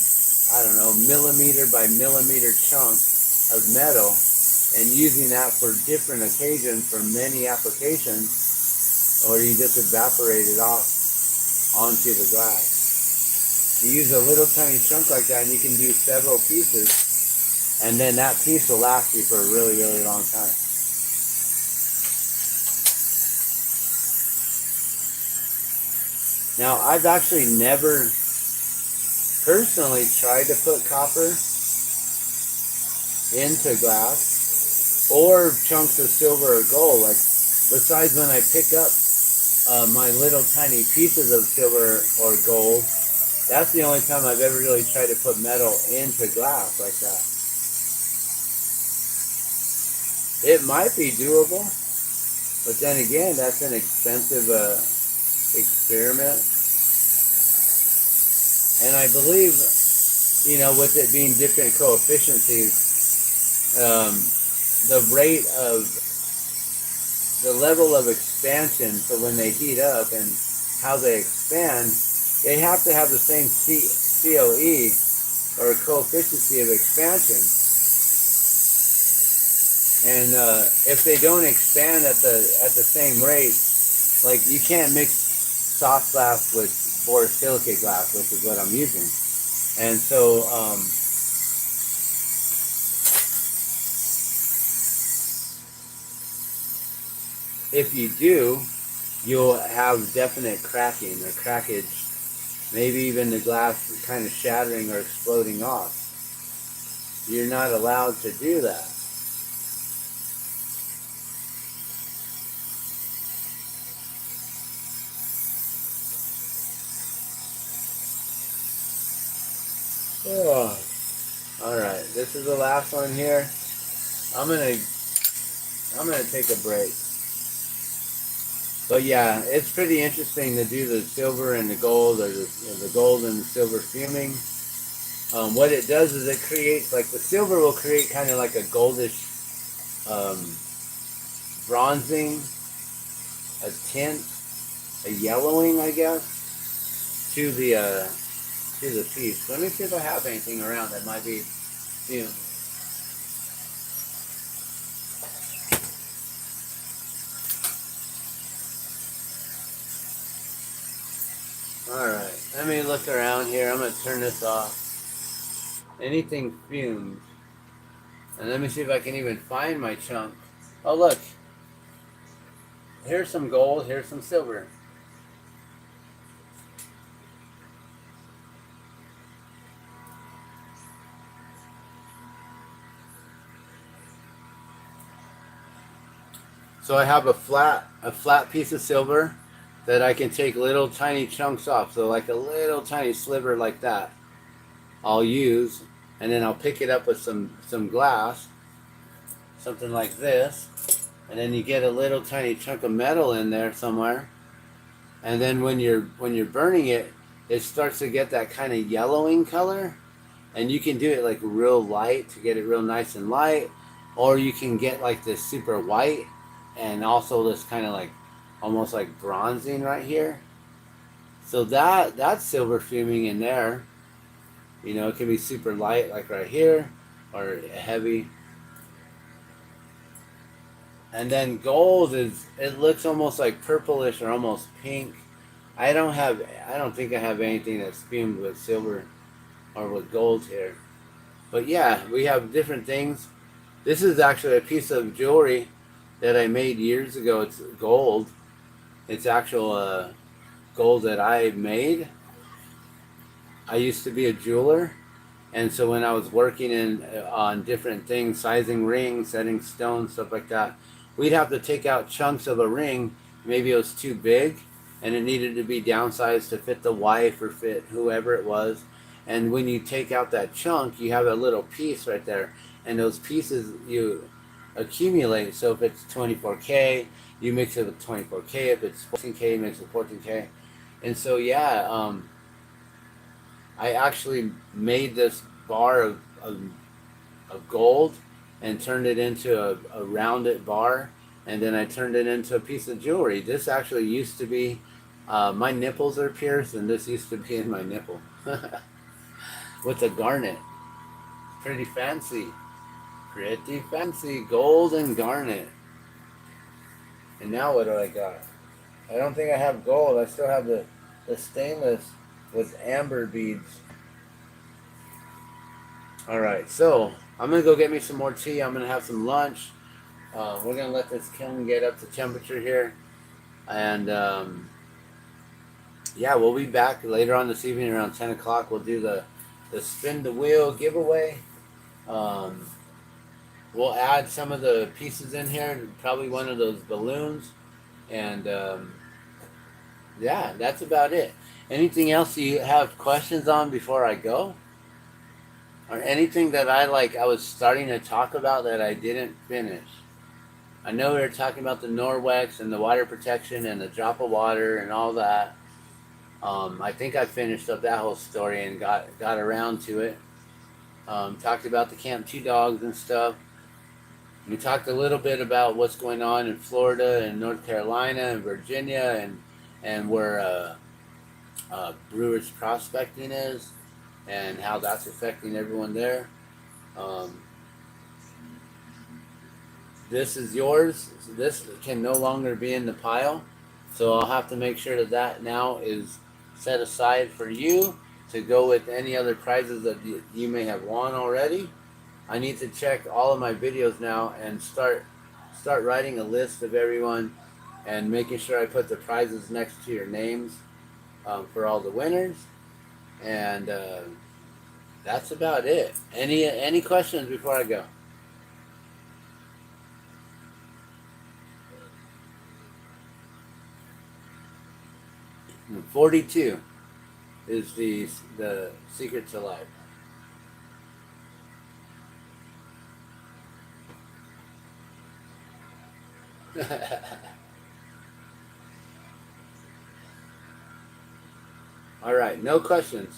I don't know, millimeter by millimeter chunk of metal, and using that for different occasions for many applications, or you just evaporate it off onto the glass. You use a little tiny chunk like that, and you can do several pieces, and then that piece will last you for a really, really long time. Now, I've actually never personally tried to put copper into glass or chunks of silver or gold. Like, besides when I pick up my little tiny pieces of silver or gold, that's the only time I've ever really tried to put metal into glass like that. It might be doable, but then again, that's an expensive experiment. And I believe, with it being different coefficiencies, the level of expansion, so when they heat up and how they expand, they have to have the same COE, or coefficient of expansion. And if they don't expand at the same rate, like you can't mix soft glass with borosilicate glass, which is what I'm using. And so if you do, you'll have definite cracking or crackage, maybe even the glass kind of shattering or exploding off. You're not allowed to do that. Oh, all right, this is the last one here. I'm gonna take a break. But yeah, it's pretty interesting to do the silver and the gold, or the gold and the silver fuming. What it does is it creates, like the silver will create kind of like a goldish um, bronzing, a tint, a yellowing, I guess, to the piece. Let me see if I have anything around that might be fumed. All right, let me look around here. I'm gonna turn this off. Anything fumed, and let me see if I can even find my chunk. Oh look, here's some gold. Here's some silver. So I have a flat piece of silver that I can take little tiny chunks off. So like a little tiny sliver like that, I'll use, and then I'll pick it up with some glass, something like this, and then you get a little tiny chunk of metal in there somewhere. And then when you're burning it, it starts to get that kind of yellowing color, and you can do it like real light to get it real nice and light, or you can get like this super white and also this kind of like almost like bronzing right here. So that's silver fuming in there. You know, it can be super light like right here, or heavy. And then gold is, it looks almost like purplish or almost pink. I don't think I have anything that's fumed with silver or with gold here. But yeah, we have different things. This is actually a piece of jewelry that I made years ago. It's gold. It's actual gold that I made. I used to be a jeweler, and so when I was working in on different things, sizing rings, setting stones, stuff like that, we'd have to take out chunks of a ring. Maybe it was too big, and it needed to be downsized to fit the wife or fit whoever it was. And when you take out that chunk, you have a little piece right there, and those pieces you accumulate. So if it's 24K, you mix it with 24K. If it's 14K, you mix it with 14K. And so yeah, I actually made this bar of gold and turned it into a rounded bar, and then I turned it into a piece of jewelry. This actually used to be, my nipples are pierced, and this used to be in my nipple with a garnet. Pretty fancy. Pretty fancy. Gold and garnet. And now what do I got? I don't think I have gold. I still have the stainless with amber beads. All right, so I'm gonna go get me some more tea. I'm gonna have some lunch. We're gonna let this kiln get up to temperature here, and yeah, we'll be back later on this evening around 10 o'clock. We'll do the spin the wheel giveaway. Um, we'll add some of the pieces in here, probably one of those balloons, and yeah, that's about it. Anything else you have questions on before I go? Or anything that I was starting to talk about that I didn't finish? I know we were talking about the Norwex and the water protection and the drop of water and all that. I think I finished up that whole story and got around to it. Talked about the Camp 2 dogs and stuff. We talked a little bit about what's going on in Florida and North Carolina and Virginia, and where Brewers prospecting is and how that's affecting everyone there. Um, this is yours. This can no longer be in the pile, so I'll have to make sure that now is set aside for you to go with any other prizes that you may have won already. I need to check all of my videos now and start writing a list of everyone and making sure I put the prizes next to your names for all the winners. And that's about it. Any questions before I go? 42 is the secret to life. All right, no questions.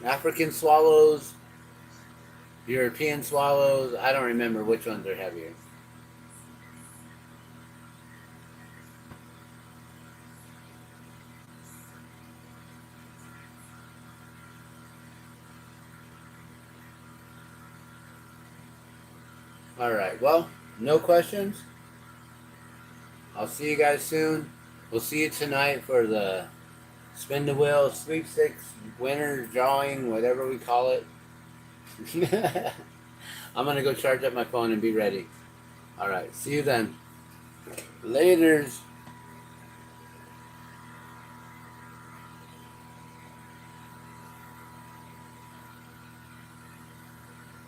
African swallows, European swallows. I don't remember which ones are heavier. All right, well, no questions. I'll see you guys soon. We'll see you tonight for the spin the wheel, sweepstakes, winner, drawing, whatever we call it. I'm going to go charge up my phone and be ready. All right, see you then. Laters.